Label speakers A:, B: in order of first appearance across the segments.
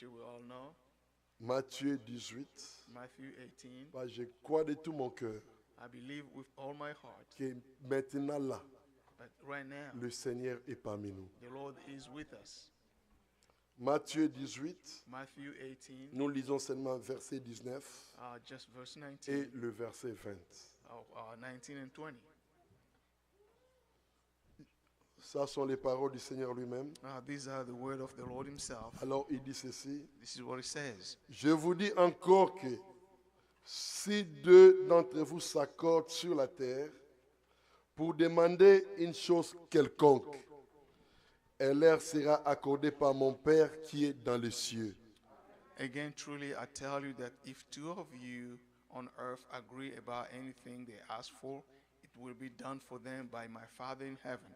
A: scripture we all know.
B: Matthieu 18.
A: Matthew 18.
B: Bah, je crois de tout mon cœur
A: I believe with all my heart.
B: que maintenant là,
A: But right now,
B: le Seigneur est parmi nous.
A: the Lord is with us.
B: Matthieu 18,
A: Matthew 18,
B: nous lisons seulement verset 19
A: just verse 19,
B: et le verset 20.
A: 19 and 20.
B: Ça sont les paroles du Seigneur lui-même.
A: These are the word of the Lord himself.
B: Alors il dit ceci:
A: This is what he says.
B: je vous dis encore que si deux d'entre vous s'accordent sur la terre pour demander une chose quelconque, elle leur sera accordée par mon Père qui est dans les cieux.
A: Again, truly, I tell you that if two of you on earth agree about anything they ask for, it will be done for them by my Father in heaven.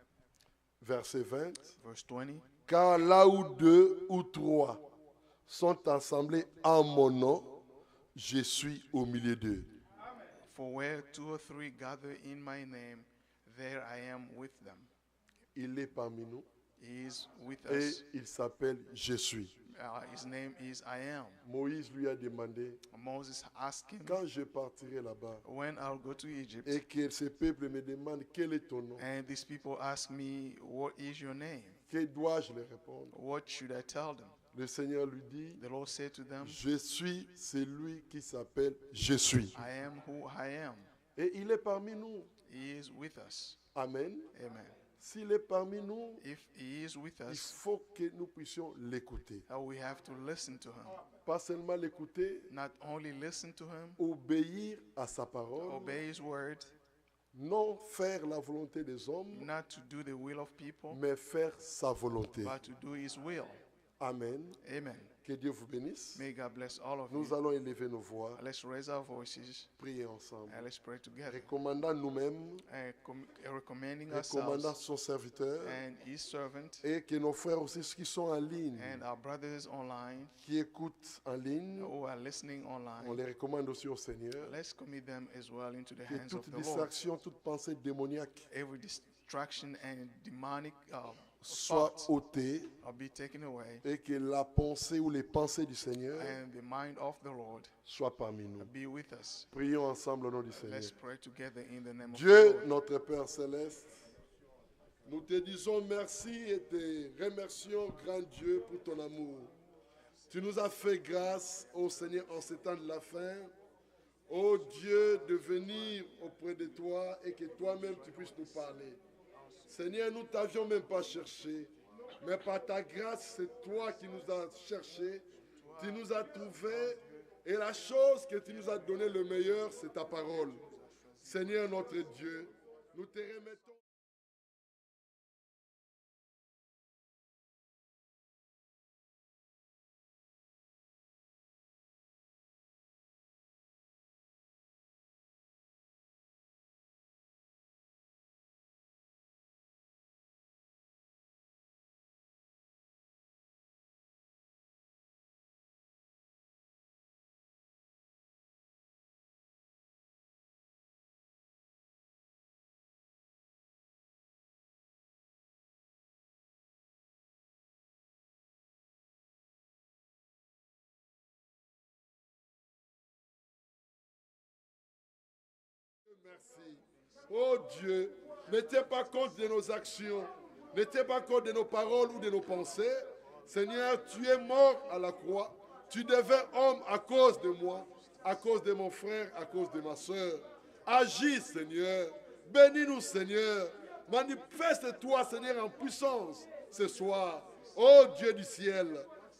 B: Verset 20.
A: Verse 20.
B: Car là où deux ou trois sont assemblés en mon nom, je suis au milieu d'eux.
A: For where two or three gather in my name, there I am with them.
B: Il est parmi nous
A: He is with
B: et
A: us.
B: il s'appelle Je suis.
A: His name is I am.
B: Moïse lui a demandé,
A: Moses asked him,
B: quand je partirai là-bas
A: when I'll go to Egypt,
B: et que ce peuple me demande quel est ton nom,
A: and these people ask me, what is your name?
B: que dois-je leur répondre?
A: What should I tell them?
B: Le Seigneur lui dit,
A: The Lord said to them,
B: je suis celui qui s'appelle Je suis.
A: I am who I am.
B: Et il est parmi nous.
A: He is with us.
B: Amen.
A: Amen.
B: S'il est parmi nous,
A: If he is with
B: il
A: us,
B: faut que nous puissions l'écouter.
A: we have to listen to him.
B: Pas seulement l'écouter,
A: Not only listen to him,
B: obéir à sa parole,
A: obey his word,
B: non faire la volonté des hommes,
A: not to do the will of people,
B: mais faire sa volonté.
A: but to do his will.
B: Amen.
A: Amen.
B: Que Dieu vous bénisse.
A: May God bless all of
B: Nous
A: you.
B: allons élever nos voix,
A: Let's raise our voices
B: prier ensemble,
A: and let's pray together.
B: recommandant nous-mêmes,
A: And recommending
B: recommandant
A: ourselves
B: son serviteur,
A: and his servant
B: et que nos frères aussi qui sont en ligne,
A: and our brothers online
B: qui écoutent en ligne,
A: who are listening
B: on
A: online.
B: les recommande aussi au Seigneur.
A: Let's commit them as well into the
B: Que
A: hands of
B: toute
A: the Lord.
B: distraction, toute pensée démoniaque
A: Every distraction and demonic
B: soit
A: thoughts
B: ôtée
A: will be taken away,
B: et que la pensée ou les pensées du Seigneur
A: and the mind of the Lord
B: soient parmi nous.
A: be with us.
B: Prions ensemble au nom du Seigneur.
A: Let's pray together in the name of the
B: Dieu,
A: Lord.
B: notre Père céleste, nous te disons merci et te remercions, grand Dieu, pour ton amour. Tu nous as fait grâce, ô Seigneur, en ces temps de la fin, ô Dieu, de venir auprès de toi et que toi-même tu puisses nous parler. Seigneur, nous ne t'avions même pas cherché, mais par ta grâce, c'est toi qui nous as cherchés, tu nous as trouvés, et la chose que tu nous as donné le meilleur, c'est ta parole. Seigneur notre Dieu, nous te remettons. Merci. Oh Dieu, ne tiens pas compte de nos actions, ne tiens pas compte de nos paroles ou de nos pensées. Seigneur, tu es mort à la croix. Tu deviens homme à cause de moi, à cause de mon frère, à cause de ma soeur. Agis, Seigneur. Bénis-nous, Seigneur. Manifeste-toi, Seigneur, en puissance ce soir. Oh Dieu du ciel.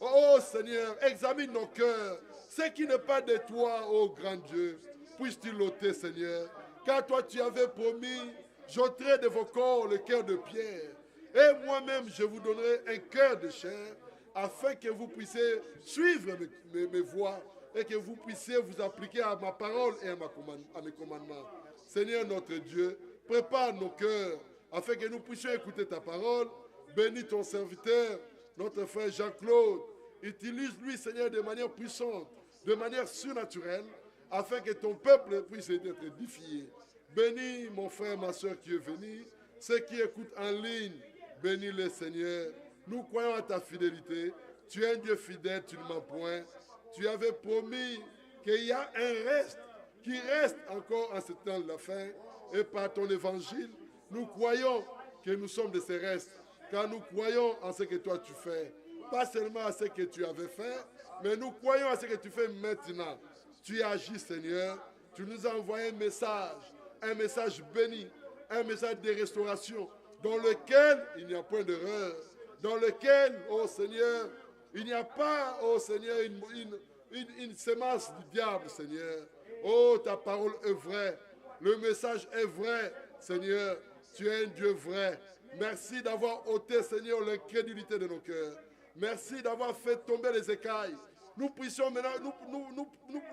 B: Oh Seigneur, examine nos cœurs. Ce qui n'est pas de toi, oh grand Dieu, puisses-tu l'ôter, Seigneur. Car toi, tu avais promis, j'ôterai de vos corps le cœur de pierre. Et moi-même, je vous donnerai un cœur de chair, afin que vous puissiez suivre mes voies et que vous puissiez vous appliquer à ma parole et à mes commandements. Seigneur notre Dieu, prépare nos cœurs, afin que nous puissions écouter ta parole. Bénis ton serviteur, notre frère Jean-Claude. Utilise-lui, Seigneur, de manière puissante, de manière surnaturelle, afin que ton peuple puisse être édifié. Bénis mon frère, ma soeur qui est venu, ceux qui écoutent en ligne, bénis-les, Seigneur. Nous croyons à ta fidélité. Tu es un Dieu fidèle, tu ne mens point. Tu avais promis qu'il y a un reste qui reste encore en ce temps de la fin. Et par ton évangile, nous croyons que nous sommes de ces restes. Car nous croyons en ce que toi tu fais. Pas seulement à ce que tu avais fait, mais nous croyons à ce que tu fais maintenant. Tu agis, Seigneur. Tu nous as envoyé un message béni, un message de restauration, dans lequel il n'y a point d'erreur, dans lequel, oh Seigneur, il n'y a pas, oh Seigneur, une sémence du diable, Seigneur. Oh, ta parole est vraie, le message est vrai, Seigneur. Tu es un Dieu vrai. Merci d'avoir ôté, Seigneur, l'incrédulité de nos cœurs. Merci d'avoir fait tomber les écailles. Nous puissions maintenant,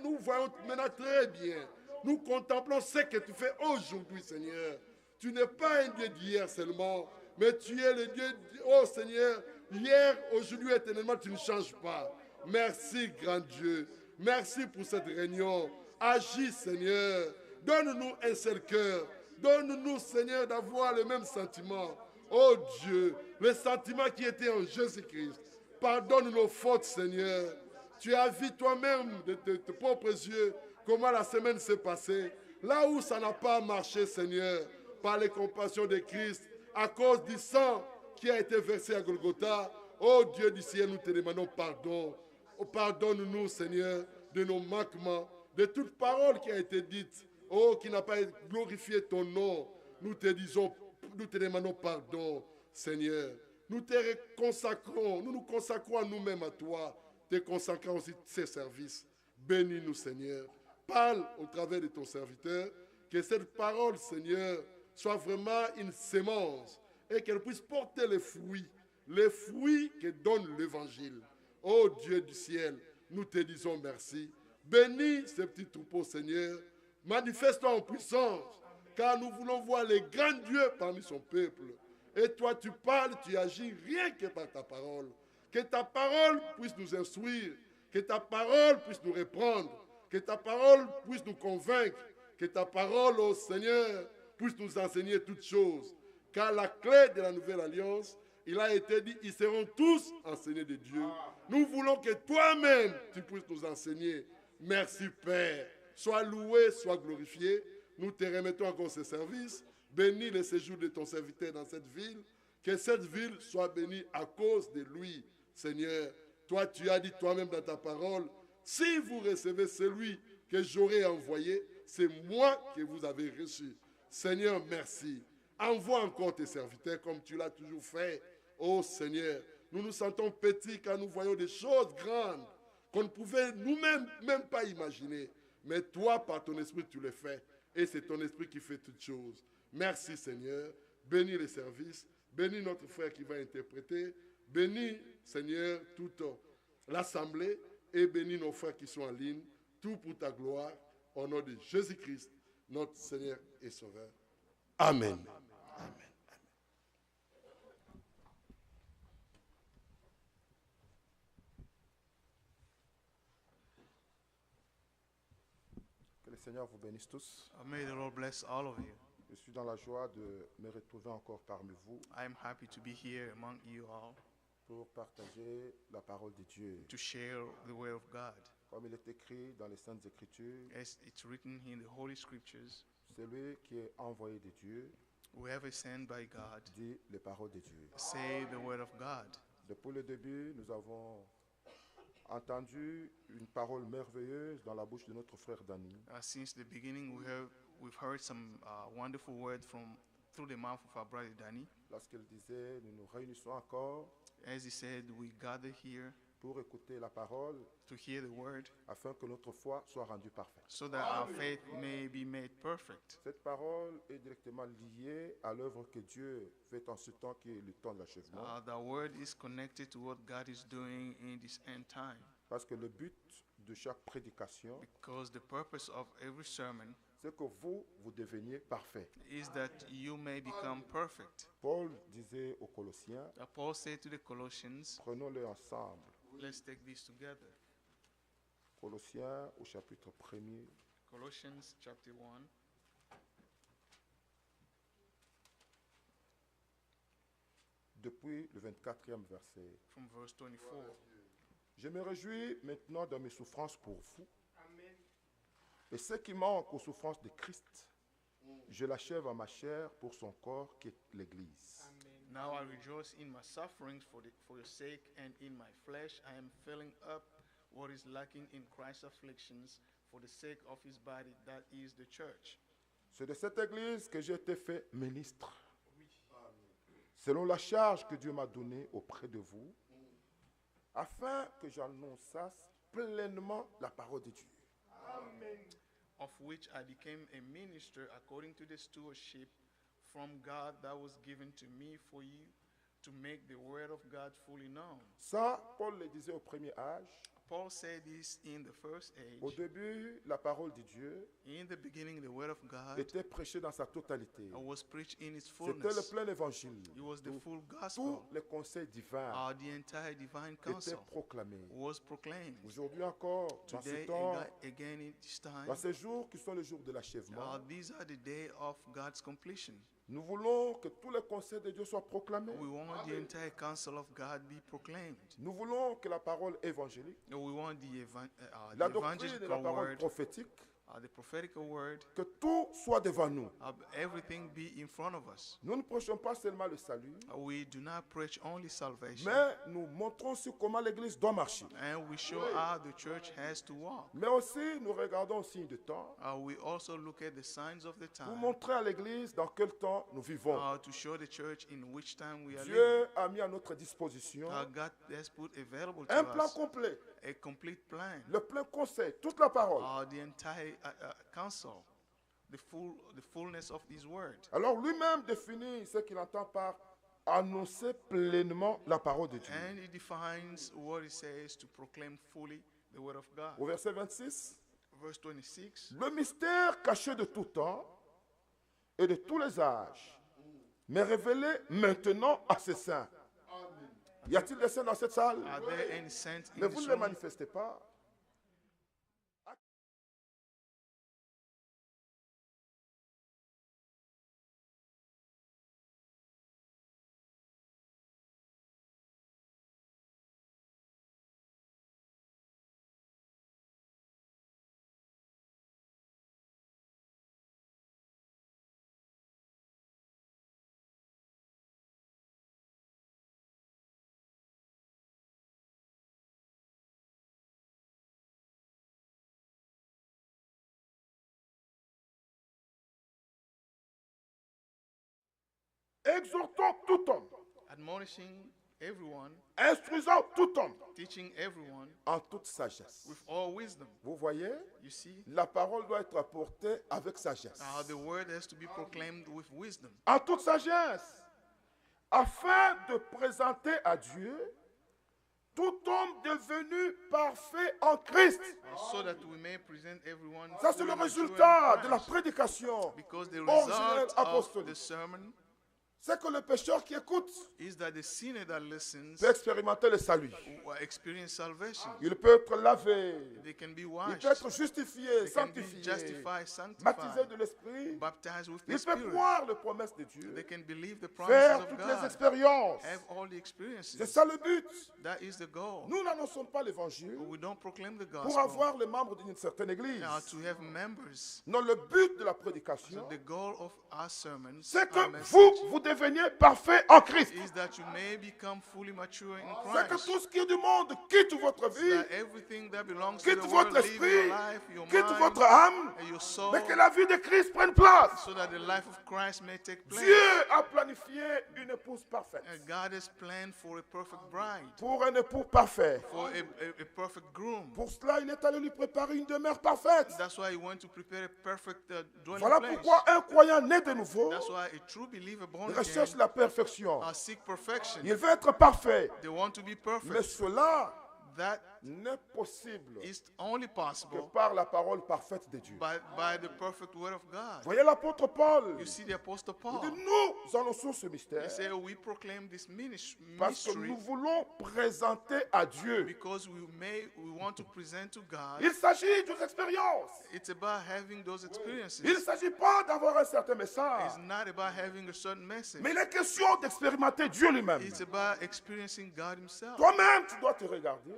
B: nous voyons maintenant très bien. Nous contemplons ce que tu fais aujourd'hui, Seigneur. Tu n'es pas un Dieu d'hier seulement, mais tu es le Dieu, oh Seigneur, hier, aujourd'hui, éternellement, tu ne changes pas. Merci, grand Dieu. Merci pour cette réunion. Agis, Seigneur. Donne-nous un seul cœur. Donne-nous, Seigneur, d'avoir le même sentiment. Oh Dieu, le sentiment qui était en Jésus-Christ. Pardonne nos fautes, Seigneur. Tu as vu toi-même de tes propres yeux comment la semaine s'est passée. Là où ça n'a pas marché, Seigneur, par les compassions de Christ, à cause du sang qui a été versé à Golgotha. Oh Dieu du ciel, nous te demandons pardon. Oh, pardonne-nous, Seigneur, de nos manquements, de toute parole qui a été dite, oh, qui n'a pas glorifié ton nom. Nous te disons, nous te demandons pardon, Seigneur. Nous te consacrons, nous nous consacrons à nous-mêmes à toi, te consacrons aussi ces services. Bénis-nous, Seigneur. Parle au travers de ton serviteur, que cette parole, Seigneur, soit vraiment une sémence et qu'elle puisse porter les fruits que donne l'évangile. Ô Dieu du ciel, nous te disons merci. Bénis ces petits troupeaux, Seigneur. Manifeste-toi en puissance, car nous voulons voir les grands dieux parmi son peuple. Et toi, tu parles, tu agis rien que par ta parole. Que ta parole puisse nous instruire, que ta parole puisse nous reprendre, que ta parole puisse nous convaincre, que ta parole, ô Seigneur, puisse nous enseigner toutes choses. Car la clé de la nouvelle alliance, il a été dit, ils seront tous enseignés de Dieu. Nous voulons que toi-même, tu puisses nous enseigner. Merci Père. Sois loué, sois glorifié. Nous te remettons encore ce service. Bénis le séjour de ton serviteur dans cette ville. Que cette ville soit bénie à cause de lui, Seigneur. Toi, tu as dit toi-même dans ta parole, si vous recevez celui que j'aurai envoyé, c'est moi que vous avez reçu. Seigneur, merci. Envoie encore tes serviteurs comme tu l'as toujours fait. Oh Seigneur, nous nous sentons petits car nous voyons des choses grandes qu'on ne pouvait nous-mêmes même pas imaginer. Mais toi, par ton esprit, tu les fais. Et c'est ton esprit qui fait toutes choses. Merci Seigneur. Bénis les services. Bénis notre frère qui va interpréter. Bénis, Seigneur, toute l'assemblée. Et bénis nos frères qui sont en ligne. Tout pour ta gloire. Au nom de Jésus-Christ, notre Seigneur et Sauveur. Amen. Amen.
C: Que le Seigneur vous bénisse tous.
A: May the Lord bless all of you.
C: Je suis dans la joie de me retrouver encore parmi vous
A: I am happy to be here among you all
C: pour partager la parole de Dieu.
A: to share the word of God.
C: Comme il est écrit dans les Saintes Écritures,
A: As it's written in the Holy Scriptures,
C: celui qui est envoyé de Dieu
A: whoever is sent by God,
C: dit les paroles de Dieu.
A: say the word of God.
C: Depuis le début, nous avons entendu une parole merveilleuse dans la bouche de notre frère Danny.
A: Since the beginning, we've heard some wonderful words through the mouth of our brother Danny.
C: Lorsqu'il disait, nous nous réunissons encore
A: As he said, we gather here
C: pour écouter la parole
A: to hear the word
C: afin que notre foi soit rendue parfaite.
A: so that our faith may be made perfect.
C: Cette parole est directement liée à l'œuvre que Dieu fait en ce temps qui est le temps de l'achèvement.
A: The word is connected to what God is doing in this end time,
C: Parce que le but de chaque prédication,
A: because the purpose of every sermon
C: c'est que vous deveniez parfaits.
A: is that you may become perfect.
C: Paul disait aux Colossiens,
A: Paul said to the Colossians,
C: prenons-le ensemble.
A: let's take this together.
C: Colossiens au chapitre 1er,
A: Colossians chapter 1,
C: depuis le 24e verset.
A: from verse 24.
C: Je me réjouis maintenant de mes souffrances pour vous. Et ce qui manque aux souffrances de Christ, je l'achève en ma chair pour son corps qui est l'Église.
A: Now I rejoice in my sufferings for your sake, and in my flesh I am filling up what is lacking in Christ's afflictions for the sake of his body, that is the church.
C: C'est de cette Église que j'ai été fait ministre, selon la charge que Dieu m'a donnée auprès de vous, afin que j'annonçasse pleinement la parole de Dieu.
A: Of which I became a minister according to the stewardship from God that was given to me for you, to make the word of God fully known.
C: Ça, Paul le disait au premier âge.
A: Paul said this in the first
C: Au
A: age.
C: début, la parole de Dieu
A: In the beginning, the word of God
C: était prêchée dans sa totalité.
A: was preached in its
C: C'était le
A: fullness.
C: plein évangile.
A: It was the full
C: Tous
A: gospel.
C: les conseils divins
A: The entire divine
C: étaient
A: counsel
C: proclamés.
A: was proclaimed.
C: Aujourd'hui encore, dans
A: Today,
C: ce temps,
A: again in this time,
C: dans ces jours qui sont les jours de l'achèvement,
A: these are the day of God's completion.
C: nous voulons que tous les conseils de Dieu soient proclamés.
A: We want the entire counsel of God be proclaimed.
C: Nous voulons que la parole évangélique,
A: We want the
C: la doctrine et
A: evangelical
C: la parole
A: word,
C: prophétique,
A: the prophetical word,
C: que tout soit devant nous.
A: everything be in front of us.
C: Nous ne prêchons pas seulement le salut,
A: We do not preach only salvation,
C: mais nous montrons sur comment l'Église doit marcher.
A: and we show how the church has to walk.
C: Mais aussi, nous regardons au signe de temps
A: We also look at the signs of the
C: pour
A: time
C: montrer à l'Église dans quel temps nous vivons.
A: to show the church in which time we are living.
C: Dieu a mis à notre disposition
A: God has put available
C: un
A: to
C: plan
A: us
C: complet,
A: a complete plan,
C: le plein conseil, toute la parole.
A: the entire counsel, the fullness of His word.
C: Alors lui-même définit ce qu'il entend par annoncer pleinement la parole de Dieu.
A: And He defines what He says to proclaim fully the word of God.
C: Au verset 26,
A: Verse 26.
C: le mystère caché de tout temps et de tous les âges m'est révélé maintenant à ses saints. Y a-t-il des saints dans cette salle?
A: Are there any saints in
C: Mais vous
A: this
C: ne les
A: room?
C: manifestez pas. Exhortons tout homme,
A: Admonishing everyone,
C: instruisant tout homme
A: teaching everyone
C: en toute sagesse.
A: with all wisdom.
C: Vous voyez,
A: You see,
C: la parole doit être apportée avec sagesse.
A: the word has to be proclaimed with wisdom.
C: En toute sagesse, afin de présenter à Dieu tout homme devenu parfait en Christ.
A: So that we may present everyone
C: Ça, c'est
A: fully
C: le
A: mature in
C: résultat de la
A: Christ.
C: prédication.
A: Because the
C: originelle
A: result of
C: apostolique.
A: the sermon
C: C'est que le pécheur qui écoute
A: is that the sinner that listens
C: peut expérimenter le salut.
A: will experience salvation.
C: Il peut être lavé.
A: They can be
C: Il
A: washed.
C: peut être justifié,
A: They can be
C: sanctifié,
A: justified,
C: baptisé
A: sanctified,
C: de l'Esprit.
A: baptized with the
C: Il peut
A: Spirit.
C: croire les promesses de Dieu.
A: They can believe the promises
C: Faire
A: of
C: toutes les
A: God.
C: expériences.
A: Have all the
C: C'est
A: experiences.
C: ça le but.
A: That is the goal.
C: Nous n'annonçons pas l'évangile
A: We don't proclaim the
C: pour
A: gospel
C: avoir les membres d'une certaine église.
A: to have members.
C: Non, le but de la
A: So
C: prédication,
A: the goal of our sermons,
C: c'est
A: our
C: que
A: message,
C: vous deveniez parfait en Christ.
A: is that you may become fully mature in
C: C'est que
A: Christ.
C: tout ce qui est du monde quitte votre vie,
A: That everything that belongs to
C: quitte
A: the world,
C: votre
A: leave
C: esprit,
A: your life, your
C: quitte
A: mind,
C: votre âme,
A: and your soul,
C: mais que la vie de Christ prenne place.
A: so that the life of Christ may take place.
C: Dieu a planifié une épouse parfaite.
A: And God has planned for a perfect bride,
C: Pour un époux parfait.
A: for a perfect groom.
C: Pour cela, il est allé lui préparer une demeure parfaite.
A: That's why He went to prepare a perfect dwelling
C: Voilà
A: place.
C: pourquoi un croyant né de nouveau
A: That's why a true believer born
C: recherche
A: again
C: la perfection.
A: seek perfection.
C: Il veut être parfait.
A: They want to be
C: Mais
A: perfect.
C: cela
A: That
C: n'est possible
A: It's only
C: que
A: possible
C: par la parole parfaite de Dieu.
A: by the perfect word of God.
C: Voyez l'apôtre Paul.
A: You see the Apostle
C: Il
A: Paul.
C: dit, nous annonçons ce mystère
A: He said, we proclaim this
C: parce que
A: mystery
C: nous voulons présenter à Dieu.
A: because we want to present to God.
C: Il s'agit d'une expérience.
A: It's about having those experiences.
C: Il ne s'agit pas d'avoir un certain message,
A: It's not about having a certain message.
C: mais il est question d'expérimenter Dieu lui-même.
A: It's about experiencing God Himself.
C: Toi-même, tu dois te regarder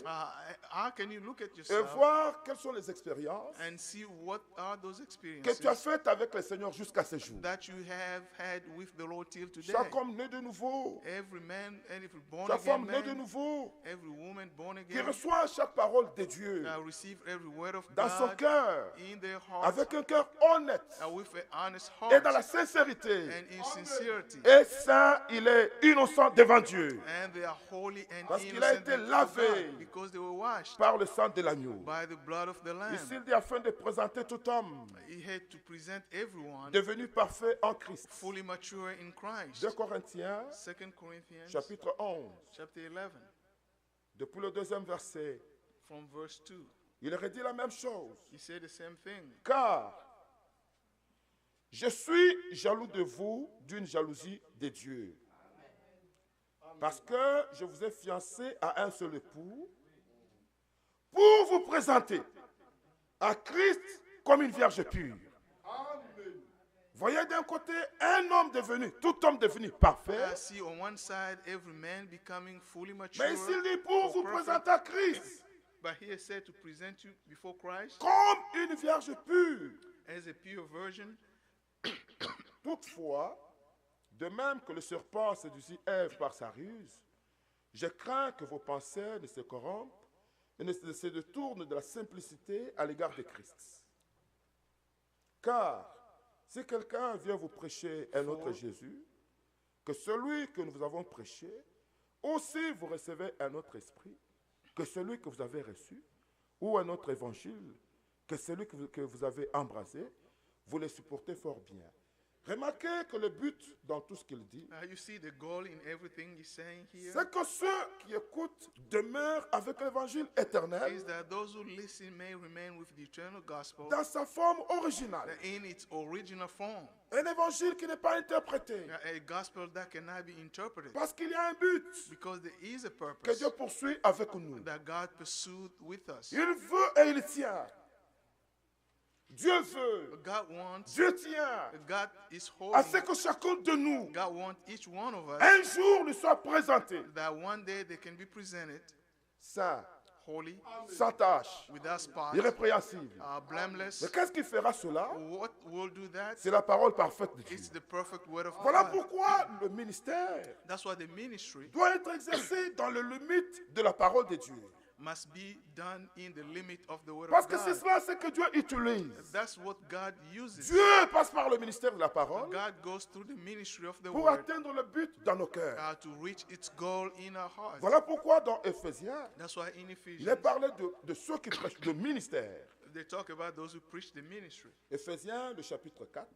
A: How can you look at
C: et
A: yourself
C: voir quelles sont les expériences
A: and see what are those
C: que
A: experiences
C: tu as faites avec le Seigneur jusqu'à ce jour.
A: that you have had with the Lord till today?
C: Chaque homme né de nouveau,
A: Every man and every born
C: chaque
A: again
C: femme née de
A: man,
C: nouveau,
A: every woman born
C: qui
A: again,
C: reçoit chaque parole de Dieu
A: receive every word of
C: dans son
A: God
C: cœur,
A: in their heart
C: avec un cœur honnête
A: with an honest
C: et
A: heart
C: dans la sincérité.
A: and in sincerity.
C: Et saint, il est innocent devant Dieu
A: And they are holy and
C: parce qu'il a
A: innocent
C: été
A: to
C: lavé
A: God because they were washed
C: par le sang de l'agneau.
A: by the blood of the Lamb.
C: Ici, il dit afin de présenter tout homme
A: He had to present everyone
C: devenu parfait en Christ.
A: fully mature in Christ.
C: 2 Corinthiens,
A: 2 Corinthians
C: chapitre 11,
A: chapter 11
C: depuis le 2e verset,
A: from verse 2.
C: il redit la même chose.
A: He said the same thing.
C: Car je suis jaloux de vous d'une jalousie de Dieu. Parce que je vous ai fiancé à un seul époux pour vous présenter à Christ comme une vierge pure. Voyez d'un côté un homme devenu, tout homme devenu parfait.
A: I see on one side every man becoming fully mature.
C: Mais ici il dit pour
A: or
C: vous
A: perfect.
C: présenter à Christ
A: But here it said to present you before Christ
C: comme une vierge pure.
A: as a pure virgin.
C: Toutefois, de même que le serpent séduisit Ève par sa ruse, je crains que vos pensées ne se corrompent et ne se détournent de la simplicité à l'égard de Christ. Car si quelqu'un vient vous prêcher un autre Jésus, que celui que nous vous avons prêché, aussi vous recevez un autre esprit que celui que vous avez reçu, ou un autre évangile que celui que vous avez embrasé, vous le supportez fort bien. Remarquez que le but dans tout ce qu'il dit,
A: You see the goal in everything he's saying here
C: c'est que ceux qui écoutent demeurent avec l'évangile éternel
A: is that those who listen may remain with the eternal gospel
C: dans sa forme originale.
A: in its original form.
C: Un évangile qui n'est pas interprété.
A: A gospel that cannot be interpreted
C: Parce qu'il y a un but
A: because there is a
C: que
A: purpose
C: Dieu poursuit avec nous.
A: that God pursued with us.
C: Il veut et il tient. Dieu veut,
A: God wants,
C: Dieu tient
A: God is
C: à
A: holy.
C: ce que chacun de nous,
A: God wants each one of us
C: un jour, lui soit présenté
A: that one day they can be presented
C: saint,
A: holy,
C: sans tache,
A: without spot,
C: irrépréhensible.
A: blameless.
C: Mais qu'est-ce qui fera cela?
A: What will do that?
C: C'est la parole parfaite de Dieu.
A: It's the perfect word of
C: Voilà
A: God.
C: pourquoi le ministère
A: That's why the ministry
C: doit être exercé dans le limite de la parole de Dieu.
A: must be done in the limit of the word
C: Parce
A: of
C: que c'est
A: God.
C: cela ce que Dieu utilise.
A: That's what God uses.
C: Dieu passe par le ministère de la parole
A: God goes through the ministry of the
C: pour
A: word
C: atteindre le but dans nos cœurs.
A: to reach its goal in our hearts.
C: Voilà pourquoi dans Éphésiens,
A: That's why in
C: il est
A: Ephesians,
C: parlé de ceux qui prêchent le ministère.
A: they talk about those who preach the ministry.
C: Éphésiens, le chapitre 4.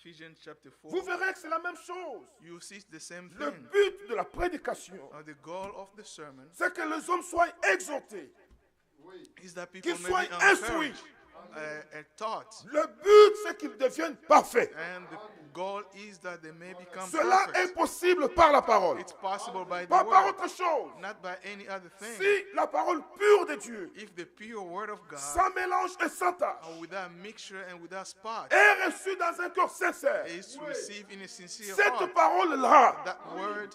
A: Ephesians chapter 4.
C: Vous verrez que c'est la même chose.
A: You see the same
C: Le
A: thing.
C: but de la prédication,
A: The goal of the sermon
C: c'est que les hommes soient exhortés,
A: is that people
C: qu'ils
A: may
C: soient
A: be
C: instruits.
A: encouraged and taught.
C: Le but, c'est qu'ils deviennent parfaits.
A: And the goal is that they may become
C: Cela
A: perfect.
C: est possible par la parole,
A: It's possible by the
C: pas par
A: word,
C: autre chose.
A: not by any other thing.
C: Si la parole pure de Dieu,
A: If the pure word of God,
C: sans mélange et sans tache,
A: without mixture and without spot,
C: est reçue dans un cœur sincère,
A: is received in a sincere
C: cette
A: heart,
C: parole-là
A: that word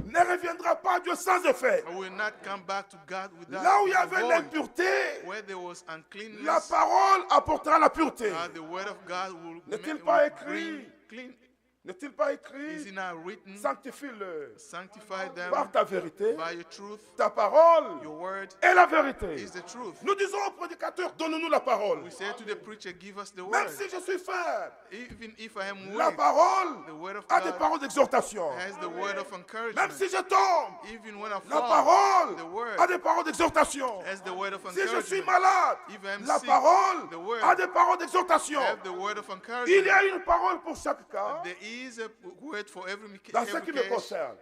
C: ne reviendra pas à Dieu sans effet.
A: will not come back to God without
C: Là où il y
A: a
C: avait
A: void.
C: l'impureté,
A: Where there was
C: la
A: uncleanness,
C: parole apportera la pureté.
A: the word of God will,
C: N'est-il
A: will
C: pas
A: bring
C: écrit?
A: clean.
C: N'est-il pas
A: Is
C: écrit?
A: it not written?
C: Sanctifie-le
A: Sanctify them
C: par ta vérité.
A: by your truth.
C: Ta parole
A: Your word
C: est la vérité.
A: is the truth.
C: Nous disons au prédicateur, donne-nous la parole.
A: We say to the preacher, give us the
C: Même
A: word.
C: si je suis faible,
A: Even if I am
C: la
A: weak,
C: parole
A: the word of
C: a des
A: God
C: paroles d'exhortation.
A: has the word of
C: Même
A: encouragement.
C: si je tombe,
A: Even when I
C: la
A: fall,
C: parole
A: the word
C: a des paroles d'exhortation.
A: has the word of
C: Si je suis
A: encouragement.
C: malade,
A: If I'm
C: la
A: sick,
C: parole
A: the word
C: a des paroles d'exhortation.
A: have the word of
C: Il y
A: encouragement.
C: a une parole pour chaque cas
A: There is a word for every
C: dans ce qui me
A: case.
C: concerne.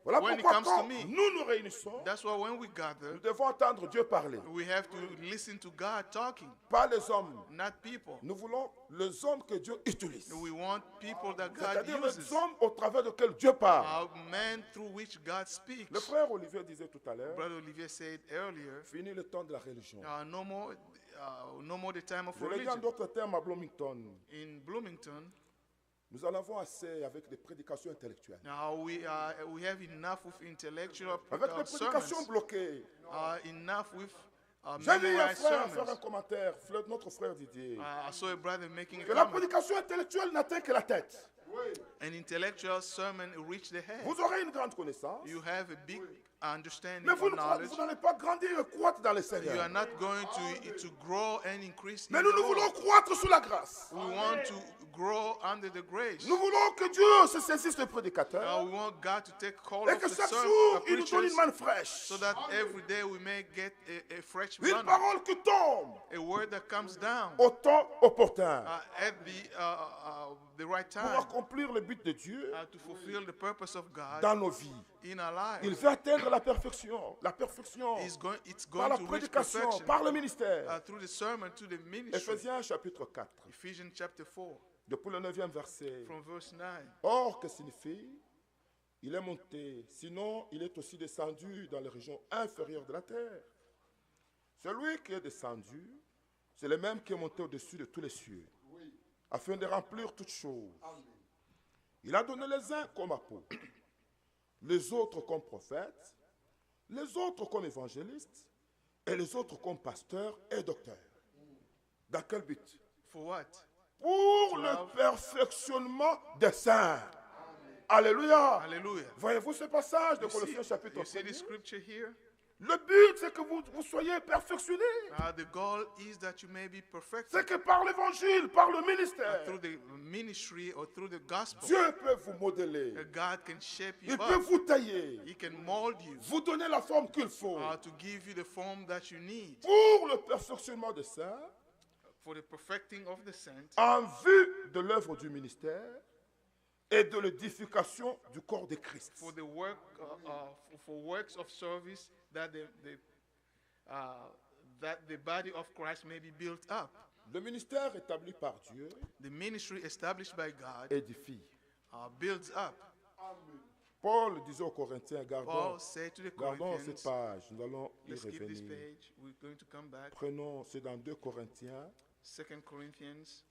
C: Voilà
A: when it
C: pourquoi
A: comes to
C: quand
A: me,
C: nous nous réunissons,
A: that's why when we
C: nous
A: gather,
C: devons entendre Dieu parler,
A: we have to listen to God talking,
C: pas les hommes.
A: not people.
C: Nous voulons les hommes que Dieu utilise.
A: We want people that God
C: C'est-à-dire
A: uses,
C: les hommes au travers desquels Dieu parle.
A: men through which God speaks.
C: Le frère Olivier disait tout à l'heure,
A: Brother Olivier said earlier,
C: fini le temps de la religion.
A: no more the time of
C: Je l'ai dit en
A: religion.
C: d'autres termes à Bloomington.
A: In Bloomington,
C: Nous en avons assez avec des prédications intellectuelles.
A: now we have enough with intellectual
C: Avec des prédications
A: sermons,
C: bloquées.
A: enough with
C: J'ai vu un
A: memorized
C: frère faire un
A: sermons.
C: commentaire, notre frère Didier,
A: I saw a brother making a
C: que la
A: comment.
C: prédication intellectuelle n'atteint que la tête.
A: An intellectual sermon reached the head.
C: Vous aurez une grande connaissance,
A: You have a big understanding
C: mais
A: of
C: vous
A: knowledge.
C: n'allez pas grandir et croître dans le
A: You are
C: Seigneur.
A: not going to grow and increase in
C: Mais
A: the
C: nous
A: Lord.
C: voulons croître sous la grâce.
A: We want to grow under the grace.
C: Nous voulons que Dieu se saisisse des prédicateurs
A: We want God to take hold
C: et
A: of
C: que
A: the
C: chaque jour, il nous donne
A: preachers
C: une manne fraîche.
A: so that every day we may get a fresh
C: Une
A: manna,
C: parole qui tombe
A: a word that comes down
C: au temps opportun
A: at the right
C: pour
A: time
C: accomplir le but de Dieu
A: to fulfill the purpose of God
C: dans nos vies.
A: in our
C: Il
A: lives.
C: veut atteindre la perfection. La perfection
A: It's
C: par
A: going
C: la
A: to reach
C: prédication,
A: perfection
C: par le ministère.
A: through the sermon to the ministry.
C: Éphésiens chapitre 4,
A: Ephesians chapter 4
C: depuis le 9e verset.
A: from verse 9.
C: Or, que signifie? Il est monté, sinon il est aussi descendu dans les régions inférieures de la terre. Celui qui est descendu, c'est le même qui est monté au-dessus de tous les cieux, afin de remplir toutes choses. Il a donné les uns comme apôtres, les autres comme prophètes, les autres comme évangélistes, et les autres comme pasteurs et docteurs. Dans quel but?
A: For what?
C: Pour le perfectionnement des saints. Alléluia.
A: Hallelujah.
C: Voyez-vous ce passage de
A: You see,
C: Colossiens chapitre
A: you see
C: 1?
A: the scripture here?
C: Le but, c'est que vous soyez perfectionnés.
A: The goal is that you may be perfected
C: C'est que par l'évangile, par le ministère,
A: through the ministry or through the gospel.
C: Dieu peut vous modeler.
A: God can shape you
C: Il peut
A: up.
C: vous tailler,
A: He can mold you
C: vous donner la forme qu'il faut.
A: to give you the form that you need
C: Pour le perfectionnement des saints,
A: for the perfecting of the saints,
C: en vue de l'œuvre du ministère et de l'édification du corps de Christ.
A: for the work for works of service that the body of Christ may be built up.
C: Le ministère établi par Dieu
A: The ministry established by God
C: édifie.
A: builds up.
C: Paul disait aux Corinthiens, gardons
A: Paul said to the
C: cette
A: Corinthians,
C: page, nous allons y
A: let's keep this
C: revenir.
A: page. We're going to come back.
C: Prenons, c'est dans 2 Corinthiens,
A: 2 Corinthians.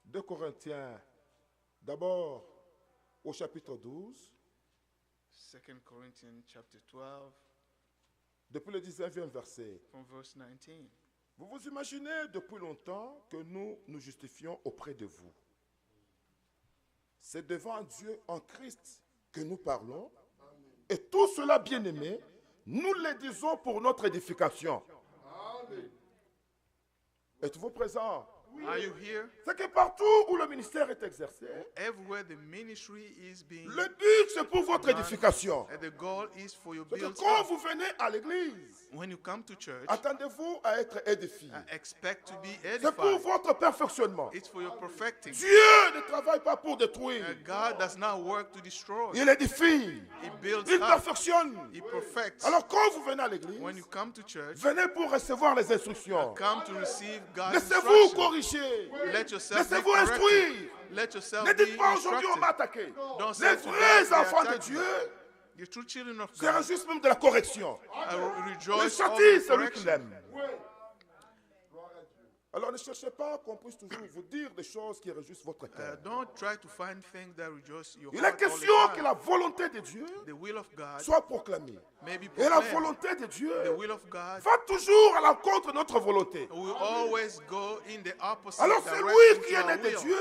C: Deux Corinthiens, d'abord au chapitre 12,
A: 2 Corinthians chapter 12
C: depuis le 19e verset.
A: from verse 19.
C: Vous vous imaginez depuis longtemps que nous nous justifions auprès de vous. C'est devant Dieu en Christ que nous parlons. Et tout cela, bien-aimés, nous le disons pour notre édification. Êtes-vous présents?
A: Are you here?
C: C'est que partout où le ministère est exercé,
A: Everywhere the ministry is being
C: le but c'est pour votre édification.
A: and the goal is for your
C: C'est que
A: build
C: quand
A: up.
C: vous venez à l'église,
A: When you come to church,
C: attendez-vous à être édifié.
A: expect to be
C: C'est pour
A: edified.
C: votre perfectionnement.
A: It's for your perfecting.
C: Dieu ne travaille pas pour détruire.
A: God does not work to destroy.
C: Il édifie.
A: He builds
C: Il
A: up.
C: perfectionne.
A: He perfects.
C: Alors quand vous venez à l'église,
A: When you come to church,
C: venez pour recevoir les instructions.
A: come to receive God's
C: Laissez-vous
A: instruction.
C: corriger.
A: Let yourself be
C: Laissez-vous
A: corrected.
C: instruire.
A: Let yourself
C: Ne
A: be
C: dites pas aujourd'hui on m'a
A: instructed.
C: attaqué.
A: Don't
C: Les
A: say today
C: vrais
A: they
C: enfants de
A: attack you.
C: Dieu,
A: The true children of
C: c'est
A: God
C: juste même de la correction. Le
A: rejoice
C: châtie,
A: over
C: c'est lui qui
A: correction.
C: l'aime. Alors ne cherchez pas qu'on puisse toujours vous dire des choses qui réjouissent votre cœur.
A: Don't try to find things that rejoice your
C: Il est
A: heart all the
C: question que
A: time.
C: la volonté de Dieu
A: The will of God
C: soit proclamée.
A: may be
C: Et la
A: proclaimed.
C: volonté de Dieu
A: The will of God
C: va toujours à l'encontre de notre volonté.
A: will always go in the opposite
C: Alors
A: direction
C: celui qui
A: to
C: est né
A: our
C: de
A: will.
C: Dieu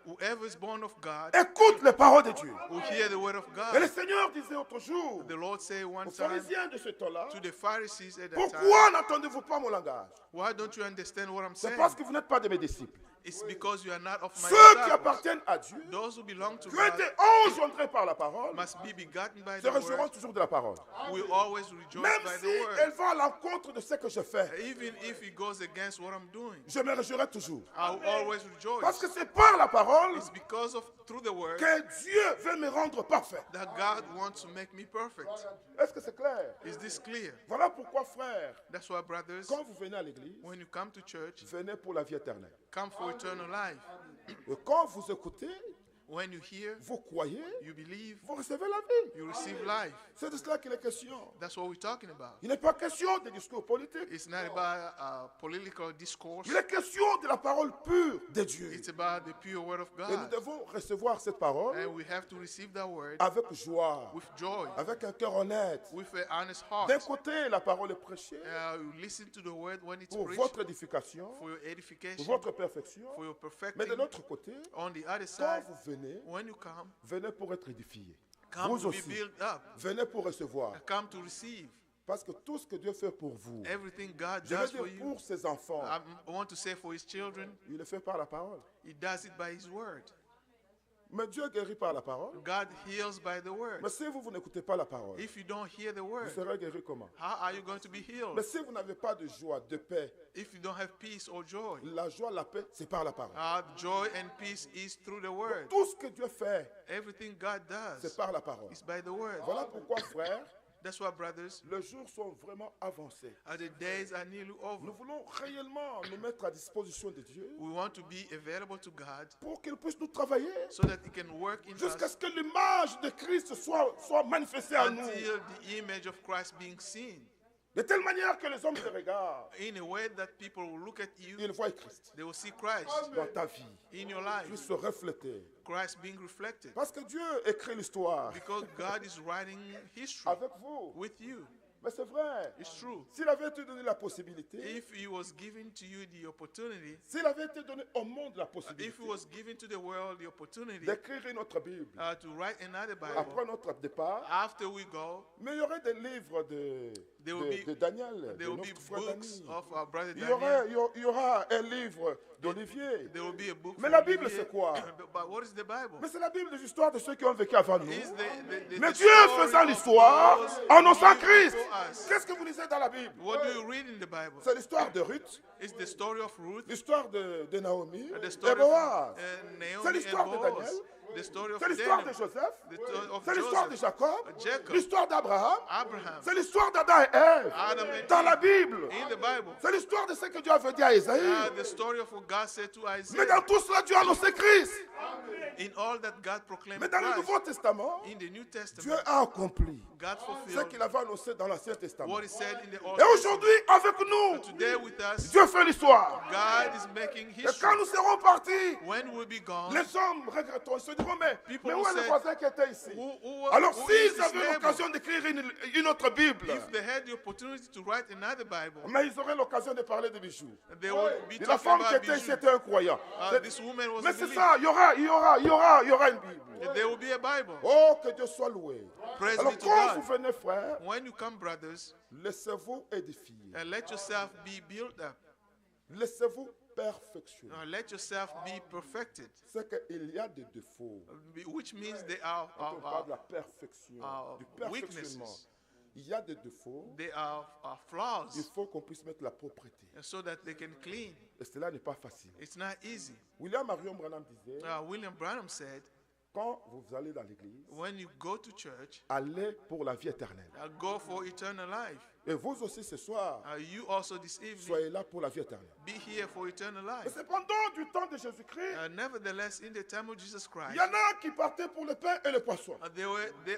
A: Whoever is born of God
C: écoute les paroles de Dieu.
A: will hear the word of
C: Et le
A: God.
C: Seigneur disait l'autre jour
A: The Lord said one
C: aux
A: time
C: pharisiens de ce temps-là,
A: to the Pharisees at that time,
C: pourquoi n'entendez-vous pas mon langage?
A: why don't you understand what I'm
C: C'est
A: saying?
C: parce que vous n'êtes pas de mes disciples.
A: It's because you are not of my
C: Ceux qui
A: disciples.
C: appartiennent à Dieu,
A: Those who belong to
C: qui ont été
A: God
C: engendrés par la parole,
A: must be begotten by
C: se
A: the
C: réjouiront
A: word.
C: toujours de la parole.
A: We always rejoice
C: Même
A: by
C: si
A: the
C: elle
A: word.
C: va à l'encontre de ce que je fais,
A: Even if it goes against what I'm doing,
C: je me réjouirai toujours.
A: I will always
C: Parce
A: rejoice.
C: que c'est par la parole
A: It's because of through the word
C: que Dieu veut me rendre parfait.
A: that God wants to make me perfect.
C: Est-ce que c'est clair?
A: Is this clear?
C: Voilà pourquoi, frères,
A: That's why, brothers,
C: quand vous venez à l'église,
A: when you come to church,
C: venez pour la vie éternelle.
A: come for eternal life.
C: Et quand vous écoutez,
A: When you hear,
C: vous croyez,
A: you believe,
C: vous recevez la vie.
A: you receive life.
C: C'est de cela qu'il est question.
A: That's what we're talking about.
C: Il n'est pas question de discours politiques.
A: It's not about political discourse.
C: Il est question de la parole pure de Dieu.
A: It's about the pure word of
C: Et nous
A: God.
C: devons recevoir cette parole
A: And we have to receive that word
C: avec joie,
A: with joy,
C: avec un cœur honnête.
A: with an honest heart.
C: D'un côté, la parole est prêchée
A: You listen to the word when it's
C: pour
A: preached
C: votre édification,
A: for your
C: pour
A: edification,
C: votre perfection.
A: for your
C: Mais
A: perfecting.
C: de l'autre côté,
A: On the other
C: quand
A: side,
C: vous venez,
A: when you come,
C: venez pour être édifié.
A: come
C: Vous
A: to be
C: aussi,
A: built up.
C: venez pour recevoir.
A: Come to receive
C: Parce que tout ce que Dieu fait pour vous,
A: everything God
C: je veux
A: does
C: dire
A: for you.
C: pour ses enfants,
A: I want to say for his children,
C: il le fait par la parole.
A: he does it by his word.
C: Mais Dieu guérit par la parole.
A: God heals by the word.
C: Mais si vous n'écoutez pas la parole,
A: If you don't hear the
C: vous
A: word,
C: serez guéri comment?
A: how are you going to be
C: Mais
A: healed?
C: si vous n'avez pas de joie, de paix,
A: If you don't have peace or joy,
C: la joie, la paix, c'est par la parole.
A: joy and peace is through the word.
C: Tout ce que Dieu fait,
A: Everything God
C: c'est
A: does
C: par la parole.
A: is by the word.
C: Voilà pourquoi, frères,
A: That's why, brothers,
C: les jours sont vraiment avancés.
A: the days are nearly
C: Nous
A: over.
C: voulons réellement nous mettre à disposition de Dieu
A: We want to be available to God
C: pour qu'il puisse nous travailler
A: so that He can work in
C: jusqu'à
A: us
C: ce que l'image de Christ soit manifestée en nous.
A: until the image of Christ being seen
C: De telle manière que les hommes te regardent,
A: in a way that people will look at you,
C: ils voient Christ
A: they will see Christ
C: dans ta vie,
A: in your life,
C: puisse se refléter.
A: Christ being reflected.
C: Parce que Dieu écrit l'histoire
A: Because God is writing history
C: avec vous.
A: with you.
C: Mais c'est vrai.
A: It's true.
C: S'il avait été donné la possibilité,
A: If He was given to you the opportunity,
C: s'il avait été donné au monde la possibilité
A: if He was given to the world the opportunity
C: d'écrire une autre Bible
A: to write another
C: après
A: Bible,
C: notre départ,
A: after we go,
C: mais il y aurait des livres de
A: There will
C: de Daniel, de
A: there will be
C: notre frère
A: books
C: Daniel.
A: of our brother
C: Il y
A: Daniel.
C: il y aura un livre d'Olivier.
A: There will be a book.
C: Mais
A: from
C: la Bible,
A: Olivier.
C: c'est quoi?
A: But what is the Bible?
C: Mais c'est la Bible des histoires de ceux qui ont vécu avant nous.
A: It's
C: Mais
A: the
C: Dieu
A: story
C: faisant
A: of
C: l'histoire,
A: those
C: annonçant
A: who
C: Christ.
A: before us.
C: Qu'est-ce que vous lisez dans la Bible?
A: What do you read in the Bible?
C: C'est l'histoire de Ruth,
A: It's the story of Ruth,
C: l'histoire de Naomi
A: the
C: et
A: story of
C: Boaz.
A: Naomi
C: C'est l'histoire
A: and
C: de
A: Boaz,
C: Daniel.
A: the story of
C: C'est l'histoire de
A: Daniel,
C: Joseph.
A: the story of
C: C'est l'histoire de
A: Joseph,
C: Jacob.
A: Jacob,
C: L'histoire d'Abraham.
A: Abraham,
C: C'est l'histoire d'Adam et Ève.
A: Adam and
C: Dans la
A: Eve.
C: Bible.
A: In the Bible.
C: C'est l'histoire de ce que Dieu avait dit à Isaïe.
A: The story of what God said to
C: Mais
A: Isaiah.
C: dans tout cela, Dieu a annoncé Christ.
A: In all that God proclaimed
C: Mais dans le
A: Christ.
C: Nouveau Testament,
A: In the New
C: Dieu
A: Testament,
C: a accompli
A: God
C: ce
A: fulfilled
C: qu'il avait annoncé dans l'Ancien Testament.
A: what He said in the Old
C: Et
A: Testament.
C: aujourd'hui, avec nous,
A: Today with us,
C: Dieu fait l'histoire.
A: God is making
C: Et
A: history.
C: quand nous serons partis,
A: When we'll be gone,
C: les hommes regretteront. Ils se diront, mais
A: People
C: où
A: will
C: est le
A: say,
C: voisin qui était ici?
A: who
C: Alors,
A: is
C: s'ils
A: this
C: avaient
A: neighbor?
C: l'occasion d'écrire une autre Bible,
A: If they had the opportunity to write another Bible,
C: mais ils auraient l'occasion de parler de bijoux.
A: they would be
C: Et la
A: talking
C: femme qui
A: about
C: était ici
A: Bijou.
C: était un croyant.
A: This woman was
C: Mais
A: a
C: c'est
A: believer.
C: ça, il y aura une Bible.
A: There will be a Bible.
C: Oh, que Dieu soit loué.
A: Praise
C: Alors,
A: be to
C: quand
A: God.
C: vous venez, frères,
A: When you come, brothers,
C: laissez-vous édifier.
A: let yourself be built up.
C: Laissez-vous perfectionner.
A: Let yourself be perfected,
C: C'est qu'il y a des défauts.
A: which means they are,
C: Quand on parle de la perfection, du perfectionnement,
A: weaknesses.
C: il y a des défauts.
A: They are
C: Il
A: flaws,
C: faut qu'on puisse mettre la propreté.
A: so that they can clean.
C: Et cela n'est pas facile.
A: It's not easy.
C: William Marion Branham disait,
A: William Branham said,
C: quand vous allez dans l'église,
A: when you go to church,
C: allez pour la vie éternelle.
A: go for eternal life.
C: Et vous aussi ce soir,
A: You also this evening,
C: soyez là pour la vie éternelle.
A: be here for eternal
C: Et
A: life.
C: c'est pendant du temps de Jésus-Christ,
A: Nevertheless, in the time of Jesus
C: il
A: Christ,
C: y en a qui partaient pour le pain et le poisson.
A: there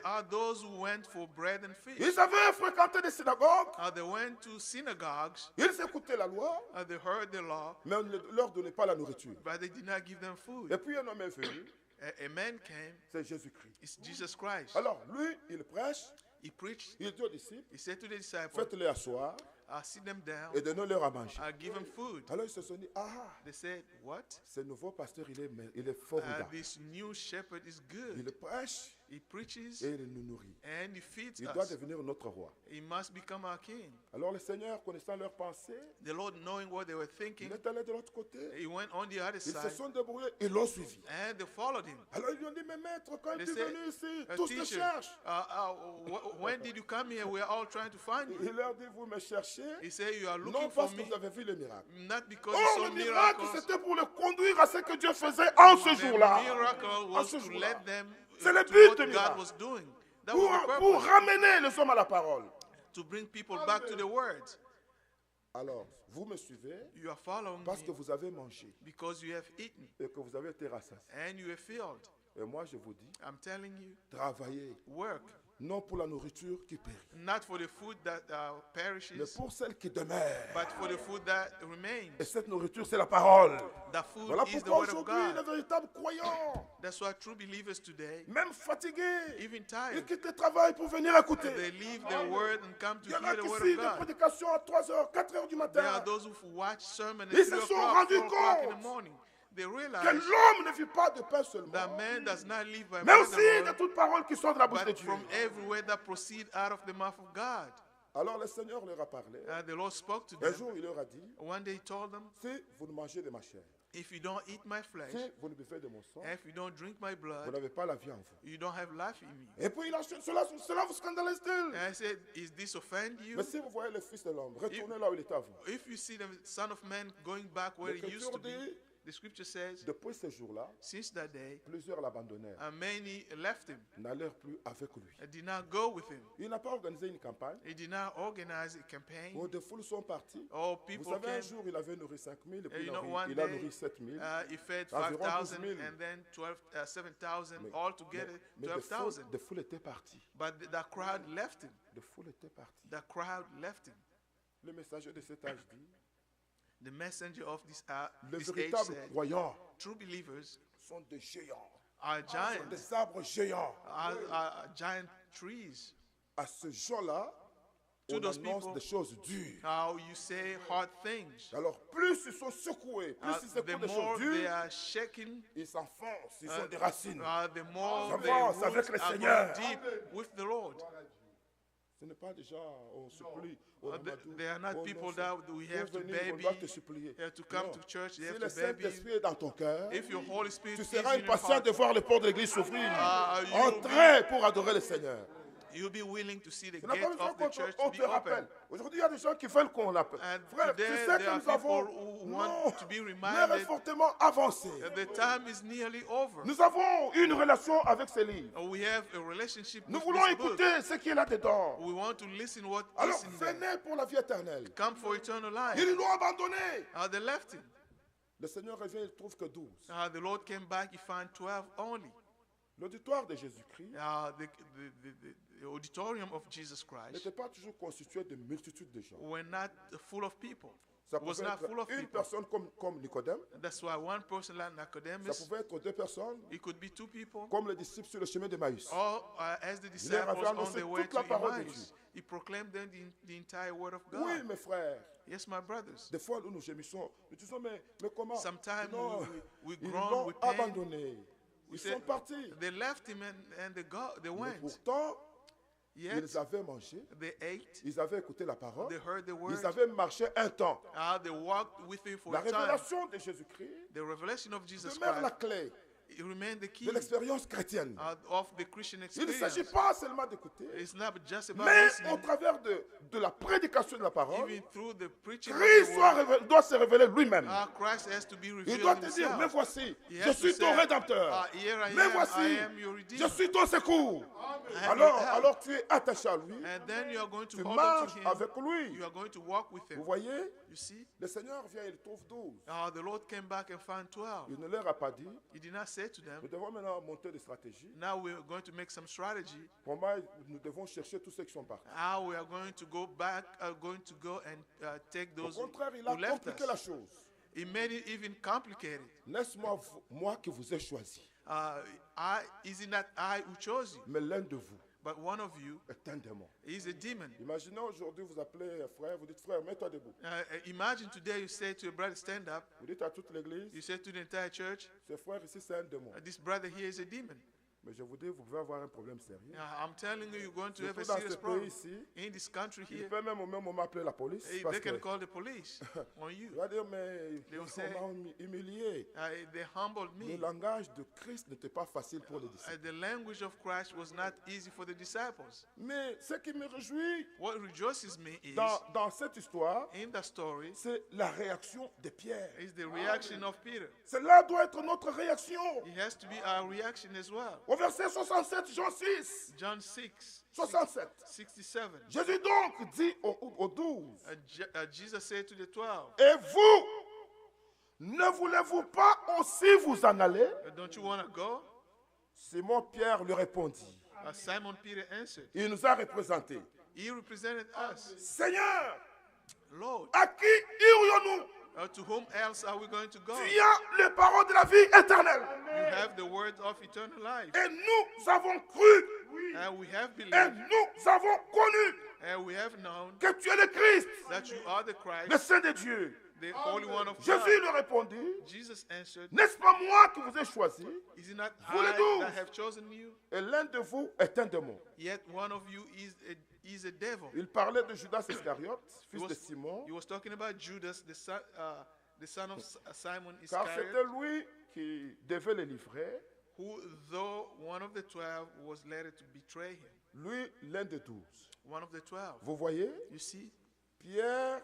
A: are those who went for bread and fish.
C: Ils avaient fréquenté des synagogues,
A: They went to synagogues,
C: ils écoutaient la loi,
A: they heard the law,
C: mais on ne leur donnait pas la nourriture.
A: but they did not give them food.
C: Et puis un homme est venu,
A: A man came,
C: c'est Jésus-Christ.
A: it's Jesus Christ.
C: Alors lui, il prêche,
A: He preached,
C: il dit aux disciples,
A: he said to the disciples,
C: faites-les asseoir
A: sit them down,
C: et donnez-leur à manger.
A: give them food.
C: Alors ils se sont dit, ah,
A: They said, what?
C: ce nouveau pasteur, il est formidable.
A: This new shepherd is good.
C: Il prêche,
A: He preaches
C: et il nous nourrit.
A: and he feeds
C: Il doit
A: us.
C: devenir notre roi.
A: He must become our king.
C: Alors le Seigneur, connaissant leurs pensées,
A: The Lord, knowing what they were
C: il
A: thinking,
C: est allé de l'autre côté.
A: he went on the other
C: Ils se
A: side
C: sont débrouillés et l'ont suivi.
A: and they followed him.
C: Alors ils lui ont dit, mais maître, quand
A: They
C: es-tu
A: said,
C: venu ici?
A: "A
C: Tous te
A: teacher,
C: cherchent.
A: when did you come here? We are all trying to find you."
C: Il leur dit, vous me cherchez,
A: He said, "You are
C: non
A: looking for
C: parce que
A: me,
C: vous avez vu le miracle.
A: not because you
C: Oh,
A: saw
C: le miracle,
A: miracles.
C: c'était pour le conduire à ce que Dieu faisait en ce
A: The
C: jour-là.
A: miracle
C: À
A: was
C: ce
A: to
C: jour-là.
A: let them
C: C'est le
A: to
C: but
A: what
C: du
A: God
C: miracle.
A: was doing. That was the
C: Pour
A: purpose,
C: ramener les hommes à la parole.
A: to bring people back to the word.
C: Alors, vous me suivez
A: You are following
C: parce que
A: me
C: vous avez mangé
A: because you have eaten
C: et que vous avez été rassasiés.
A: and you are filled.
C: Et moi, je vous dis,
A: I'm telling you,
C: travaillez,
A: work,
C: non pour la nourriture qui périt,
A: not for the food that
C: mais
A: perishes,
C: pour celle qui demeure.
A: but for the food that remains.
C: Et cette nourriture, c'est la parole.
A: The food
C: Voilà
A: is the
C: pourquoi
A: word of
C: aujourd'hui, les
A: God.
C: véritables croyants,
A: That's why true believers today,
C: même fatigués,
A: even
C: ils
A: tired,
C: quittent le travail pour venir écouter.
A: they leave the word and come to
C: Il y en a
A: hear the
C: qui
A: word
C: suivent
A: of
C: des
A: God.
C: prédications à 3h, 4h du
A: There are
C: matin.
A: those who watch sermon at
C: Ils
A: 3
C: se sont
A: o'clock,
C: rendus
A: 4 o'clock in the
C: compte
A: morning. They
C: Que
A: realize
C: l'homme ne vit pas de pain seulement,
A: that man does not live by
C: mais
A: bread
C: aussi de
A: alone,
C: toute parole qui sort de la bouche de
A: but
C: Dieu.
A: from every word that proceeds out of the mouth of God.
C: Alors le Seigneur leur a parlé.
A: And the Lord spoke to
C: Un
A: them.
C: jour, il leur a dit,
A: One day he told them,
C: si vous ne mangez de ma chair,
A: if you don't eat my flesh,
C: si vous ne buvez de mon sang,
A: and if you don't drink my
C: vous
A: blood,
C: n'avez pas la vie en vous.
A: you don't have life in me.
C: Et puis il a dit, cela vous scandalise-t-il?
A: And I said, is this offend you?
C: Mais si vous voyez le Fils de l'homme, retournez là où il était avant.
A: If you see the Son of Man going back where he used to
C: L'Écriture
A: be,
C: dit,
A: the scripture says,
C: depuis ce jour-là,
A: since that day,
C: plusieurs l'abandonnèrent,
A: many left him,
C: n'allèrent plus avec lui.
A: did not go with him.
C: Il n'a pas organisé une campagne
A: He did not organize a campaign.
C: où des foules sont parties.
A: All
C: Vous
A: people
C: savez, un
A: came.
C: jour, il avait nourri 5000 et puis
A: You know,
C: il
A: one
C: a
A: day,
C: nourri 7000.
A: he fed
C: Environ
A: 5,000
C: 12 000.
A: and then 7,000,
C: Mais-
A: altogether
C: mais
A: 12,000.
C: des foules étaient parties.
A: But the crowd left him.
C: Des foules étaient parties.
A: The crowd left him.
C: Le messager de cet âge dit,
A: The messenger of
C: les
A: this age
C: véritables
A: said,
C: croyants
A: true believers
C: sont des géants,
A: are
C: sont
A: giants,
C: des arbres géants.
A: are giant trees.
C: À ce jour-là,
A: To
C: on
A: those
C: annonce
A: people,
C: des choses dures.
A: How you say hard things.
C: Alors, plus ils sont secoués, plus ils
A: The
C: secouent des
A: more
C: choses
A: they
C: dures,
A: are shaken,
C: ils s'enfoncent, ils sont des racines.
A: the more
C: Ils
A: their
C: avancent avec
A: roots
C: le
A: are
C: Seigneur.
A: going deep with the Lord.
C: Ce n'est pas déjà, on supplie. on
A: They are not
C: oh,
A: people
C: non,
A: that we
C: pour
A: have to
C: venir, on
A: baby,
C: doit te supplier.
A: to come
C: Non.
A: to church, they
C: Si
A: have
C: le
A: to baby.
C: Saint-Esprit est dans ton cœur,
A: If your Holy Spirit
C: tu
A: is
C: seras
A: in your
C: impatient
A: heart,
C: de voir les portes de l'église s'ouvrir.
A: you'll
C: Entrer pour adorer le Seigneur.
A: you'll be willing to see the
C: Tu n'as
A: gate
C: pas besoin
A: of the church to
C: qu'on
A: be
C: te
A: open.
C: rappelle. Aujourd'hui, il y a des gens qui veulent qu'on l'appelle.
A: And
C: Frère, tu
A: today
C: sais
A: there
C: que
A: are
C: nous avons
A: people who
C: non,
A: want to be
C: l'heure est
A: reminded
C: fortement avancée.
A: that the time is nearly over.
C: Nous avons une relation avec ces livres.
A: We have a relationship
C: Nous
A: with
C: voulons
A: this book.
C: écouter ce qui est là-dedans.
A: We want to listen what
C: Alors,
A: is in there.
C: venez pour la vie éternelle.
A: Come for eternal life.
C: Ils l'ont abandonné.
A: They left him.
C: Le Seigneur revient, il trouve que 12.
A: The Lord came back, he found 12 only.
C: L'auditoire de Jésus-Christ
A: The auditorium of Jesus Christ
C: n'était pas toujours constitué de multitudes de gens.
A: were not full of people.
C: Ça
A: Was
C: pouvait
A: not
C: être
A: full of
C: une
A: people.
C: personne comme Nicodème.
A: That's why one person like
C: Ça
A: Nicodemus,
C: pouvait être deux personnes
A: it could be two people,
C: comme les disciples sur le chemin de Maïs.
A: or as the
C: avait
A: disciples on
C: annoncé
A: their way
C: toute
A: to
C: la parole de
A: Emmaus.
C: Dieu.
A: He proclaimed them the entire word of God.
C: Oui, mes frères.
A: Yes, my brothers.
C: Des fois, nous gémissons. Nous disons, mais comment?
A: Sometimes
C: Non,
A: we
C: ils
A: groan
C: l'ont
A: with pain.
C: abandonné. Ils
A: say-
C: sont partis.
A: They left him and they
C: Mais
A: went.
C: pourtant,
A: Yet
C: ils avaient mangé,
A: they ate,
C: ils avaient écouté la parole,
A: they heard the word,
C: ils avaient marché un temps.
A: they walked with him for
C: La
A: a time.
C: révélation de Jésus-Christ
A: The revelation of Jesus
C: demeure la
A: Christ,
C: clé
A: it remained the key
C: de l'expérience chrétienne.
A: of the Christian
C: Il ne s'agit
A: experience.
C: pas seulement d'écouter,
A: It's not just about
C: mais au
A: listening,
C: travers de la prédication de la parole,
A: even through the preaching of
C: Christ
A: the word.
C: doit se révéler lui-même.
A: Christ has to be
C: Il
A: revealed
C: doit te dire,
A: himself.
C: mais voici,
A: He
C: je
A: has to
C: suis ton
A: say,
C: rédempteur.
A: here I
C: Mais
A: am,
C: voici,
A: I am your
C: je
A: redeemer.
C: suis ton secours.
A: am your help.
C: Alors tu es attaché à lui,
A: And then you are going to
C: tu
A: hold on
C: marches
A: to him.
C: avec lui.
A: You are going to walk with him.
C: Vous voyez,
A: You see?
C: le Seigneur vient, il trouve 12.
A: The Lord came back and found 12.
C: Il ne leur a pas dit,
A: He did not say to them,
C: nous devons maintenant monter des stratégies.
A: now we're going to make some strategy.
C: Comment nous devons chercher tous ceux qui sont partis.
A: How we are going to go back, going to go and take
C: Au
A: those
C: contraire, il
A: who
C: a
A: left
C: compliqué la
A: us.
C: chose.
A: It made it even complicated.
C: Laisse-moi, moi qui vous ai choisi,
A: Is it not I who chose you,
C: mais l'un de vous
A: but one of you
C: est un démon.
A: is a demon?
C: Imaginez aujourd'hui, vous appelez un frère, vous dites frère, mets-toi debout.
A: Imagine today you say to your brother, stand up.
C: Vous dites à toute l'église,
A: You say to the entire church,
C: ce frère ici, c'est un démon.
A: this brother here is a demon.
C: Mais je vous dis, vous pouvez avoir un problème sérieux.
A: I'm telling you, you're going to have a
C: Surtout dans
A: serious
C: ce
A: problem.
C: pays ici,
A: In this country
C: il
A: here,
C: peut même au même moment appeler la police. Parce
A: they
C: que
A: can call the police on you.
C: il va dire, mais
A: They will
C: ils
A: say,
C: m'ont humilié.
A: They humbled
C: Le
A: me.
C: langage de Christ n'était pas facile pour les disciples.
A: The language of Christ was not easy for the disciples.
C: Mais ce qui me réjouit
A: What rejoices me is,
C: dans cette histoire,
A: in the story,
C: c'est la réaction de Pierre.
A: is the reaction of Peter.
C: Cela doit être notre réaction.
A: It has to be our reaction as well.
C: Au verset 67, Jean 6,
A: John 6,
C: 67.
A: 67.
C: Jésus donc dit aux 12,
A: Jesus said to the 12,
C: et vous, ne voulez-vous pas aussi vous en aller?
A: don't you want to go?
C: Simon Pierre lui répondit.
A: Simon Peter answered.
C: Il nous a représentés.
A: He represented us.
C: Seigneur,
A: Lord,
C: à qui irions-nous?
A: to whom else are we going to go?
C: Tu as les paroles de la vie éternelle.
A: You have the words of eternal life.
C: Et nous avons cru,
A: And we have
C: et
A: believed,
C: nous avons connu
A: and we have known
C: que tu es le Christ,
A: that you are the
C: le
A: Christ,
C: Saint de Dieu.
A: the Holy One of God.
C: Jésus lui répondit,
A: Jesus answered,
C: n'est-ce pas moi qui vous ai choisi?
A: is it not
C: Vous les
A: I
C: douze.
A: that have chosen you?
C: Et l'un de vous est un démon.
A: Yet one of you is a devil.
C: Il parlait de Judas Iscariote,
A: He
C: fils de
A: was,
C: Simon,
A: he was talking about Judas, the son of Simon
C: car
A: Iscariot,
C: c'était lui qui devait le livrer,
A: who, though one of the 12, was led to betray him.
C: lui l'un des 12.
A: One of the 12.
C: Vous voyez,
A: You see,
C: Pierre,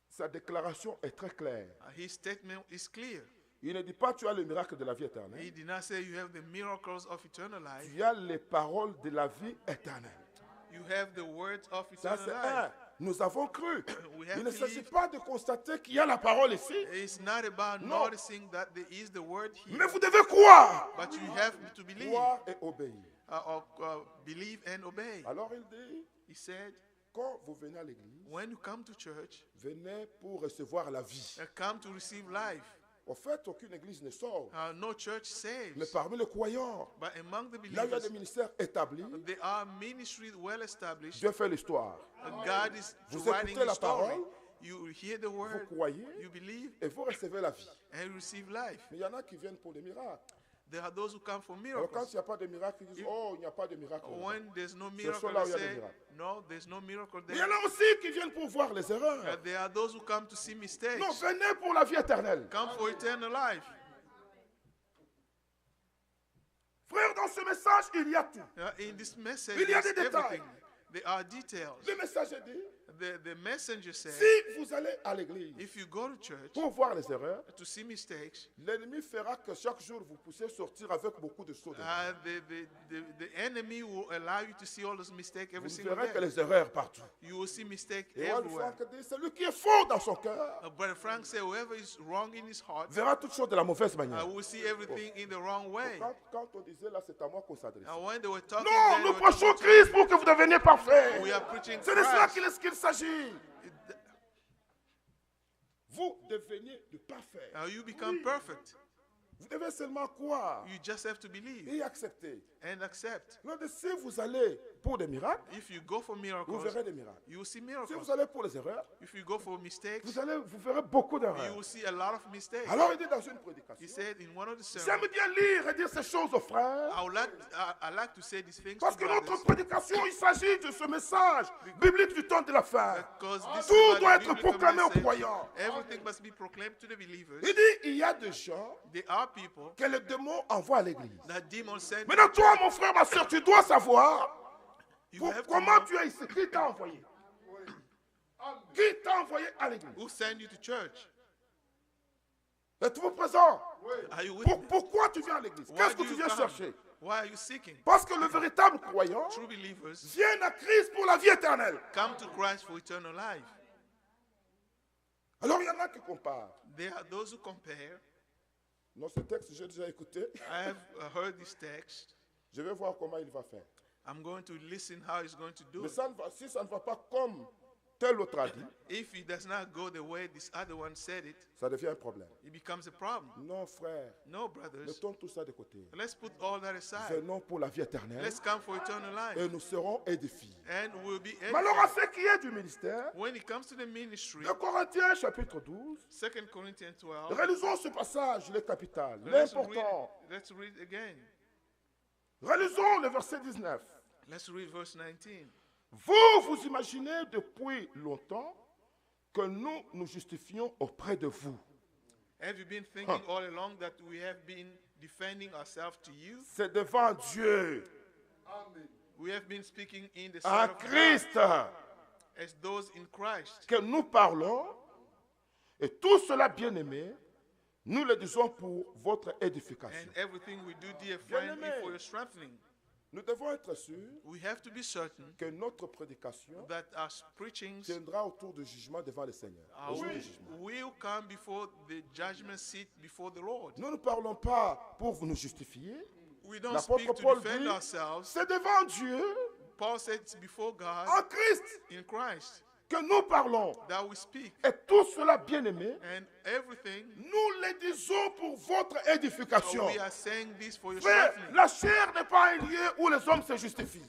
C: sa déclaration est très claire.
A: his statement is clear.
C: Il ne dit pas tu as le miracle de la vie
A: He
C: éternelle,
A: did not say you have the miracles of eternal life.
C: tu as les paroles de la vie éternelle.
A: You have the words of
C: Ça
A: eternal
C: c'est
A: life.
C: nous avons cru.
A: We have
C: Il ne s'agit
A: believed.
C: pas de constater qu'il y a la parole ici,
A: It's not about
C: No.
A: noticing that there is the word here,
C: mais vous devez croire.
A: but you have to believe,
C: Croire et obéir.
A: believe and obey.
C: Alors il dit,
A: He said,
C: quand vous venez à l'église,
A: when you come to church,
C: venez pour recevoir la vie.
A: come to receive life.
C: Au fait, aucune église ne sort.
A: No church saves,
C: Mais parmi les croyants,
A: but among the
C: là où il y a
A: believers,
C: des ministères établis,
A: there are ministries well established.
C: Dieu fait l'histoire.
A: God is
C: Vous
A: writing
C: écoutez
A: the
C: la
A: story.
C: parole,
A: You hear the
C: vous
A: word,
C: croyez
A: you believe,
C: et vous recevez la vie.
A: and you receive life.
C: Mais il y en a qui viennent pour les miracles.
A: There are those who come for
C: Alors quand
A: miracles.
C: il n'y a pas de miracle, ils disent, oh, il n'y a pas de miracle.
A: When there's no
C: Ce
A: miracle,
C: sont là où
A: they
C: il y a des
A: say,
C: miracles.
A: no, there's no miracle
C: Mais il y
A: there.
C: en a aussi qui viennent pour voir les erreurs.
A: There are those who come to see mistakes.
C: Non, venez pour la vie éternelle.
A: Come for eternal life.
C: Frère, dans ce message, il y a tout.
A: In this message,
C: Il y a
A: there's
C: des détails.
A: everything. There are details.
C: Le message dit,
A: The messenger said,
C: si vous allez à l'église
A: if you go to church
C: pour voir les erreurs,
A: to see mistakes,
C: l'ennemi fera que chaque jour vous puissiez sortir avec beaucoup de choses.
A: the enemy will allow you to see all those mistakes every
C: Vous
A: single
C: verrez que
A: day.
C: les erreurs partout.
A: You will see mistakes
C: Et Walt
A: everywhere.
C: Frank dit, celui qui est fort dans son cœur
A: Brother Frank said, whoever is wrong in his heart,
C: verra toutes choses de la mauvaise manière.
A: will see everything in the wrong way.
C: Quand on disait là, c'est à moi qu'on s'adresse.
A: And when they were talking,
C: Non,
A: then
C: nous
A: they were
C: prêchons
A: talking to
C: Christ pour que vous deveniez parfaits.
A: you. We are preaching
C: C'est de cela
A: Christ.
C: qu'il s'agit. Vous deveniez de parfaits.
A: Now you become perfect.
C: Vous devez seulement croire
A: You just have to believe
C: et accepter.
A: and accept.
C: Donc, si vous allez pour des miracles,
A: If you go for
C: vous
A: miracles,
C: verrez des miracles.
A: you will see
C: Si
A: miracles.
C: vous allez pour les erreurs,
A: If you go for mistakes,
C: vous verrez beaucoup
A: you
C: d'erreurs.
A: will see a lot of mistakes.
C: Alors il dit dans une
A: He
C: prédication,
A: said in one of the sermons,
C: j'aime bien lire et dire ces choses aux frères,
A: I like to say these things
C: parce
A: to
C: que notre
A: brothers,
C: prédication, il s'agit de ce message biblique du temps de la fin.
A: because this
C: Tout
A: is about
C: doit
A: the
C: être
A: biblical
C: proclamé aux
A: message.
C: croyants.
A: Everything must be proclaimed to the believers.
C: Il dit, il y a des gens
A: There are people
C: que les démons envoient à l'église.
A: that demons send.
C: Maintenant, toi, mon frère, ma soeur, tu dois savoir
A: You have to
C: comment
A: know
C: tu es ici. Qui t'a envoyé? Qui t'a envoyé à l'église?
A: who send you to church.
C: Êtes-vous présent?
A: Are you with me?
C: Pourquoi tu viens à l'église?
A: Why
C: Qu'est-ce
A: do
C: que tu
A: you
C: viens
A: come?
C: chercher?
A: Why are you seeking?
C: Parce que le véritable croyant
A: True believers
C: vient à Christ pour la vie éternelle.
A: come to Christ for eternal life.
C: Alors il y en a qui comparent.
A: There are those who compare.
C: Non, ce texte, j'ai déjà écouté.
A: I have heard this text.
C: Je vais voir comment il va faire.
A: I'm going to listen how he's going to do
C: Mais
A: it.
C: si ça ne va pas comme tel autre a dit,
A: If it does not go the way this other one said it,
C: ça devient un problème.
A: it becomes a problem.
C: Non, frère,
A: No, brothers.
C: mettons tout ça de côté.
A: Let's put all that aside.
C: Venons pour la vie éternelle
A: Let's come for eternal life.
C: et nous serons édifiés.
A: And we'll be
C: Mais alors, à
A: edified.
C: ce qui est du ministère,
A: When it comes to the ministry,
C: 2 Corinthiens chapitre 12,
A: 2 Corinthians 12,
C: réalisons ce passage, il est capital, il est
A: let's
C: important.
A: read again.
C: Relisons le verset 19.
A: Let's read verse 19.
C: Vous imaginez depuis longtemps que nous nous justifions auprès de vous.
A: Have you been thinking all along that we have been defending ourselves to you?
C: C'est devant Dieu,
A: We have been speaking in the
C: en
A: sight of
C: Christ,
A: God as those in Christ.
C: que nous parlons. Et tout cela, bien-aimé, nous le disons pour votre édification.
A: And everything we do, dear friend, is
C: Bien-aimé.
A: for your strengthening.
C: Nous devons être sûrs
A: We have to be certain
C: que notre prédication
A: that our preachings
C: tiendra autour du jugement devant le Seigneur. Au jour du jugement.
A: will come before the judgment seat before the Lord.
C: Nous ne parlons pas pour nous justifier.
A: We don't
C: L'apôtre
A: speak to
C: Paul
A: defend
C: dit,
A: ourselves.
C: c'est devant Dieu,
A: Paul said it's before God
C: en Christ,
A: in Christ
C: que nous parlons.
A: that we speak.
C: Et tout cela, bien-aimé,
A: And everything,
C: nous le disons pour votre édification.
A: we are saying this for your
C: Frère,
A: strengthening.
C: la chair n'est pas un lieu où les hommes se justifient.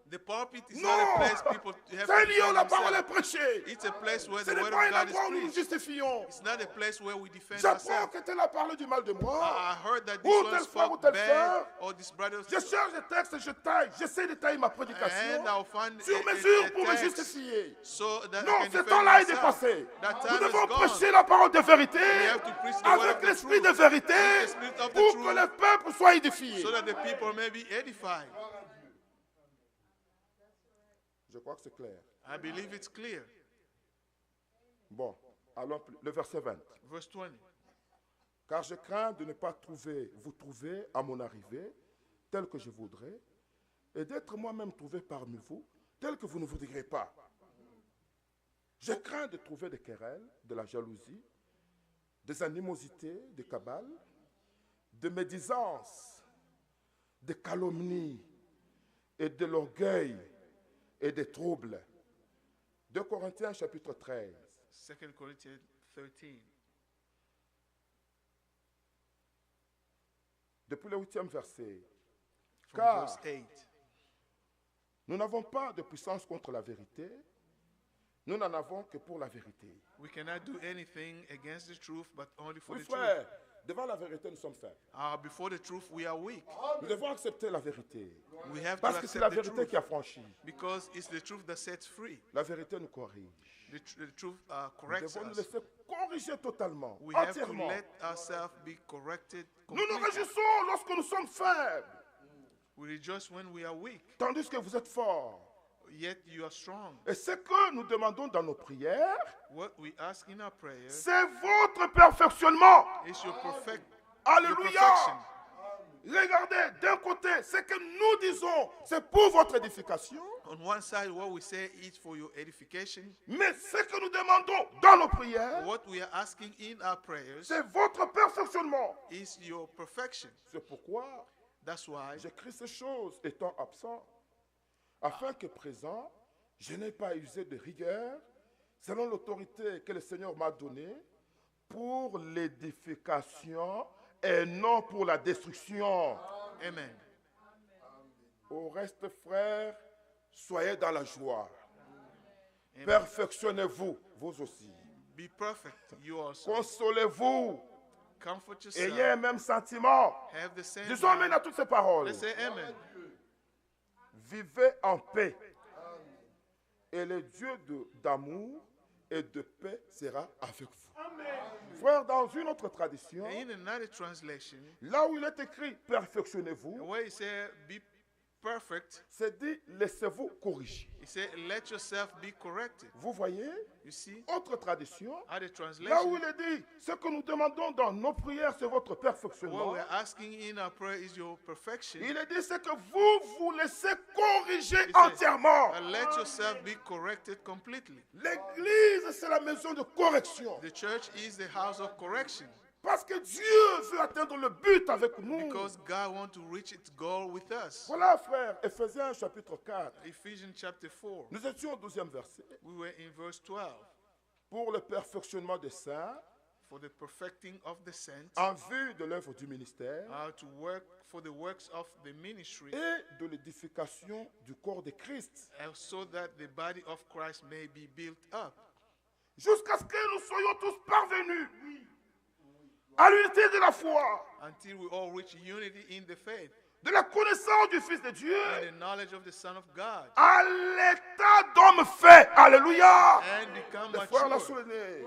A: The pulpit is
C: Non,
A: not a place people have
C: c'est un
A: to
C: lieu où
A: defend
C: la parole est
A: themselves.
C: prêchée.
A: It's a place where
C: Ce
A: the
C: n'est
A: word
C: pas
A: of
C: un
A: God is
C: endroit où nous nous
A: preached.
C: justifions.
A: It's not a place where we defend
C: J'apprends
A: ourselves.
C: que tel a parlé du mal de moi.
A: I heard that
C: Ou
A: this
C: tel
A: one
C: frère ou
A: spoke
C: tel
A: bad,
C: frère.
A: or this brother,
C: Je cherche des textes, je taille, j'essaie de tailler ma prédication
A: and I'll find
C: sur
A: a
C: mesure pour me
A: text
C: justifier.
A: so that
C: Non,
A: I can
C: ce
A: defend
C: temps-là est
A: myself.
C: dépassé.
A: That
C: Nous
A: time is
C: devons
A: gone.
C: prêcher la parole de vérité
A: We have to preach the word
C: avec
A: of the
C: l'esprit de
A: truth,
C: vérité
A: with the spirit of the
C: pour
A: truth,
C: que le peuple soit édifié.
A: so that the people may be edified.
C: Je crois que c'est clair.
A: I believe it's clear.
C: Bon, allons le verset 20.
A: Verse 20.
C: Car je crains de ne pas vous trouver à mon arrivée tel que je voudrais, et d'être moi-même trouvé parmi vous tel que vous ne voudriez pas. Je crains de trouver des querelles, de la jalousie, des animosités, des cabales, de médisances, des calomnies et de l'orgueil et des troubles. 2 Corinthiens chapitre 13.
A: 2 Corinthians 13.
C: Depuis le 8e verset.
A: From
C: Car
A: verse 8.
C: nous n'avons pas de puissance contre la vérité, nous n'en avons que pour la vérité.
A: We cannot do anything against the truth, but only for
C: Oui,
A: the truth.
C: frère, devant la vérité, nous sommes faibles.
A: Before the truth, we are weak.
C: Nous devons accepter la vérité.
A: We have to
C: Parce que c'est la
A: accept the
C: vérité
A: truth
C: qui a franchi.
A: because it's the truth that sets free.
C: La vérité nous corrige.
A: The truth
C: Nous
A: corrects
C: devons nous
A: us.
C: laisser corriger totalement,
A: We have to
C: entièrement.
A: let ourselves be corrected
C: Nous nous
A: completely.
C: réjouissons lorsque nous sommes faibles,
A: We rejoice when we are weak,
C: tandis que vous êtes forts.
A: yet you are strong.
C: Et ce que nous demandons dans nos prières,
A: What we ask in our prayers
C: c'est votre perfectionnement.
A: is your perfection.
C: Alléluia. Regardez, d'un côté, ce que nous disons, c'est pour votre édification.
A: On one side, what we say is for your edification.
C: Mais ce que nous demandons dans nos prières,
A: What we are asking in our prayers
C: c'est votre perfectionnement.
A: is your perfection.
C: C'est pourquoi
A: That's why
C: j'écris ces choses étant absent, afin que présent, je n'ai pas usé de rigueur, selon l'autorité que le Seigneur m'a donnée, pour l'édification et non pour la destruction.
A: Amen.
C: Au reste, frères, soyez dans la joie.
A: Amen.
C: Perfectionnez-vous, vous aussi.
A: Be perfect, you also.
C: Consolez-vous.
A: Comfort
C: Ayez
A: yourself.
C: un même sentiment.
A: Have the same
C: Disons amen
A: mind.
C: à toutes ces paroles.
A: Let's say amen.
C: Vivez en paix. Et le Dieu d'amour et de paix sera avec vous. Frère, dans une autre tradition,
A: In another translation,
C: là où il est écrit perfectionnez-vous,
A: where it says be perfect,
C: c'est dit laissez-vous corriger.
A: it says let yourself be corrected.
C: Vous voyez,
A: You see,
C: autre tradition,
A: other
C: là où
A: translation,
C: il est dit ce que nous demandons dans nos prières, c'est votre
A: what
C: perfectionnement.
A: we're asking in our prayer is your perfection.
C: Il est dit ce que vous laissez corriger
A: It says,
C: entièrement.
A: let yourself be corrected completely.
C: L'église, c'est la maison de correction.
A: The church is the house of correction
C: Parce que Dieu veut atteindre le but avec nous.
A: because God wants to reach its goal with us.
C: Voilà, frère, Éphésiens chapitre 4.
A: Ephesians chapter 4,
C: Nous étions au 12e verset.
A: we were in verse 12.
C: Pour le perfectionnement des saints,
A: For the perfecting of the saints,
C: en vue de l'œuvre du ministère
A: to work for the works of the ministry,
C: et de l'édification du corps de Christ,
A: and so that the body of Christ may be built up,
C: jusqu'à ce que nous soyons tous parvenus à l'unité de la foi,
A: until we all reach unity in the faith,
C: de la connaissance du Fils de Dieu
A: and the knowledge of the Son of God,
C: à l'état d'homme fait. Alléluia.
A: and become
C: Les frères l'ont
A: mature.
C: souligné.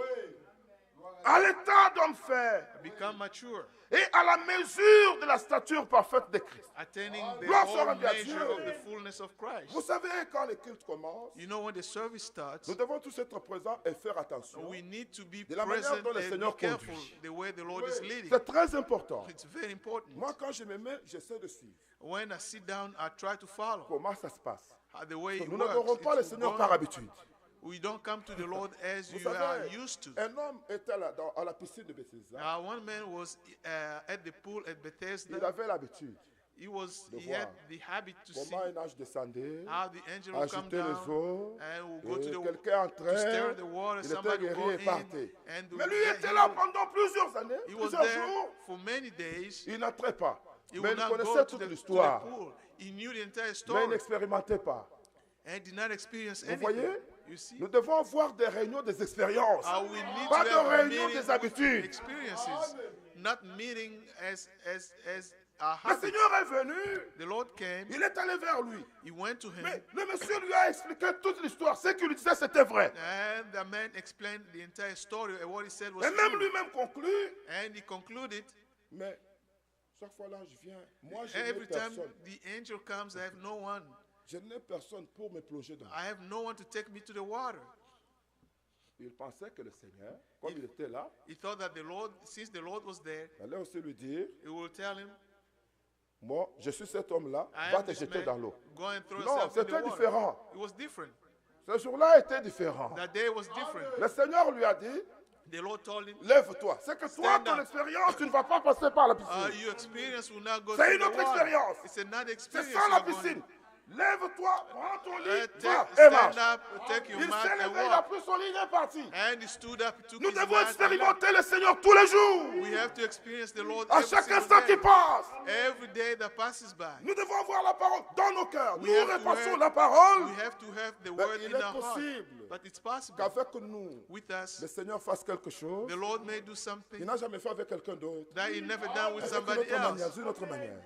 C: À l'état d'homme fait.
A: Become mature,
C: Et à la mesure de la stature parfaite de Christ.
A: attaining the
C: Gloire
A: whole
C: soit à
A: measure
C: Dieu.
A: of the fullness of Christ.
C: Vous savez, quand le culte commence,
A: You know, when the service starts,
C: nous devons tous être présents et faire attention.
A: we need to be
C: De la manière
A: present
C: dont le
A: and
C: Seigneur
A: be careful
C: conduit.
A: the way the Lord is leading.
C: C'est très important.
A: It's very important.
C: Moi, quand je me mets, j'essaie de suivre.
A: When I sit down, I try to follow
C: Comment ça se passe?
A: the way it
C: Nous
A: works.
C: n'adorons pas le
A: It's
C: Seigneur
A: going-
C: par habitude.
A: We don't come to the Lord as
C: Vous
A: you are
C: savez,
A: used to.
C: un homme était là, à la piscine de Bethesda.
A: One man was at the pool at
C: Il
A: Bethesda.
C: avait l'habitude
A: He
C: de
A: had
C: voir
A: the habit to see
C: comment un ange descendait,
A: how the angel will come
C: agiter
A: down
C: les eaux,
A: and will go
C: et
A: to the
C: quelqu'un
A: to stir
C: entrait,
A: the water.
C: il était
A: Somebody will
C: guéri
A: go
C: et
A: in
C: partait.
A: and
C: Mais lui
A: get
C: était là
A: healed.
C: pendant plusieurs années,
A: He was
C: plusieurs
A: there
C: jours.
A: for many days.
C: Il n'entrait pas.
A: He
C: Mais
A: would
C: il
A: not
C: connaissait
A: go to
C: toute
A: to the
C: l'histoire.
A: pool. He knew the entire
C: Mais il
A: story
C: n'expérimentait pas.
A: and did not experience
C: Vous
A: anything.
C: voyez?
A: You see?
C: Nous devons avoir des réunions des expériences.
A: We need
C: Pas
A: to
C: de
A: have
C: réunion
A: meeting
C: des
A: with
C: habitudes.
A: experiences, not meeting as our
C: Le
A: habits.
C: Seigneur est venu,
A: The Lord came.
C: il est allé vers lui.
A: He went to him,
C: Mais le monsieur lui a expliqué toute l'histoire. Ce qu'il lui disait, c'était vrai.
A: and the man explained the entire story, and what he said was
C: Et même
A: true.
C: lui-même conclut.
A: And he concluded,
C: Mais chaque fois là, je viens. Moi, je n'ai
A: every time
C: personne.
A: the angel comes, I have no one.
C: Je n'ai personne pour me plonger dans.
A: I have no one to take me to the water.
C: Il pensait que le Seigneur, comme il était là,
A: He thought that the Lord, since the Lord was there,
C: allait aussi lui dire,
A: he will tell him,
C: moi, je suis cet homme-là,
A: I
C: va
A: am
C: te
A: this
C: jeter
A: man.
C: dans l'eau.
A: Go and throw
C: Non,
A: yourself in the
C: c'était
A: water.
C: différent.
A: It was different.
C: Ce jour-là était différent.
A: That day was different.
C: Le Seigneur lui a dit,
A: The Lord told him,
C: lève-toi. C'est que toi,
A: Stand
C: ton
A: up.
C: expérience, tu ne vas pas passer par la piscine.
A: your experience will not go
C: C'est
A: through
C: une
A: the
C: autre
A: water.
C: expérience.
A: It's another
C: C'est
A: experience.
C: sans la
A: you're going-
C: piscine. Lève-toi, prends ton lit, va et
A: Stand
C: marche.
A: up, take your
C: Il
A: mat
C: s'est
A: and
C: levé, il a
A: walk.
C: pris son lit, il est parti.
A: And he stood up, he took
C: Nous
A: his
C: devons
A: mat and left.
C: expérimenter le Seigneur tous les jours.
A: We have to experience the Lord
C: À
A: every
C: chaque
A: single
C: instant
A: day.
C: qui passe.
A: Every day that passes by.
C: Nous devons avoir la parole dans nos cœurs.
A: We
C: Nous
A: have to
C: repassons
A: have-
C: la parole.
A: We have to have the
C: Mais
A: word
C: il
A: in
C: est
A: our heart.
C: possible
A: But it's possible
C: qu'avec nous,
A: with us.
C: le Seigneur fasse quelque chose.
A: The Lord may do
C: Il
A: something
C: n'a jamais fait avec quelqu'un d'autre.
A: that he never done with
C: Avec
A: somebody
C: une autre manière,
A: else.
C: d'une autre manière.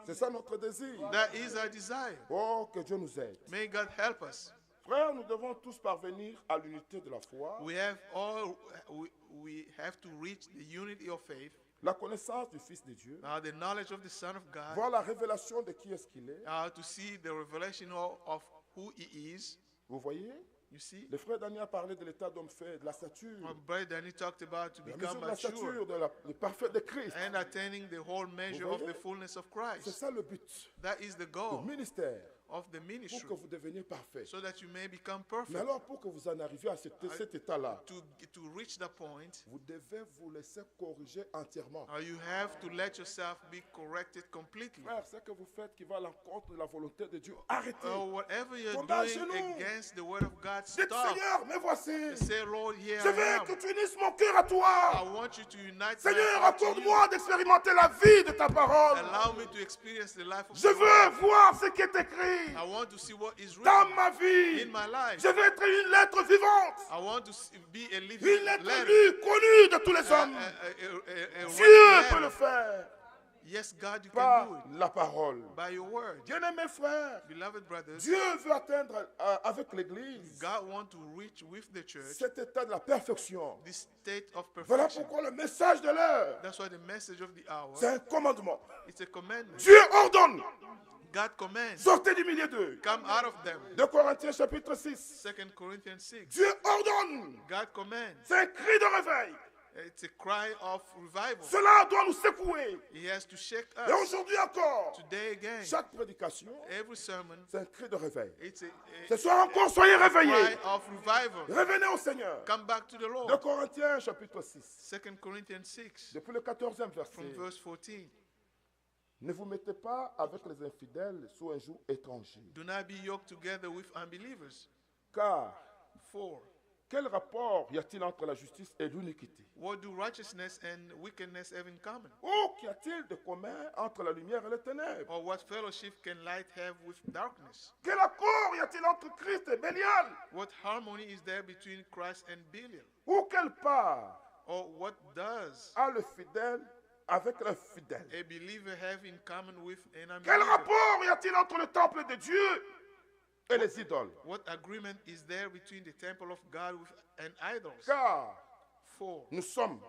C: C'est ça notre désir.
A: That is our desire.
C: Oh, que Dieu nous aide.
A: May God help us.
C: Frères, nous devons tous parvenir à l'unité de la foi,
A: We have to reach the unity of faith,
C: la connaissance du Fils de Dieu,
A: the knowledge of the Son of God,
C: voir la révélation de qui est-ce qu'il est.
A: to see the revelation of who He is.
C: Vous voyez,
A: You see,
C: le frère Daniel a parlé de l'état d'homme fait, de la stature,
A: our brother Danny talked about to
C: la
A: become
C: mesure de la
A: mature
C: stature, du parfait de Christ.
A: and attaining the whole measure
C: Vous
A: of
C: voyez?
A: the fullness of
C: C'est
A: Christ.
C: ça le but
A: That is the
C: du
A: goal
C: ministère,
A: of the
C: pour
A: ministry,
C: que vous deveniez parfait.
A: so that you may become
C: Mais
A: perfect.
C: alors, pour que vous en arriviez à cet état-là,
A: To reach that point,
C: vous devez vous laisser corriger entièrement.
A: you have to let yourself be corrected completely.
C: Frère, ce que vous faites qui va à l'encontre de la volonté de Dieu, arrêtez.
A: Whatever you're
C: Tombez à
A: doing
C: genoux.
A: against the word of God,
C: Dites,
A: stop.
C: Seigneur, me voici.
A: Say, Lord, here
C: Je
A: I
C: veux
A: am.
C: que tu unisses mon cœur à
A: I
C: toi.
A: want you to unite
C: Seigneur,
A: my heart to you.
C: accorde-moi d'expérimenter la vie de ta parole.
A: Allow me to experience the life of
C: Je
A: the
C: veux
A: Lord.
C: voir ce qui est écrit
A: I want to see what is
C: dans
A: written
C: ma vie.
A: in my life.
C: Je veux être une lettre vivante.
A: I want to be a living
C: Une lettre
A: letter.
C: lue, connue de tous les
A: A
C: hommes.
A: written
C: Dieu
A: letter.
C: peut le faire
A: Yes, God, you can do
C: par
A: it
C: la parole.
A: by your word.
C: Bien-aimés frères,
A: Beloved brothers,
C: Dieu veut atteindre avec l'Église
A: God wants to reach with the church
C: cet état de la perfection.
A: this state of
C: Voilà
A: perfection.
C: pourquoi le message de l'heure,
A: That's why the message of the hour,
C: c'est un commandement.
A: it's a commandment.
C: Dieu ordonne,
A: God commands,
C: sortez du milieu d'eux.
A: come out of them.
C: 2 Corinthiens chapitre 6.
A: 2 Corinthians 6,
C: Dieu ordonne,
A: God commands.
C: c'est un cri de réveil.
A: It's a cry of revival.
C: Cela doit nous secouer.
A: He has to shake
C: Et
A: us.
C: aujourd'hui encore,
A: Today again,
C: chaque prédication,
A: every sermon,
C: c'est un cri de réveil.
A: it's
C: Ce soir encore, soyez
A: cry
C: réveillés.
A: of revival.
C: Revenez au Seigneur.
A: Come back to the
C: 2
A: Lord.
C: Corinthiens chapitre 6,
A: 2 Corinthians 6,
C: depuis le 14e
A: from
C: verset.
A: verse 14.
C: Ne vous mettez pas avec les infidèles sous un joug étranger.
A: Do not be yoked together with unbelievers.
C: Car,
A: 4.
C: quel rapport y a-t-il entre la justice et l'iniquité?
A: What do righteousness and wickedness have in common?
C: Ou qu'y a-t-il de commun entre la lumière et les ténèbres?
A: Or what fellowship can light have with darkness?
C: Quel accord y a-t-il entre Christ et Bélial?
A: What harmony is there between Christ and Belial?
C: Ou quelle part
A: Or what does
C: a le fidèle avec un fidèle.
A: a believer have in common with an
C: Quel
A: unbeliever?
C: rapport y a-t-il entre le temple de Dieu et les idoles?
A: What agreement is there between the temple of God and idols?
C: Car
A: For
C: nous sommes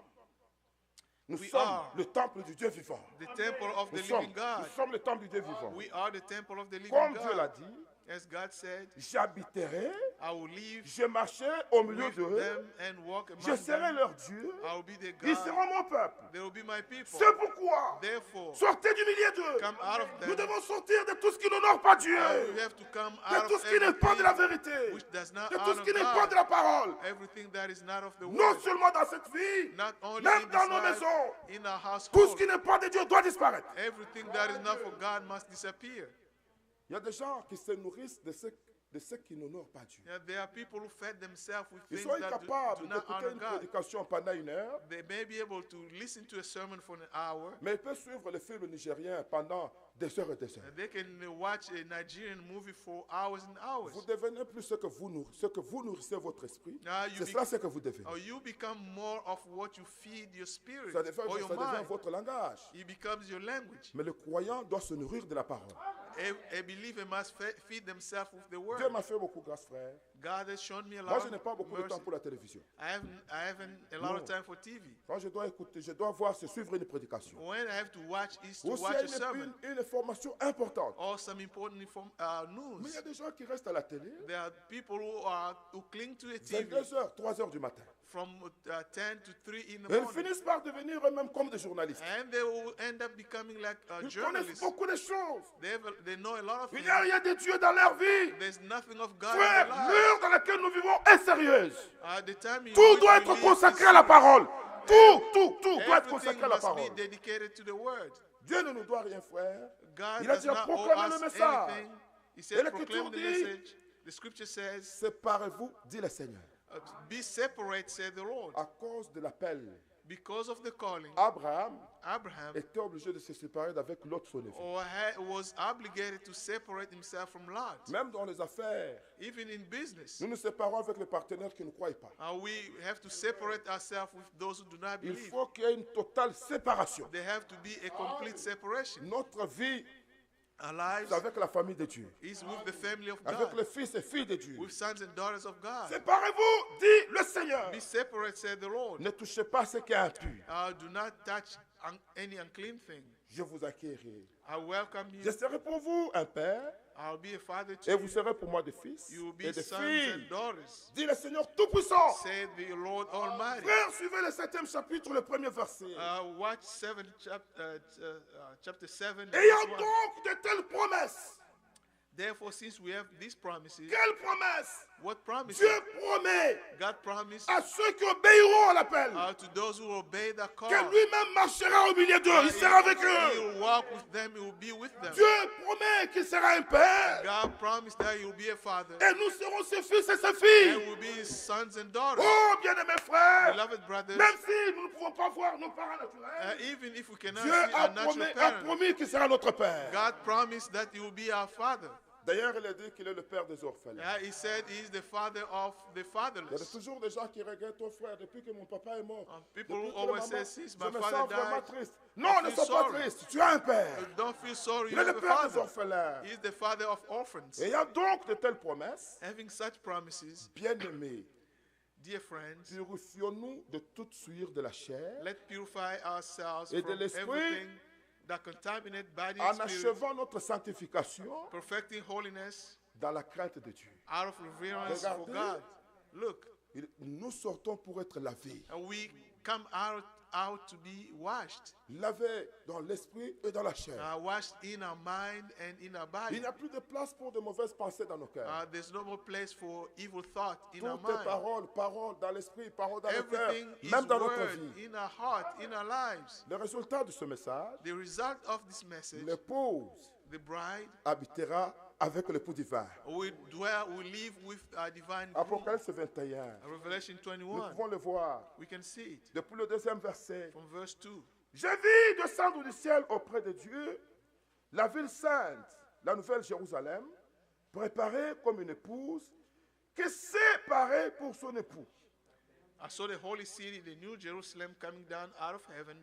A: We are
C: le temple du Dieu vivant.
A: the temple of the
C: Nous sommes,
A: living God.
C: nous sommes le temple du Dieu vivant.
A: We are the temple of the living
C: Comme Dieu l'a
A: God.
C: dit,
A: As God said,
C: j'habiterai,
A: I will live
C: je marcherai au milieu
A: with
C: d'eux,
A: them and walk
C: je
A: among
C: serai
A: them.
C: leur Dieu,
A: I will be their
C: ils
A: God.
C: seront mon peuple.
A: They will be my people.
C: C'est pourquoi,
A: Therefore,
C: sortez du milieu d'eux.
A: come out of
C: Nous
A: them.
C: devons sortir de tout ce qui n'honore pas Dieu,
A: You have to come
C: de
A: out
C: tout
A: of
C: ce qui n'est pas de la
A: everything
C: vérité,
A: which does not
C: de tout ce
A: honor
C: qui n'est pas de
A: God.
C: la parole.
A: Everything that is not of the
C: Non
A: word.
C: seulement dans cette vie,
A: Not only
C: même
A: in
C: dans
A: this
C: nos
A: life,
C: maisons.
A: in our
C: Tout ce
A: household.
C: qui n'est pas de Dieu doit disparaître.
A: Everything that is not for God must disappear.
C: Il y a des gens qui se nourrissent de ce qui n'honore pas Dieu.
A: Yeah, there are people who fed themselves with
C: Ils
A: things
C: sont
A: that do
C: incapables
A: not
C: d'écouter
A: honor
C: une
A: God.
C: prédication pendant 1 heure,
A: They may be able to listen to a sermon for an hour.
C: mais ils peuvent suivre le film nigérien pendant des heures et des heures.
A: They can watch a Nigerian movie for hours and hours.
C: Vous devenez plus ce que vous nourrissez votre esprit.
A: Now you
C: C'est
A: be-
C: cela ce que vous devenez.
A: Or you become more of what you feed your spirit
C: Ça devient,
A: or your
C: ça devient
A: mind.
C: votre langage.
A: It becomes your language.
C: Mais le croyant doit se nourrir de la parole.
A: A believer must feed themselves with the
C: Dieu
A: word.
C: m'a fait beaucoup grâce, frère.
A: God has shown me a
C: Moi,
A: lot
C: je n'ai pas
A: of
C: beaucoup de temps
A: mercy.
C: pour la télévision.
A: I haven't a lot of time for TV.
C: Quand je dois écouter, je dois voir, c'est suivre une prédication.
A: When I have to watch is to
C: Aussi,
A: watch
C: il
A: a
C: y a
A: sermon
C: une information importante.
A: or some important
C: Mais il y
A: news.
C: a des gens qui restent à la télé
A: There are people who cling to a TV
C: 22h, 3h du matin.
A: from 10 to 3 in the
C: Et ils
A: morning.
C: finissent par devenir eux-mêmes comme des journalistes.
A: And they will end up becoming like
C: Ils connaissent
A: journalists.
C: beaucoup de choses.
A: They know a lot of
C: Il
A: things.
C: n'y a rien de Dieu dans leur vie.
A: There's nothing of God
C: Frère,
A: in their lives.
C: l'heure dans laquelle nous vivons est sérieuse.
A: The time in
C: Tout
A: which
C: doit
A: we
C: être
A: live
C: consacré
A: is
C: à la
A: serious.
C: parole. Tout doit être
A: Everything
C: consacré à la
A: must be
C: parole.
A: dedicated to the word.
C: Dieu ne nous doit rien, frère.
A: God
C: Il a
A: does
C: déjà
A: not
C: proclamé
A: owe
C: le
A: us
C: message.
A: anything. He
C: Et
A: said,
C: l'Écriture
A: proclaim the
C: dit-
A: message. The scripture says,
C: Séparez-vous, dit le Seigneur.
A: be separate, said the Lord.
C: À cause de l'appel,
A: Because of the calling,
C: Abraham
A: Abraham
C: était obligé de se séparer d'avec Lot, son neveu.
A: was obligated to separate himself from Lot.
C: Même dans les affaires,
A: Even in business,
C: nous nous séparons avec les partenaires qui ne croient pas.
A: we have to separate ourselves with those who do not
C: Il
A: believe.
C: faut qu'il y ait une totale séparation.
A: There have to be a complete separation.
C: Notre vie,
A: Our lives
C: c'est avec la famille de Dieu,
A: is with the family of
C: avec
A: God,
C: les fils et filles de Dieu.
A: with sons and daughters of God.
C: Séparez-vous, dit le Seigneur.
A: Be separate, said the Lord.
C: Ne touchez pas ce qui est impur.
A: Do not touch any unclean thing.
C: Je vous accueillerai.
A: I welcome you.
C: Je serai pour vous un père,
A: I'll be a father to
C: et vous
A: you.
C: serez pour moi des fils
A: You will
C: et
A: be
C: des
A: sons
C: filles.
A: and daughters,
C: Dit le Seigneur Tout-Puissant.
A: said the Lord Almighty.
C: Frère, suivez le 7e chapitre, le premier verset.
A: Watch chapter 7.
C: Ayant
A: verse 1.
C: donc de telles promesses.
A: Therefore, since we have these promises,
C: Quelles promesses?
A: what promises?
C: Dieu promet
A: God promised
C: à ceux qui obéiront à l'appel
A: to those who obey the call.
C: que lui-même marchera au milieu d'eux. Il sera avec
A: He
C: eux.
A: will walk with them, he will be with them.
C: Dieu promet qu'il sera un père.
A: God promised that he will be a father
C: Et nous serons ses fils et ses
A: and
C: filles.
A: will be his sons and daughters.
C: Oh, bien-aimés frères,
A: Beloved brothers,
C: même si nous ne pouvons pas voir nos parents naturels,
A: even if we cannot
C: Dieu
A: see
C: a
A: our natural parents,
C: promis qu'il sera notre père.
A: God promised that he will be our father.
C: D'ailleurs, il a dit qu'il est le père des orphelins.
A: He said he is the father of the
C: Il y a
A: fatherless.
C: toujours des gens qui regrettent, oh frère, depuis que mon papa est mort.
A: People
C: depuis
A: who
C: que
A: always
C: maman-
A: say, since
C: je
A: my
C: me
A: father
C: sens vraiment
A: died,
C: triste. Non, ne
A: feel
C: sois pas
A: sorry.
C: triste. Tu as un père.
A: Don't feel sorry,
C: Il
A: you
C: est
A: have
C: le
A: a
C: père des
A: father.
C: orphelins.
A: He is the father of orphans.
C: Et il y a donc de telles promesses.
A: Having such promises,
C: Bien-aimés,
A: dear friends,
C: purifions-nous de toute souillure de la chair
A: let's purify ourselves
C: et de
A: from
C: l'esprit
A: everything that contaminate body
C: en
A: and spirit,
C: achevant notre sanctification
A: perfecting holiness
C: dans la crainte de Dieu.
A: out of reverence for
C: Regardez.
A: God. Look,
C: Nous sortons pour être lavés.
A: and we come out to be washed.
C: Lavés dans l'esprit et dans la chair.
A: Washed in our mind and in our
C: Il
A: body.
C: n'y a plus de place pour de mauvaises pensées dans nos cœurs.
A: There's no more place for evil thought in our
C: Toutes tes
A: mind.
C: paroles dans l'esprit, paroles dans le cœur,
A: Everything is
C: même dans notre
A: word
C: vie.
A: in our heart, in our lives.
C: Le résultat de ce message,
A: The result of this message,
C: l'épouse
A: the bride
C: habitera avec l'époux divin.
A: will live with our divine groom.
C: Apocalypse 21.
A: Revelation
C: Nous
A: 21.
C: pouvons le voir
A: We can see it
C: depuis le 2e verset.
A: from verse 2.
C: Je vis descendre du ciel auprès de Dieu la ville sainte, la nouvelle Jérusalem, préparée comme une épouse qui s'est parée pour son époux.
A: I saw the holy city, the new Jerusalem, coming down out of heaven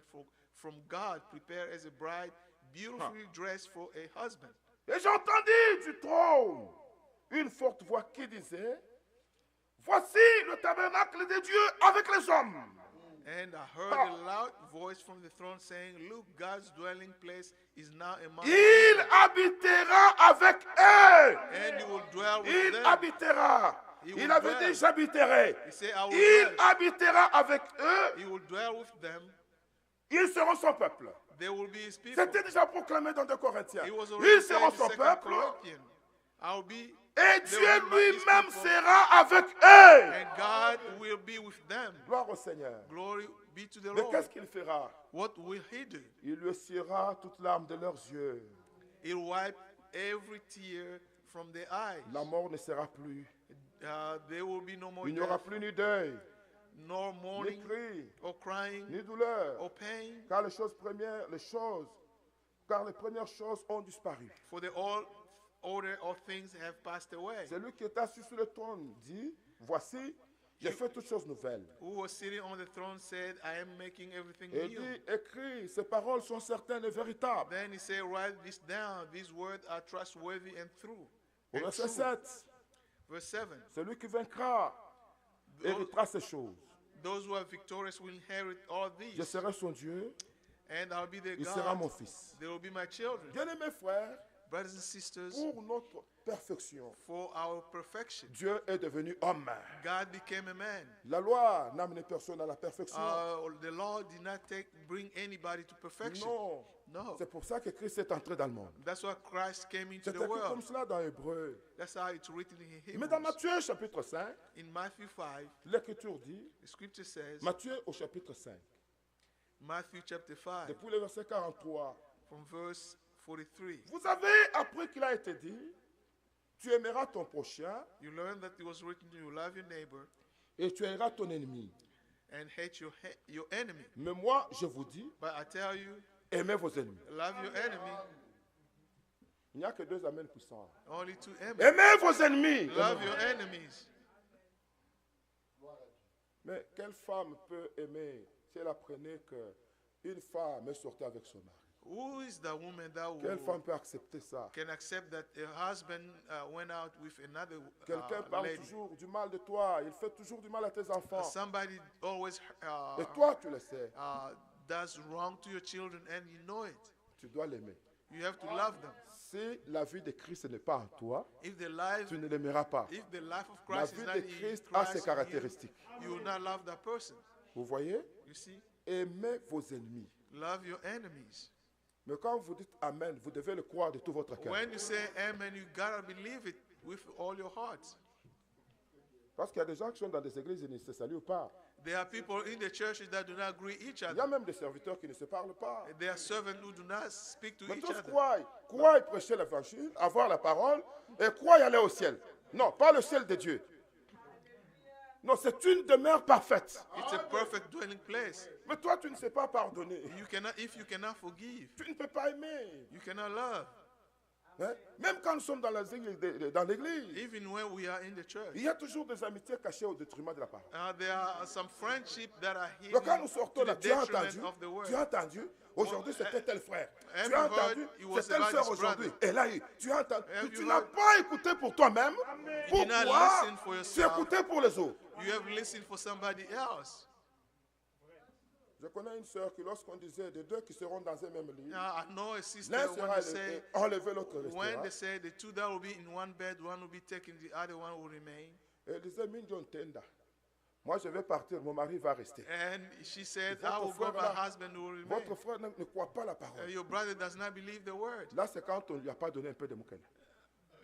A: from God, prepared as a bride, beautifully dressed for a husband.
C: Et j'entendis du trône une forte voix qui disait, voici le tabernacle de Dieu avec les hommes.
A: And I heard a loud voice from the throne saying, look, God's dwelling place is now among
C: Il
A: people,
C: habitera avec eux.
A: and he will dwell with
C: Il
A: them.
C: habitera.
A: He
C: Il
A: will
C: avait
A: dwell.
C: dit j'habiterai.
A: He said, I will
C: Il
A: dwell.
C: habitera avec eux.
A: He will dwell with them.
C: Ils seront son peuple.
A: They will be his people.
C: C'était déjà proclamé dans 2 Corinthiens.
A: He was already
C: Ils
A: saying
C: seront
A: in
C: son
A: 2
C: peuple.
A: Corinthians, I'll be,
C: Et
A: they
C: Dieu
A: will be his
C: lui-même
A: people,
C: sera avec eux.
A: and God will be with them.
C: Gloire au Seigneur.
A: Glory be to the
C: Mais
A: Lord.
C: qu'est-ce qu'il fera?
A: What will he do?
C: Il lui essuiera toute larme de leurs yeux.
A: He'll wipe every tear from their eyes.
C: La mort ne sera plus.
A: There will be no more
C: Il n'y aura
A: death,
C: plus ni deuil,
A: nor
C: ni
A: mourning,
C: cri,
A: or crying,
C: ni douleur.
A: or pain,
C: Car les premières choses ont disparu.
A: for the all order of things have passed away.
C: Celui qui est assis sur le trône dit, voici, j'ai fait toutes choses nouvelles.
A: Who was sitting on the throne said, I am making everything
C: Et
A: new.
C: dit, écris, ces paroles sont certaines et véritables.
A: Then he said, write this down. These words are trustworthy and true.
C: Au
A: and
C: verset
A: true.
C: 7,
A: Verse 7.
C: celui qui vaincra héritera ces choses.
A: Those who are victorious will inherit all
C: Je
A: these.
C: serai son Dieu,
A: And I'll be their
C: il sera mon
A: God.
C: fils.
A: They will be my children.
C: Bien-aimés frères,
A: Brothers and sisters,
C: pour notre perfection,
A: for our perfection,
C: Dieu est devenu homme.
A: God became a man.
C: La loi n'a amené personne à la perfection.
A: The law did not bring anybody to perfection.
C: Non.
A: No.
C: C'est pour ça que Christ est entré dans le monde.
A: That's why Christ came into
C: C'est
A: the
C: écrit comme
A: world.
C: cela dans Hébreu.
A: That's how it's written in
C: Mais dans
A: Hebrews.
C: Matthieu chapitre 5,
A: In Matthew 5,
C: l'Écriture dit,
A: the scripture says,
C: Matthieu au chapitre 5,
A: Matthew chapter 5,
C: depuis le verset 43,
A: from verse 43.
C: vous avez appris qu'il a été dit, tu aimeras ton prochain
A: You learn that it was written, you love your neighbor
C: et tu aimeras ton ennemi.
A: and hate your enemy.
C: Mais moi, je vous dis,
A: But I tell you,
C: aimez vos ennemis.
A: love your enemy.
C: Il n'y a que 2 amens puissants.
A: Only to amen.
C: Aimez vos ennemis.
A: Love your enemies.
C: Mais quelle femme peut aimer si elle apprenait qu'une femme est sortie avec son mari?
A: Who is the woman that
C: Quelle femme peut accepter ça?
A: can accept that a husband went out with another
C: Quelqu'un parle
A: lady?
C: toujours du mal de toi. Il fait toujours du mal à tes enfants.
A: Somebody always
C: Et toi, tu le sais.
A: does wrong to your children and you know it.
C: Tu dois l'aimer.
A: You have to love them.
C: Si la vie de Christ n'est pas en toi,
A: If the life,
C: tu ne l'aimeras pas.
A: if the life of
C: La
A: Christ
C: vie
A: is
C: de
A: not in
C: Christ a ses
A: Christ,
C: caractéristiques.
A: you will not love that person.
C: Vous voyez?
A: You see,
C: Aimez vos ennemis.
A: love your enemies.
C: Mais quand vous dites Amen, vous devez le croire de tout votre cœur.
A: When you say amen, you gotta believe it with all your heart.
C: Parce qu'il y a des gens qui sont dans des églises et ne se saluent pas.
A: There are people in the churches that do not greet each
C: Il y a
A: other.
C: même des serviteurs qui ne se parlent pas.
A: There are servants who do not speak to
C: Mais
A: each
C: tous
A: other.
C: croient prêcher l'évangile, avoir la parole et croient y aller au ciel. Non, pas le ciel de Dieu. Non, c'est une demeure parfaite.
A: It's a perfect dwelling place.
C: Mais toi, tu ne sais pas pardonner.
A: If you cannot forgive,
C: Tu ne peux pas aimer.
A: you cannot love.
C: Hein? Même quand nous sommes dans l'église,
A: Even when we are in the church,
C: il y a toujours des amitiés cachées au détriment de la parole.
A: there are some friendship that are hidden
C: Donc quand nous sortons
A: to
C: là,
A: the
C: tu as entendu,
A: detriment of the word.
C: tu as entendu, aujourd'hui c'était tel frère.
A: have
C: Tu as
A: you heard
C: entendu,
A: it was
C: c'est telle
A: about
C: sœur
A: his
C: aujourd'hui.
A: brother?
C: Et là, tu as entendu.
A: Have
C: Tu
A: you
C: n'as
A: heard?
C: pas écouté pour toi-même.
A: You did not
C: Pourquoi
A: listen for
C: tu
A: yourself.
C: écoutais pour les autres?
A: You have listened for somebody else.
C: Je connais une sœur qui, lorsqu'on disait des deux qui seront dans un même lit,
A: Now, I know a sister
C: l'un
A: when
C: sera
A: they say,
C: enlevé, l'autre
A: when
C: restera.
A: they say the two that will be in one bed, one will be taken, the other one will remain.
C: Et elle disait, Minjon Tenda, moi je vais partir, mon mari va rester.
A: And she said,
C: Votre
A: I will go,
C: frère
A: my
C: là,
A: husband will remain.
C: Votre frère ne croit pas la parole.
A: Your brother does not believe the word.
C: Là, c'est quand on ne lui a pas donné un peu de moukele.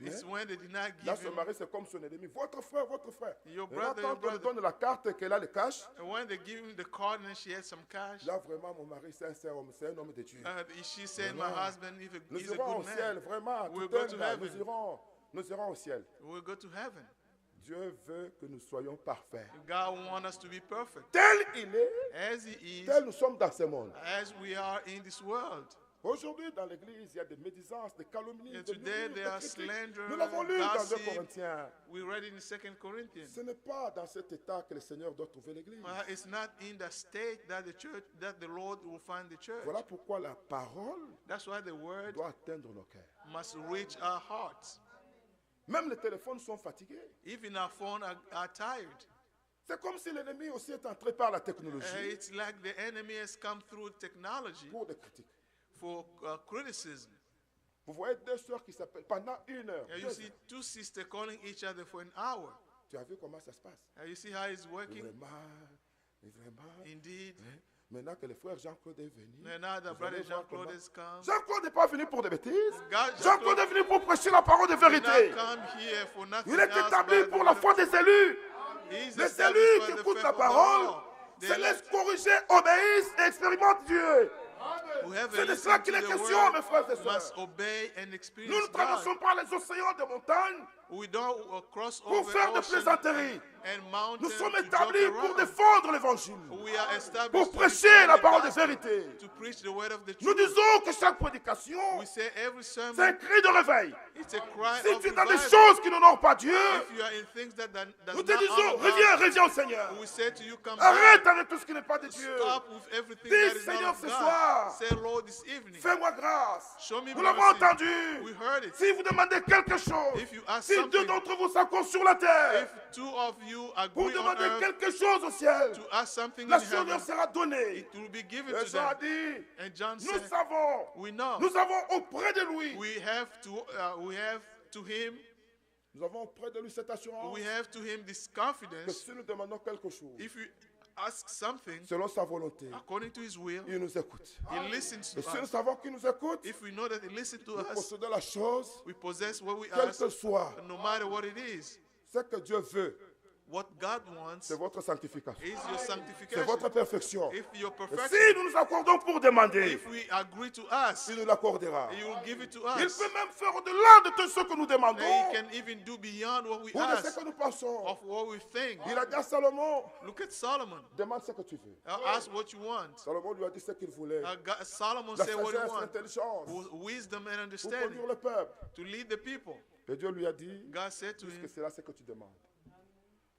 A: It's when they did not
C: Là,
A: give
C: son
A: him.
C: mari, c'est comme son ennemi. Votre frère, votre frère.
A: Your
C: Et là,
A: brother,
C: quand
A: your
C: on lui
A: brother.
C: donne la carte et qu'elle a le cash,
A: And when they give him the card and she has some cash,
C: là, vraiment, mon mari, c'est un homme, c'est un homme de Dieu.
A: she said,
C: Non,
A: my
C: non.
A: husband is
C: Nous
A: a
C: irons au
A: good
C: ciel,
A: man.
C: vraiment.
A: We'll
C: Tout
A: go
C: un
A: to
C: là,
A: heaven.
C: nous irons au ciel.
A: We'll go to heaven.
C: Dieu veut que nous soyons parfaits.
A: God wants us to be perfect.
C: Tel il est,
A: As he is,
C: tel nous sommes dans ce monde.
A: as we are in this world.
C: Aujourd'hui, dans l'église, il y a des médisances, des calomnies,
A: And
C: des
A: today
C: murmures,
A: there
C: des
A: are
C: critiques.
A: slander,
C: Nous l'avons lu dans 2
A: gossip.
C: Corinthiens.
A: We read it in 2 Corinthians.
C: Ce n'est pas dans cet état que le Seigneur doit trouver l'église.
A: It's not in the state that the Lord will find the church.
C: Voilà pourquoi la parole
A: That's why the word
C: doit atteindre nos cœurs.
A: must reach our hearts.
C: Même les téléphones sont fatigués.
A: Even our phones are tired.
C: C'est comme si l'ennemi aussi est entré par la technologie
A: It's like the enemy has come through technology
C: pour des critiques.
A: for criticism.
C: Vous voyez 2 sœurs qui s'appellent pendant 1 heure.
A: And
C: 2
A: you see
C: heures.
A: 2 sisters calling each other for an hour.
C: Tu as vu comment ça se passe?
A: And you see how it's working?
C: Vraiment.
A: Indeed.
C: Hein? Maintenant que le frère Jean-Claude est venu,
A: And now the
C: vous
A: brother
C: allez voir
A: Jean-Claude
C: comment-
A: has come.
C: Jean-Claude n'est pas venu pour des bêtises.
A: God-
C: Jean-Claude est venu pour prêcher la parole de
A: Did not
C: vérité.
A: come here for nothing
C: Il est
A: else
C: établi
A: but
C: pour
A: the
C: la
A: word
C: foi
A: of-
C: des élus.
A: He's
C: Les
A: established
C: élus
A: by
C: qui
A: the
C: écoutent
A: faith
C: la
A: of the
C: parole,
A: law.
C: se
A: They
C: laissent corriger, obéissent et expérimentent Dieu.
A: whoever
C: C'est de
A: listens
C: cela
A: to
C: qu'il est
A: the
C: question,
A: word
C: mes frères et
A: must
C: sœurs.
A: obey and
C: Nous ne
A: experience
C: traversons
A: God.
C: pas les océans de montagnes
A: We don't cross
C: pour
A: over
C: faire des
A: ocean
C: plaisanteries.
A: and mountains
C: Nous sommes
A: to joke
C: établis pour
A: around.
C: défendre l'évangile,
A: We are established
C: pour
A: to
C: prêcher
A: defend
C: la
A: the
C: parole de
A: gospel,
C: vérité.
A: to preach the word of the
C: Nous
A: truth.
C: disons que chaque prédication,
A: We say every
C: c'est un
A: sermon,
C: cri de réveil.
A: it's a cry
C: Si
A: of
C: tu es dans des
A: revival.
C: choses qui n'honorent pas Dieu,
A: If you are in things that does
C: nous
A: not
C: te disons,
A: honor God,
C: reviens, reviens au Seigneur.
A: we say to you, come
C: Arrête
A: back.
C: avec tout ce qui n'est pas de Dieu.
A: Stop with everything
C: Dis,
A: that is
C: Seigneur,
A: not of
C: ce
A: God.
C: soir,
A: Say, Lord, this evening,
C: fais-moi grâce.
A: show me
C: Nous l'avons
A: mercy.
C: entendu.
A: We heard it.
C: Si vous demandez quelque chose,
A: If you ask
C: si deux
A: something,
C: d'entre vous s'accordent sur la terre,
A: if two of you
C: vous
A: agree on
C: demandez
A: earth
C: quelque chose au ciel,
A: to ask something
C: la
A: in heaven,
C: Seigneur sera donnée.
A: it will be given
C: Et
A: to
C: Jean a
A: them.
C: dit,
A: And John
C: nous
A: said,
C: savons,
A: we know.
C: nous avons auprès de lui,
A: We have to him,
C: nous avons auprès de lui cette assurance
A: we have to him this
C: que
A: confidence.
C: si nous demandons quelque chose,
A: If we ask something
C: selon sa volonté,
A: according to his will,
C: il nous écoute.
A: he listens to
C: Et si nous
A: us.
C: savons qu'il nous écoute,
A: If we know that he listens to
C: nous
A: us,
C: possédons la chose,
A: we possess what we
C: quel
A: ask,
C: que soit
A: no matter what it is.
C: ce que Dieu veut.
A: What God wants
C: C'est votre sanctification.
A: is your
C: C'est
A: sanctification.
C: votre perfection.
A: If your
C: Et
A: perfection,
C: si nous nous accordons pour demander,
A: if we agree to ask,
C: il nous l'accordera.
A: he will give it to
C: Il
A: us.
C: peut même faire au-delà de tout ce que nous
A: And
C: demandons
A: he can even do beyond what we
C: ou de ce
A: ask,
C: que nous pensons.
A: of what we think.
C: Il a dit à Salomon,
A: Look at Solomon.
C: demande ce que tu veux.
A: Ask what you want.
C: Salomon lui a dit ce qu'il voulait.
A: Solomon
C: La
A: said what he
C: sagesse,
A: wants.
C: l'intelligence
A: Wisdom and
C: pour
A: understanding
C: conduire le peuple.
A: to lead the people.
C: Et Dieu lui a dit,
A: God said to
C: puisque
A: him,
C: c'est là ce que tu demandes.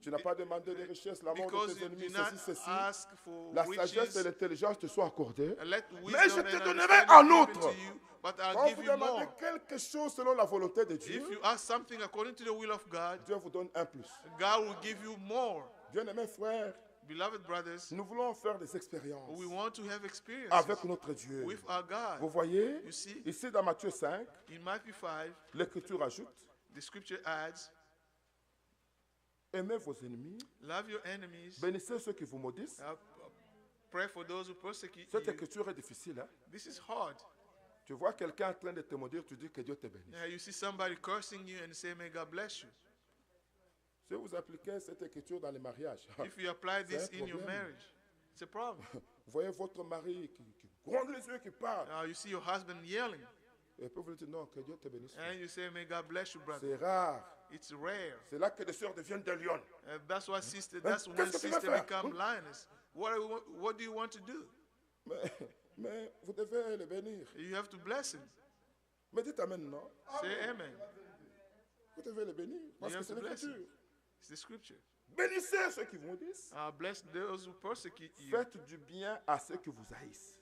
C: Tu n'as pas demandé des richesses, la mort
A: because
C: de tes
A: you
C: ennemis,
A: do not
C: ceci, ceci.
A: ask for
C: La sagesse et
A: riches,
C: l'intelligence te soient accordées.
A: let
C: Mais je
A: wisdom
C: te
A: and
C: donnerai
A: understanding
C: en
A: given
C: outre.
A: to you, but I'll
C: Quand
A: give
C: vous
A: you
C: demandez
A: more.
C: quelque chose selon la volonté de Dieu,
A: If you ask something according to the will of God,
C: Dieu vous donne un plus.
A: God will give you more.
C: Bien-aimés frères,
A: Beloved brothers,
C: nous voulons faire des expériences
A: we want to have experience
C: avec notre Dieu.
A: with our
C: Vous
A: God.
C: voyez,
A: You see,
C: ici dans Matthieu 5,
A: in Matthew 5,
C: l'Écriture ajoute,
A: the scripture adds,
C: aimez vos ennemis,
A: love your enemies,
C: bénissez ceux qui vous maudissent.
A: pray for those who persecute
C: Cette
A: you.
C: écriture est difficile. Hein?
A: This is hard.
C: Tu vois quelqu'un en train de te maudire, tu dis que Dieu te bénisse.
A: You see somebody cursing you and say, may God bless you.
C: Si vous appliquez cette écriture dans les mariages,
A: If you apply this
C: C'est un
A: in your
C: problème.
A: marriage, it's a problem.
C: vous voyez votre mari qui gronde les yeux, qui parle,
A: You see your husband yelling,
C: et puis vous dites non, que Dieu te bénisse.
A: and you say, may God bless you, brother.
C: C'est rare.
A: It's rare.
C: C'est là que les sœurs deviennent des lions.
A: That's why sister.
C: Hein?
A: That's when
C: Qu'est-ce que tu veux
A: sister
C: faire?
A: become lioness. What do you want to do?
C: Mais vous devez le bénir.
A: You have to bless him.
C: Mais dites Amen, non?
A: Say amen.
C: Vous devez le bénir. Parce
A: You
C: que
A: have
C: c'est
A: to bless him.
C: l'écriture.
A: It's the scripture.
C: Bénissez ceux qui vous maudissent.
A: Bless those who persecute you.
C: Faites du bien à ceux qui vous haïssent.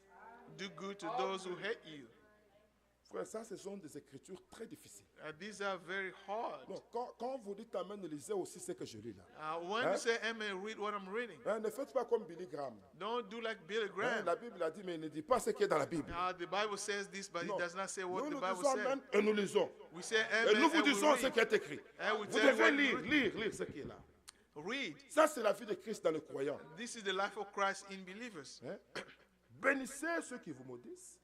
A: Do good to those who hate you.
C: Frère, ça, ce sont des écritures très difficiles.
A: These are very hard.
C: Donc, quand vous dites Amen, lisez aussi ce que je lis là.
A: When
C: Hein?
A: you say amen, read what I'm reading.
C: Hein, ne faites pas comme Billy Graham.
A: Don't do like Billy
C: Hein,
A: Graham.
C: la Bible a dit, mais il ne dit pas ce qui est dans la Bible.
A: The Bible says this, but
C: Non.
A: it does not say what
C: Nous
A: the
C: nous
A: Bible
C: disons
A: says.
C: Amen et nous lisons.
A: We say
C: Et
A: amen
C: nous vous
A: and we
C: disons ce
A: read.
C: qui est écrit.
A: And we
C: Vous
A: tell you
C: devez
A: what
C: lire,
A: to read.
C: lire ce qui est là.
A: Read.
C: Ça, c'est la vie de Christ dans le croyant.
A: This is the life of Christ in believers.
C: Hein? Bénissez ceux qui vous maudissent.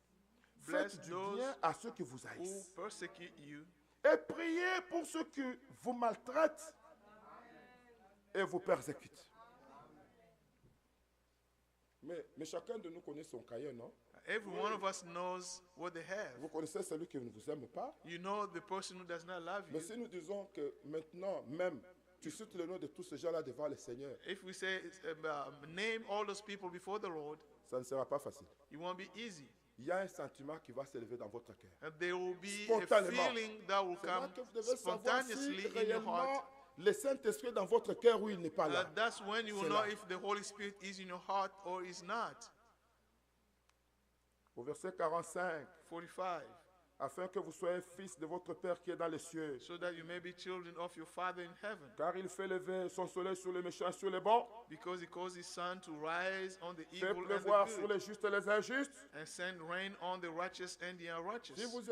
A: Bless
C: Faites du
A: those
C: bien à ceux qui vous
A: who
C: haïssent.
A: persecute you.
C: Et priez pour ceux qui vous maltraitent et vous persécutent. Mais chacun de nous connaît son cahier, non?
A: Every one of us knows what they have.
C: Vous connaissez celui qui ne vous aime pas.
A: You know the person who does not love
C: Mais
A: you.
C: si nous disons que maintenant, même, tu cites le nom de tous ces gens-là devant le Seigneur,
A: If we say, name all those people before the Lord,
C: ça ne sera pas facile.
A: it won't be easy.
C: il y a un sentiment qui va s'élever dans votre cœur.
A: And there will be a
C: Spontanément.
A: feeling that will
C: C'est là
A: come
C: que vous devez savoir si
A: spontaneously in your
C: réellement
A: heart.
C: le Saint-Esprit est dans votre cœur ou il n'est pas là.
A: That's when you will
C: C'est
A: know
C: là.
A: if the Holy Spirit is in your heart or is not.
C: Au verset 45,
A: 45.
C: afin que vous soyez fils de votre Père qui est dans les cieux.
A: So that you may be children of your Father in heaven.
C: Car il fait lever son soleil sur les méchants et sur les bons,
A: Because he caused his sun to rise on the
C: fait
A: evil and
C: pleuvoir
A: the
C: sur
A: good,
C: les justes et les injustes.
A: and send rain on the righteous and the unrighteous.
C: Si vous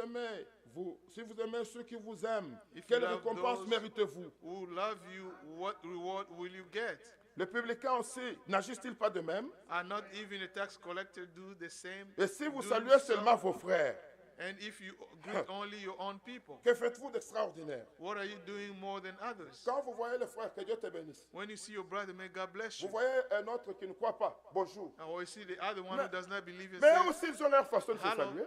C: aimez ceux qui vous aiment,
A: If
C: quelle
A: you love
C: récompense
A: those
C: méritez-vous?
A: who love you, what reward will you get?
C: Les publicains aussi, n'agissent-ils pas de même?
A: Are not even the tax collector do the same?
C: Et si vous
A: Do
C: saluez
A: so?
C: seulement vos frères,
A: And if you greet only your own people,
C: que faites-vous d'extraordinaire?
A: what are you doing more than others?
C: Quand vous voyez le frère, que Dieu te bénisse.
A: When you see your brother, may God bless
C: Vous
A: you.
C: voyez un autre qui ne croit pas, bonjour.
A: Or you see the other one who does not believe and
C: Mais
A: say,
C: aussi, ils ont leur façon de se
A: Hello.
C: saluer.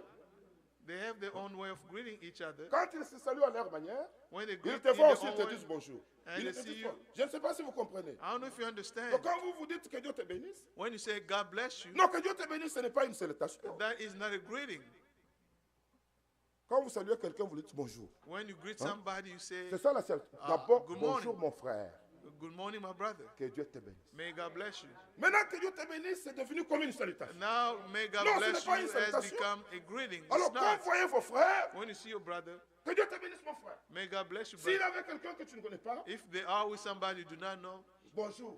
A: they have their own way of greeting each other.
C: Quand ils se saluent à leur manière,
A: When they
C: ils
A: greet
C: te
A: in
C: voient
A: their
C: aussi, ils
A: own
C: te
A: way,
C: disent bonjour.
A: and
C: Ils
A: they
C: te
A: see
C: disent
A: you.
C: pas. Je ne sais pas si vous comprenez.
A: I don't know if you understand.
C: Donc quand vous vous dites que Dieu te bénisse,
A: When you say God bless you,
C: non, que Dieu te bénisse, ce n'est pas une salutation.
A: that is not a greeting.
C: Quand vous saluez quelqu'un, vous lui dites bonjour.
A: When you greet somebody, you say,
C: C'est ça la salutation. D'abord,
A: good
C: bonjour
A: morning.
C: mon frère.
A: good morning, my brother.
C: Que Dieu te bénisse.
A: May God bless you.
C: Maintenant que Dieu te bénisse, c'est devenu comme une salutation.
A: Now, may God
C: Non, ce
A: bless
C: n'est
A: you
C: pas une
A: has
C: salutation.
A: become a greeting.
C: Alors
A: It's
C: quand
A: not.
C: vous voyez vos frères,
A: When you see your brother,
C: que Dieu te bénisse mon frère.
A: may God bless you,
C: S'il
A: brother.
C: avait quelqu'un que tu ne connais pas,
A: If they are with somebody you do not know,
C: bonjour.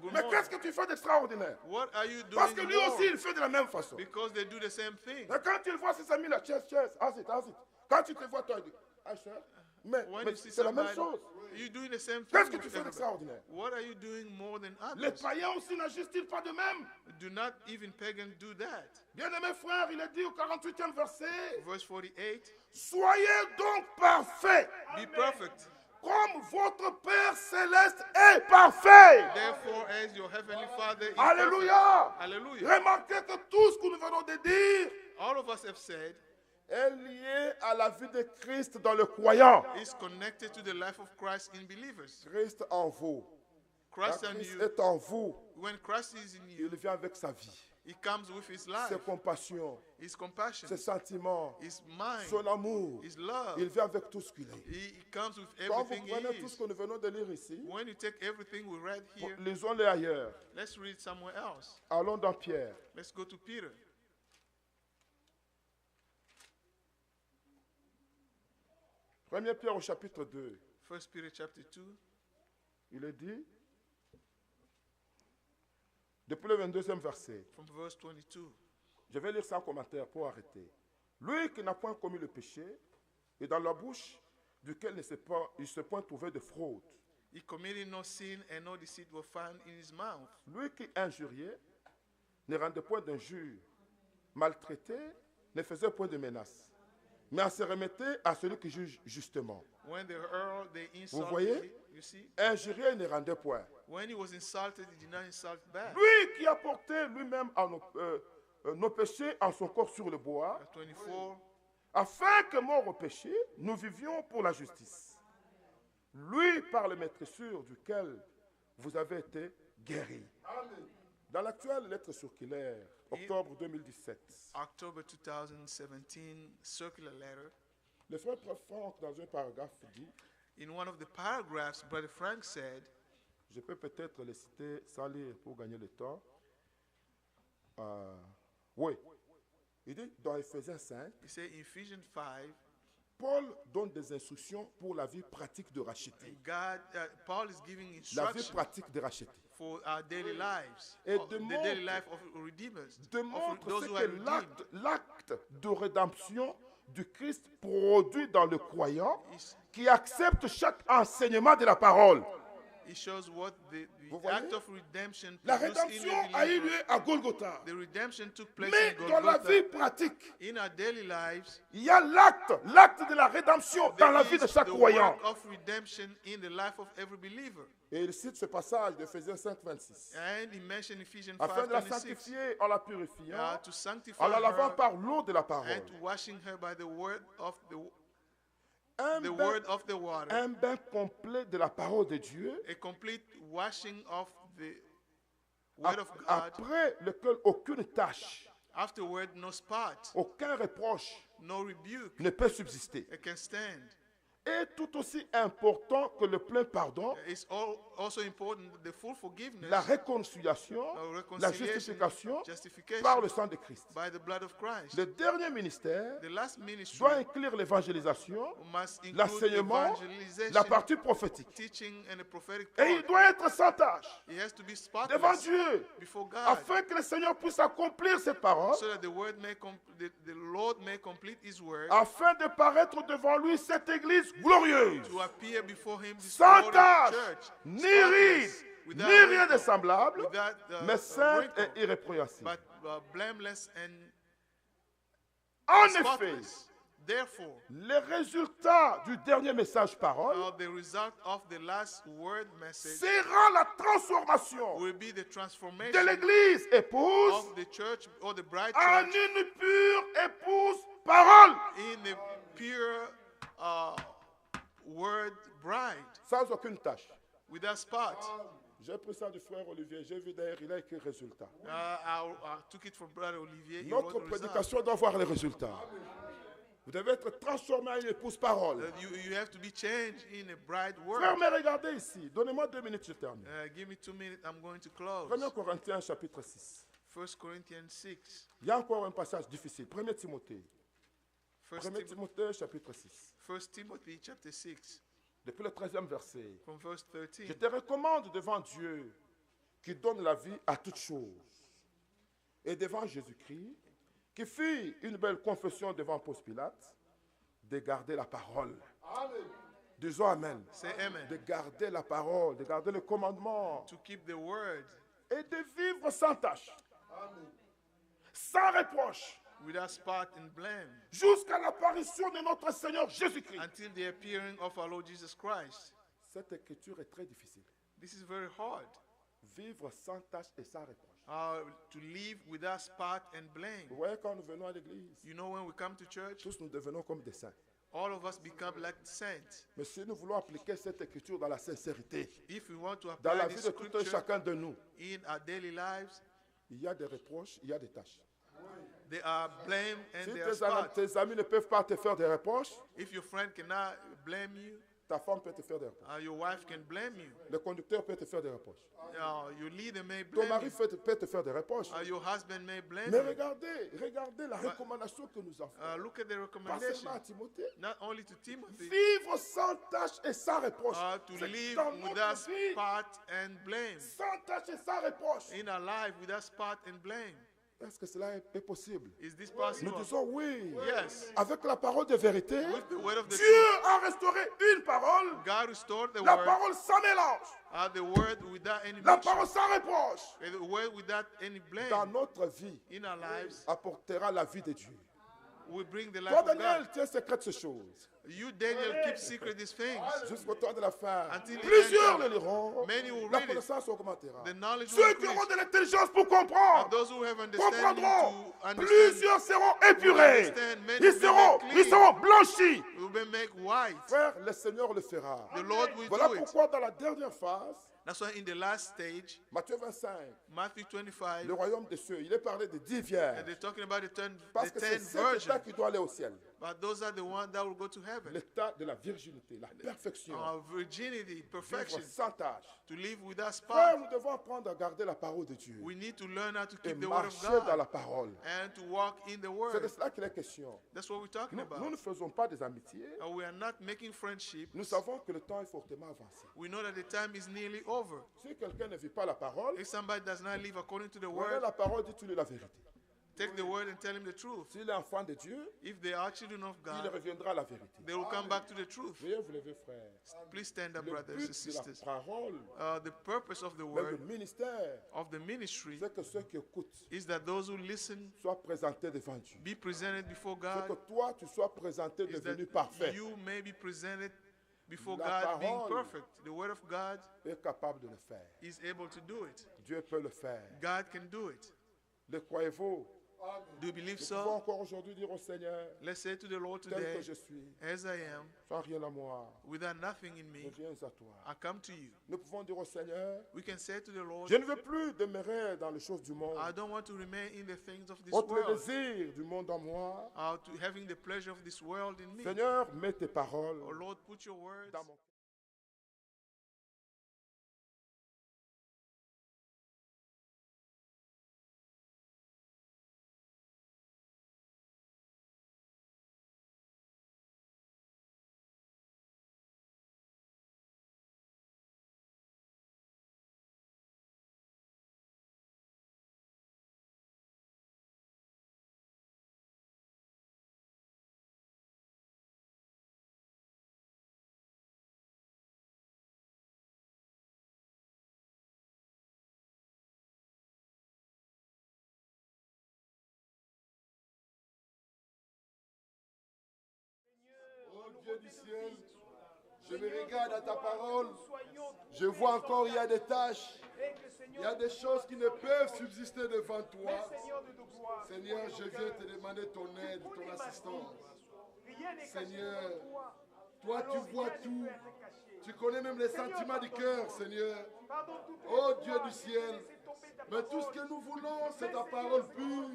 A: good
C: Mais
A: morning.
C: qu'est-ce que tu fais d'extraordinaire?
A: What are you
C: Parce
A: doing
C: que lui
A: more?
C: aussi, il fait de la même façon. Et
A: Because they do the same thing.
C: quand il voit ses amis, la chaise, assieds. Quand tu te vois, toi, il dit, ah, cher, mais
A: When
C: mais
A: you see
C: c'est la même
A: somebody,
C: chose.
A: you're doing the same thing.
C: Qu'est-ce que tu
A: with
C: fais
A: everybody.
C: d'extraordinaire?
A: What are you doing more than
C: Les
A: others?
C: païens aussi n'agissent-ils pas de même?
A: Do not even pagans do that.
C: Bien-aimés frères, il est dit au 48e verset,
A: Verse 48,
C: soyez donc parfaits,
A: be perfect.
C: comme votre Père céleste est parfait.
A: Therefore, as your heavenly Father is
C: Alléluia.
A: perfect. Hallelujah.
C: Remarquez que tout ce que nous venons de dire
A: All of us have said
C: est lié à la vie de Christ dans le croyant.
A: is connected to the life of Christ in believers.
C: Christ en vous. Quand
A: Christ in
C: Christ
A: you,
C: est en vous,
A: when Christ is in you,
C: il vient avec sa vie,
A: he comes with his life,
C: ses compassions,
A: his compassion,
C: ses sentiments,
A: his mind,
C: son amour.
A: his love.
C: Il vient avec tout ce qu'il est.
A: He comes with
C: Quand vous
A: everything
C: prenez
A: he
C: tout ce
A: is.
C: que nous venons de lire ici,
A: When you take everything we read here,
C: lisons-le ailleurs.
A: let's read somewhere else.
C: Allons dans Pierre.
A: Let's go to Peter.
C: 1 Pierre au chapitre 2.
A: 1 Peter chapter 2,
C: Il est dit, depuis le 22e verset,
A: from verse 22.
C: je vais lire sans commentaire pour arrêter. Lui qui n'a point commis le péché, et dans la bouche duquel il se point trouvé de fraude.
A: He committed no sin and no deceit were found in his mouth.
C: Lui qui injuriait, ne rendait point d'injure, maltraitait, ne faisait point de menace, mais en se remettait à celui qui juge justement.
A: When they heard, they insulted
C: voyez?
A: him. You see?
C: Injurier ne rendait point.
A: When he was insulted, he did not insult back.
C: Lui qui a porté lui-même nos péchés en son corps sur le bois,
A: Verse 24.
C: afin que mort au péché, nous vivions pour la justice. Lui par le maîtressure duquel vous avez été guéris. Dans l'actuelle lettre circulaire, octobre 2017,
A: October 2017 circular letter.
C: le frère Franck, dans un paragraphe, dit,
A: In one of the paragraphs, Brother Frank said,
C: je peux peut-être les citer sans lire pour gagner le temps. Oui. Il dit, dans Ephésiens 5,
A: he said in Ephesians 5,
C: Paul donne des instructions pour la vie pratique de racheter.
A: Paul is giving
C: La vie
A: instruction
C: pratique de racheter.
A: for our daily lives,
C: Et
A: the
C: démontre-
A: daily life of redeemers, of
C: Démontre
A: those
C: ce
A: who
C: que
A: are redeemed.
C: l'acte de rédemption du Christ produit dans le croyant
A: Is-
C: qui accepte chaque enseignement de la parole.
A: It shows what the
C: Vous voyez?
A: act of redemption
C: La
A: produced in
C: rédemption
A: the
C: a eu
A: believer.
C: lieu à Golgotha.
A: The redemption took place
C: Mais
A: in
C: dans la vie
A: Golgotha.
C: pratique,
A: In our daily lives,
C: il y a l'acte de la rédemption dans
A: there
C: la vie
A: is
C: de chaque
A: the
C: croyant.
A: work of redemption in the life of every believer.
C: Et il cite ce passage d'Éphésiens 5, 26.
A: And he mentioned Ephesians
C: Afin de la
A: 5:26,
C: sanctifier en la purifiant,
A: to sanctify
C: en la lavant
A: her
C: par l'eau de la parole.
A: and to washing her by the word of
C: Un
A: the
C: bain,
A: word of the water,
C: un bain complet de la parole de Dieu,
A: a complete washing of the word of God,
C: après lequel aucune tache
A: Afterward, no spot,
C: Aucun reproche
A: no rebuke.
C: ne peut subsister.
A: It can stand.
C: Et tout aussi important que le plein pardon,
A: It's also important the full forgiveness,
C: la réconciliation, la
A: reconciliation,
C: justification
A: justification
C: par le sang de Christ.
A: by the blood of Christ.
C: Le dernier ministère
A: The last ministry
C: doit inclure l'évangélisation,
A: must include
C: l'enseignement,
A: evangelization,
C: la partie prophétique.
A: teaching, and the prophetic
C: Et il
A: part.
C: doit être sans tâche
A: It has to be
C: devant
A: spotless
C: Dieu,
A: before God,
C: afin que le Seigneur puisse accomplir cette parole,
A: so that the word may the Lord may complete His word,
C: afin de paraître devant lui cette église glorieuse,
A: to appear before Him this
C: sans
A: glorious
C: tâche,
A: church,
C: ni ride,
A: spotless,
C: ni
A: without
C: rien de
A: wrinkle,
C: semblable,
A: without
C: mais sainte
A: wrinkle,
C: et irrépréhensible.
A: but blameless and
C: En effet,
A: spotless. Therefore,
C: les résultats du dernier message parole
A: the result of the last word message
C: sera la transformation
A: will be the
C: de
A: transformation
C: l'église épouse
A: of the church or the bride
C: en
A: church
C: une pure épouse parole,
A: in a pure word bride
C: sans aucune tâche.
A: without spot.
C: J'ai pris ça du frère Olivier, j'ai vu d'ailleurs, il a écrit résultat.
A: I took it from Brother Olivier. He
C: Notre
A: wrote the result.
C: prédication doit voir les résultats. Vous devez être transformé en une épouse parole.
A: You have to be changed in a bride word.
C: Frère, mais regardez ici. Donnez-moi 2 minutes, je termine.
A: Give me 2 minutes. I'm going to close.
C: 1 Corinthiens chapitre 6.
A: 1 Corinthians 6.
C: Il y a encore un passage difficile. 1 Timothée.
A: 1
C: 1 Timothée chapitre 6.
A: Timothy chapter 6
C: Depuis le 13e verset.
A: from verse
C: Je
A: 13.
C: te recommande devant Dieu qui donne la vie à toutes choses et devant Jésus-Christ qui fit une belle confession devant Ponce Pilate de garder la parole. Disons Amen.
A: Say amen.
C: De garder la parole, de garder le commandement
A: To keep the word
C: et de vivre sans tâche, sans reproche,
A: without spot and blame
C: jusqu'à l'apparition de notre Seigneur Jésus-Christ.
A: until the appearing of our Lord Jesus Christ.
C: Cette écriture est très difficile.
A: This is very hard.
C: Vivre sans tâche et sans reproche.
A: To live without spot and blame.
C: Vous voyez, quand nous venons à l'église,
A: You know, when we come to church,
C: tous nous devenons comme des saints.
A: all of us become like saints.
C: Mais si nous voulons appliquer cette écriture dans la sincérité,
A: If we want to
C: dans la
A: apply
C: vie
A: this
C: de tout un
A: scripture
C: chacun de nous,
A: in our daily lives,
C: il y a des reproches, il y a des tâches.
A: there are blame and
C: Si
A: there are
C: tes
A: spot.
C: amis ne peuvent pas te faire des reproches,
A: If your friend cannot blame you,
C: ta femme peut te faire des reproches.
A: your wife can blame you.
C: Le conducteur peut te faire des reproches.
A: Your leader may
C: Ton
A: blame
C: mari
A: you.
C: peut te faire des reproches.
A: Your husband may blame
C: Mais
A: you.
C: regardez la recommandation que nous avons.
A: Look at the
C: Pas
A: recommendation.
C: seulement à Timothée.
A: Not only to Timothy,
C: Vivre sans tâche et sans reproche.
A: to
C: C'est
A: live
C: dans notre
A: without
C: vie,
A: spot and blame.
C: sans tâche et sans reproche.
A: In our life, without spot and blame.
C: Est-ce que cela est possible?
A: Is this
C: Nous
A: possible?
C: disons oui.
A: Yes.
C: Avec la parole de vérité,
A: With the word of the
C: Dieu a restauré une parole,
A: God restored the
C: la
A: word,
C: parole sans mélange,
A: the word without any
C: la
A: mixture,
C: parole sans reproche,
A: the word without any blame.
C: dans notre vie,
A: In our lives,
C: apportera la vie de Dieu.
A: we bring the life
C: Toi,
A: of God.
C: Daniel, tiens secret ces choses.
A: You, Daniel, keep secret these things.
C: Jusqu'au temps de la fin.
A: Until the
C: Plusieurs
A: end
C: le
A: time.
C: liront.
A: Many will
C: La
A: read it.
C: connaissance augmentera.
A: The knowledge
C: Ceux
A: will
C: qui auront
A: increase.
C: de l'intelligence pour
A: And
C: comprendre
A: those who have understanding
C: comprendront.
A: to understand
C: Plusieurs seront épurés.
A: understand. Many
C: Ils
A: will be
C: seront
A: clean.
C: blanchis.
A: will be made white.
C: Frère, le Seigneur le fera.
A: The Lord will
C: Voilà
A: do it.
C: pourquoi dans la dernière phase,
A: That's why in the last stage,
C: Matthieu 25,
A: Matthew 25,
C: le royaume des cieux, il est parlé de 10 vierges.
A: and they're talking about the
C: Parce que
A: 10
C: c'est cet
A: virgins.
C: état qui doit aller au ciel.
A: But those are the ones that will go to heaven.
C: L'état de la virginité, la perfection.
A: Virginity,
C: Vivre
A: perfection,
C: sans tâche.
A: to live without
C: Frère,
A: spot.
C: nous devons apprendre à garder la parole de Dieu.
A: We need to learn how to
C: Et
A: keep the word of
C: marcher dans la
A: God
C: parole.
A: and to walk in the
C: C'est de
A: word.
C: cela qu'il est question.
A: That's what we're talking
C: Nous
A: about.
C: ne faisons pas des amitiés.
A: We are not making friendship.
C: Nous savons que le temps est fortement avancé.
A: We know that the time is nearly over.
C: Si quelqu'un ne vit pas la parole,
A: If somebody does not live according to the
C: voilà
A: word,
C: la parole, dis-tu-lui la vérité.
A: take the word and tell him the truth.
C: S'il est enfant de Dieu,
A: If they are children of
C: il
A: God,
C: reviendra à la vérité.
A: they will come back to the truth.
C: Veuillez vous lever, frère.
A: Please stand up,
C: Le
A: brothers and
C: but de
A: sisters.
C: la parole,
A: The purpose of the
C: même le
A: word,
C: ministère,
A: of the ministry,
C: c'est que ceux qui écoutent
A: is that those who listen
C: soient présentés devant Dieu.
A: be presented before
C: C'est que
A: God,
C: toi, tu sois présenté
A: is
C: devenu
A: that
C: parfait.
A: you may be presented before
C: La
A: God being
C: parole.
A: perfect. The word of God
C: Est capable de le faire.
A: is able to do it.
C: Dieu peut le faire.
A: God can do it.
C: Le croyez-vous?
A: Do you believe
C: Nous pouvons
A: so?
C: encore aujourd'hui dire au Seigneur,
A: Let's say to the Lord
C: tel
A: today,
C: que je suis,
A: as I am,
C: sans rien à moi,
A: without nothing in
C: je
A: me,
C: viens à toi.
A: I come to you.
C: Nous pouvons dire au Seigneur,
A: We can say to the Lord,
C: je ne veux plus demeurer dans les choses du monde.
A: I don't want to remain in the things of this
C: Ôte le
A: world,
C: désir du monde en moi.
A: to having the pleasure of this world in me.
C: Seigneur, mets tes paroles
A: Oh Lord, put your words
C: dans mon cœur.
B: Oh Dieu du ciel, je me regarde à ta parole. Je vois encore, il y a des tâches. Il y a des choses qui ne peuvent subsister devant toi. Seigneur, je viens te demander ton aide, ton assistance. Seigneur, toi tu vois tout. Tu connais même les sentiments du cœur, Seigneur. Oh Dieu du ciel. Mais tout ce que nous voulons, c'est ta parole pure.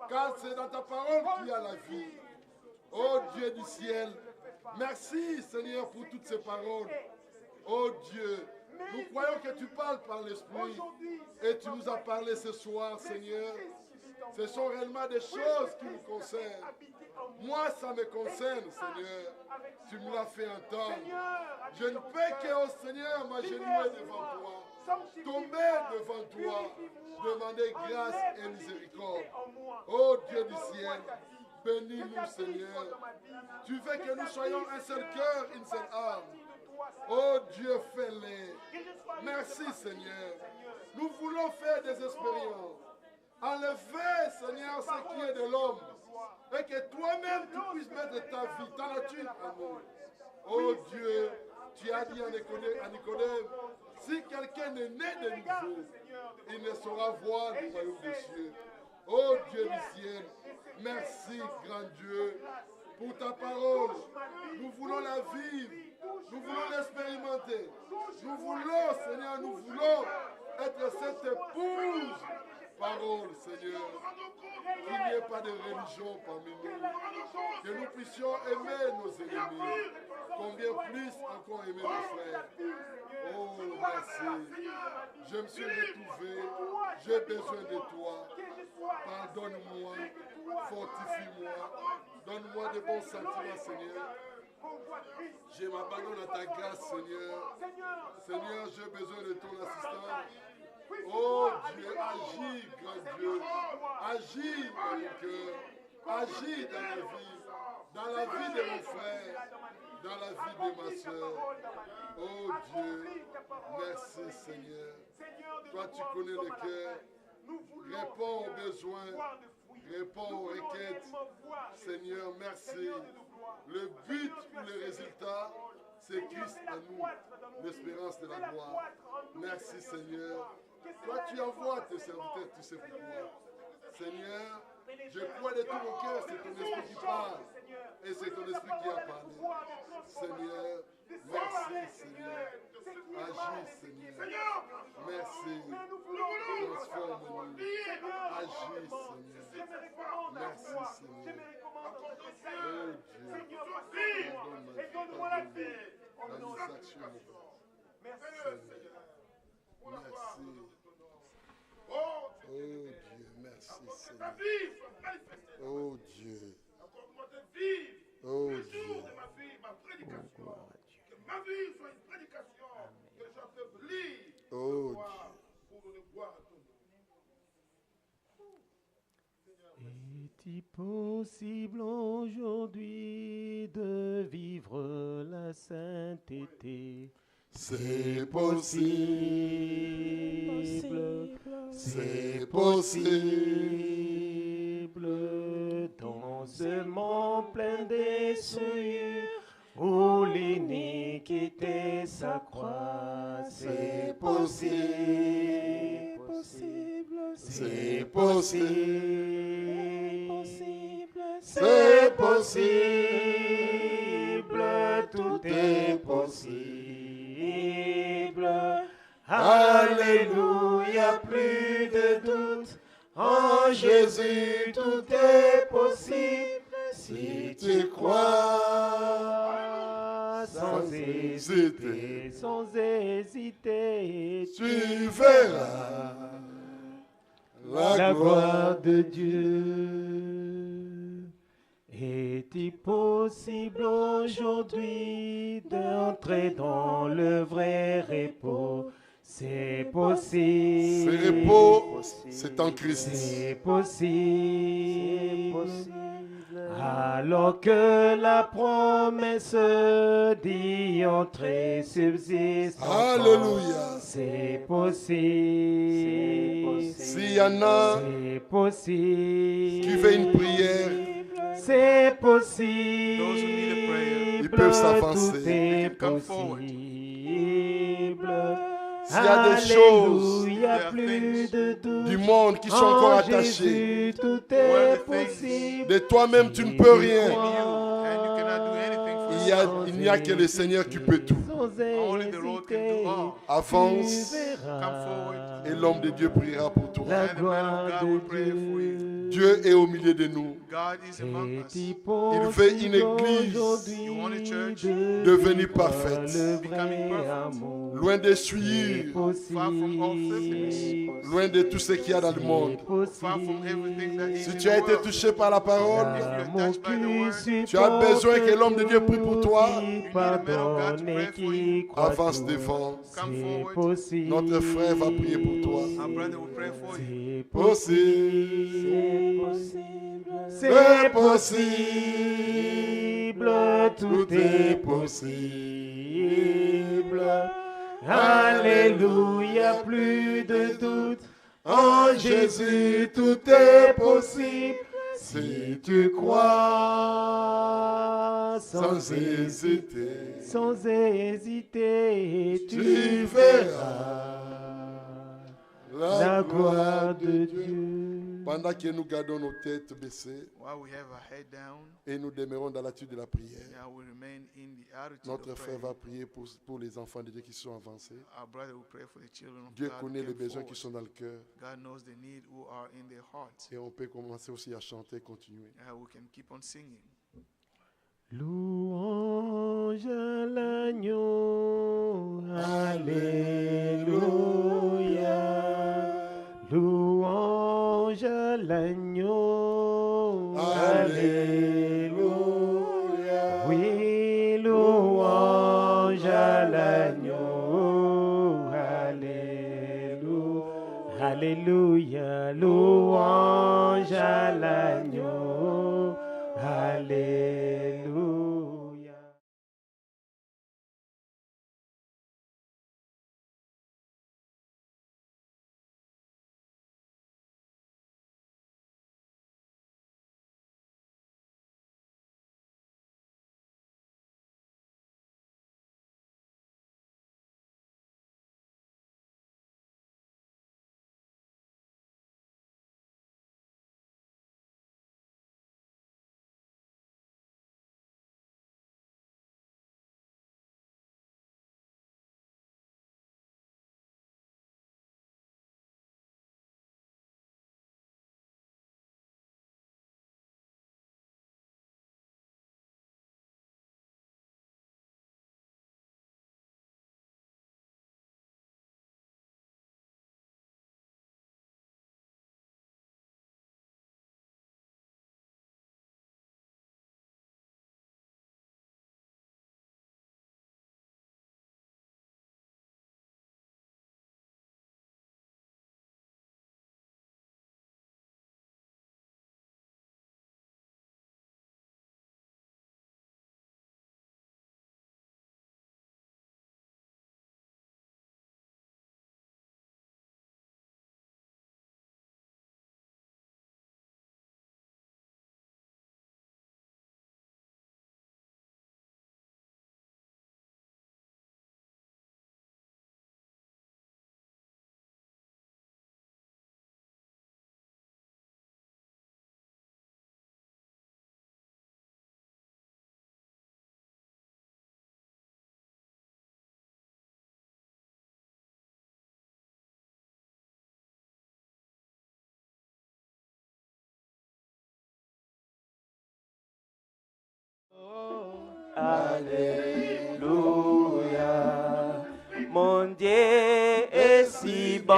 B: Car c'est dans ta parole qu'il y a la vie. Oh Dieu du ciel. Merci Seigneur pour toutes ces paroles. Oh Dieu, nous croyons que tu parles par l'Esprit. Et tu nous as parlé ce soir, Seigneur. Ce sont réellement des choses qui nous concernent. Moi, ça me concerne, Seigneur. Tu me l'as fait entendre. Je ne peux que, oh Seigneur, m'agenouiller devant toi, tomber devant toi, demander grâce et miséricorde. Oh Dieu du ciel, bénis-nous, Seigneur. Tu veux que nous soyons un seul cœur, une seule âme. Oh Dieu, fais-les. Merci, Seigneur. Nous voulons faire des expériences. Enlever, Seigneur, ce qui est de l'homme. Et que toi-même, tu puisses mettre ta vie, ta nature en nous. Oh Dieu, tu as dit à Nicodème, si quelqu'un est né de nouveau, il ne saura voir le royaume des cieux. Oh Dieu du ciel, merci, grand Dieu, pour ta parole. Nous voulons la vivre. Nous voulons l'expérimenter. Nous voulons, Seigneur, nous voulons être cette épouse. Parole, Seigneur. Qu'il n'y ait pas de religion parmi nous. Que nous puissions aimer nos ennemis. Combien plus encore aimer nos frères. Oh, merci. Je me suis retrouvé. J'ai besoin de toi. Pardonne-moi. Fortifie-moi. Donne-moi de bons sentiments, Seigneur. Je m'abandonne à ta grâce, Seigneur. Seigneur, j'ai besoin de ton assistance. Oh Dieu, agis, grand Dieu. Agis dans mon cœur. Agis dans la vie de mon frère. Dans la vie de ma soeur. Oh Dieu, merci Seigneur. Toi, tu connais le cœur. Réponds aux besoins. Réponds aux requêtes. Seigneur, merci. Le but ou le résultat, c'est Christ à nous, l'espérance de la gloire. Merci Seigneur. Toi, tu envoies tes serviteurs, tu sais pourquoi. Seigneur, je crois de tout mon cœur, c'est ton esprit qui parle. Et c'est ton esprit qui a parlé. Seigneur, merci Seigneur. Agis Seigneur. Merci. Transforme-nous. Agis Seigneur. Merci Seigneur. Oh Dieu. Pardonne-moi la vie. Dans les actions. Seigneur. Merci. Oh Dieu, merci Seigneur. Oh Dieu. Oh Dieu.
C: Que ma vie soit une prédication, que les gens peuvent lire
B: Oh
C: pour donner gloire à ton nom.
D: Est-il possible aujourd'hui de vivre la sainteté?
B: C'est possible. C'est possible.
D: Dans ce monde plein de souillures où l'iniquité s'accroît, c'est possible. C'est possible.
C: est possible,
D: tout est possible. Alléluia, plus de doute. En Jésus, tout est possible. Si tu crois, sans hésiter,
B: Tu verras
D: la gloire de Dieu. Est-il possible aujourd'hui d'entrer dans le vrai repos? C'est possible.
B: Ce repos, c'est en Christ.
D: C'est possible. Alors que la promesse d'y entrer subsiste encore.
B: Alléluia.
D: C'est possible.
B: S'il y en a
D: C'est possible.
B: qui fait une prière,
D: C'est possible.
A: Those who need a prayer,
B: ils peuvent s'avancer.
D: Tout est
A: They can come forward.
D: possible.
B: S'il y a des choses
D: Alléluia,
A: there are
D: plus
A: things
D: de doute.
B: du monde qui sont
D: En
B: encore attachés,
D: Jésus, tout
A: Where
D: est
A: the things
D: possible.
B: de toi-même tu ne peux
A: in
B: rien.
A: you, and you cannot do anything for
B: Il n'y a que le Seigneur qui peut tout.
A: Only the Lord can do all.
B: Avance
A: Come forward,
B: et l'homme de Dieu priera pour toi.
D: La
A: and the man
D: gloire
A: of God
D: de
A: will pray for you.
B: Dieu est au milieu de nous.
A: God is among us.
D: Il
B: veut une église
A: You want a church
B: devenue parfaite,
A: becoming perfect,
B: loin des souillures,
A: far from all filthiness,
B: loin de tout ce qu'il y a dans le monde.
A: far from everything that is
B: Si
A: in
B: tu as
A: the
B: été
A: world.
B: touché par la parole,
A: If you're touched by the word,
B: tu as besoin que l'homme de Dieu prie pour toi. Avance devant.
A: come forward.
B: Notre frère va prier pour toi.
A: Our brother will pray for you.
B: Possible,
D: C'est possible, tout est possible. Alléluia, plus de doute. En Jésus, tout est possible. Si tu crois,
B: sans hésiter,
D: tu verras la gloire de Dieu.
B: Pendant que nous gardons nos têtes baissées
A: While we have our head down,
B: et nous demeurons dans l'attitude de la prière,
A: now we remain in the attitude
B: notre
A: of
B: frère
A: prayer.
B: va prier pour les enfants de Dieu qui sont avancés.
A: Our brother will pray for the children of
B: Dieu
A: God.
B: connaît
A: who
B: les
A: came
B: besoins qui
A: forward.
B: sont dans le cœur.
A: God knows the need who are in their hearts.
B: Et on peut commencer aussi à chanter, continuer.
A: We can keep on singing.
D: Louange à l'agneau, Alléluia. Louange à l'agneau,
B: Alléluia.
D: Oui, louange à l'agneau, Alléluia. Alléluia, louange à l'agneau, Alléluia. Alléluia. Mon Dieu est si bon,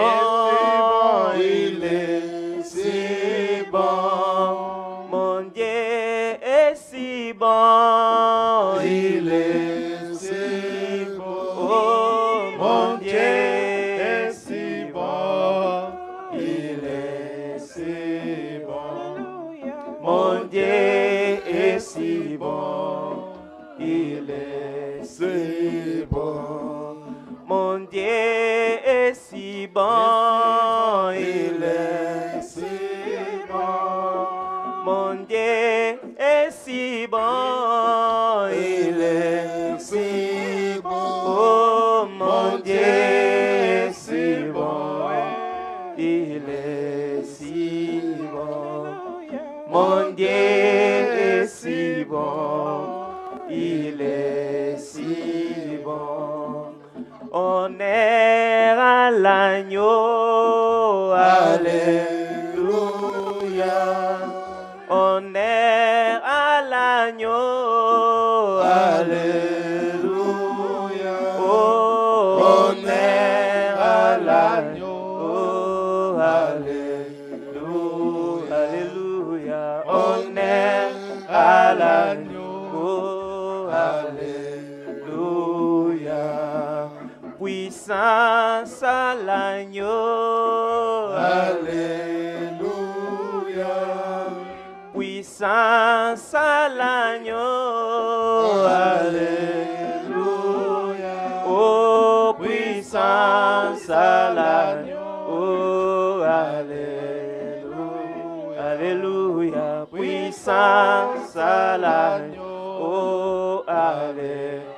D: il est si bon. Mon Dieu est si bon, il est si bon. Oh, mon Dieu est si bon, il est si bon. Mon Dieu est si bon, il est si bon. Mon Dieu est si bon, il est si bon. Mon Dieu est si bon, il est si bon. Oh, mon Dieu est si bon, il est si bon. Mon Dieu est si bon, il est si bon. Honneur à l'agneau, alléluia. Honneur à l'agneau, alléluia. Oh, honneur à l'agneau, alléluia. Alléluia. Honneur à l'agneau, alléluia. Puissance à l'agneau, alléluia. Puissance à l'agneau, alléluia. Oh, puissance à l'agneau, alléluia. Alléluia. Puissance à l'agneau, alléluia.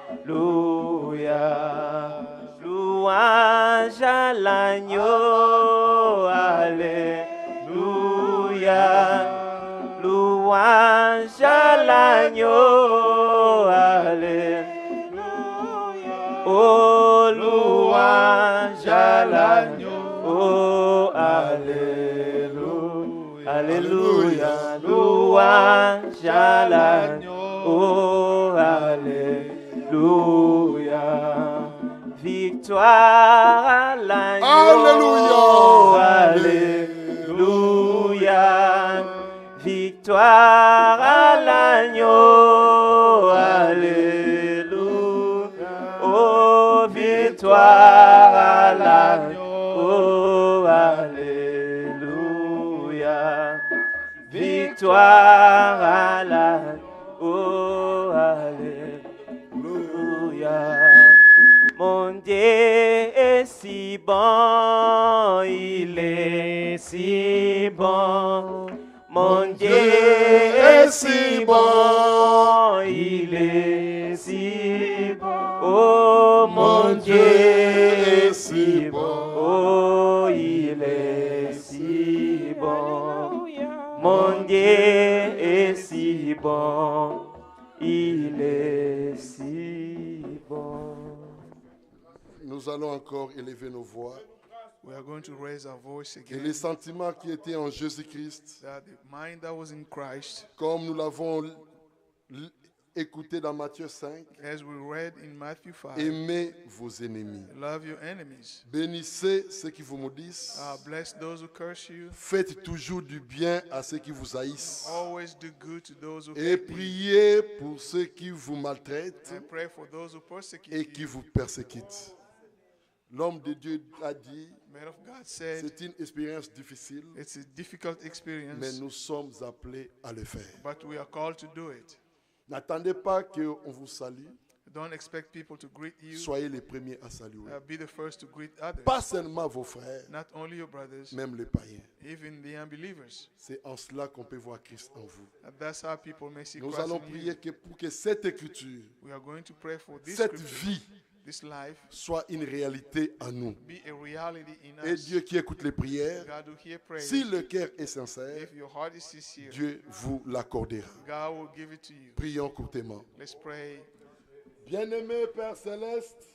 D: Louange à l'agneau, alléluia. Louange à l'agneau, alléluia. Oh, louange à l'agneau, alléluia. Alléluia. Louange à l'agneau, alléluia. Victoire à l'agneau, alléluia. Victoire à l'agneau, alléluia. Oh, victoire à l'agneau, alléluia. Victoire à l'agneau, alléluia. Mon Dieu est si bon, il est si bon. Mon Dieu est si bon, il est si bon. Oh, mon Dieu est si bon, oh, il est si bon. Mon Dieu est si bon, il est si bon.
B: Nous allons encore élever nos voix.
A: We are going to raise our voice
B: Et
A: again.
B: les sentiments qui étaient en Jésus-Christ,
A: That the mind that was in Christ,
B: comme nous l'avons écouté dans Matthieu 5,
A: as we read in Matthew 5,
B: aimez vos ennemis.
A: love your enemies.
B: Bénissez ceux qui vous maudissent.
A: Bless those who curse you.
B: Faites toujours du bien à ceux qui vous haïssent.
A: Always do good to those who
B: Et
A: hate you.
B: priez pour ceux qui vous maltraitent
A: And pray for those who persecute
B: et qui
A: you.
B: vous persécutent. L'homme de Dieu a dit,
A: Man of God said,
B: c'est une expérience difficile,
A: it's a difficult
B: mais
A: experience,
B: nous sommes appelés à le faire.
A: but we are called to do it.
B: N'attendez pas qu'on vous salue.
A: Don't expect people to greet you.
B: Soyez les premiers à saluer.
A: Be the first to greet others.
B: Pas seulement vos frères,
A: Not only your brothers,
B: même les païens.
A: even the unbelievers.
B: C'est en cela qu'on peut voir Christ en vous.
A: And that's how people may see
B: Nous
A: Christ
B: allons
A: in you.
B: prier que pour que cette écriture,
A: We are going to pray for this
B: cette
A: scripture,
B: vie,
A: this life,
B: soit une réalité en nous.
A: be a reality in
B: Et
A: us.
B: Dieu qui écoute les prières,
A: God will hear prayer.
B: si le cœur est sincère,
A: If your heart is sincere,
B: Dieu vous l'accordera.
A: God will give it to you.
B: Prions courtement.
A: Let's pray.
B: Bien-aimé Père Céleste,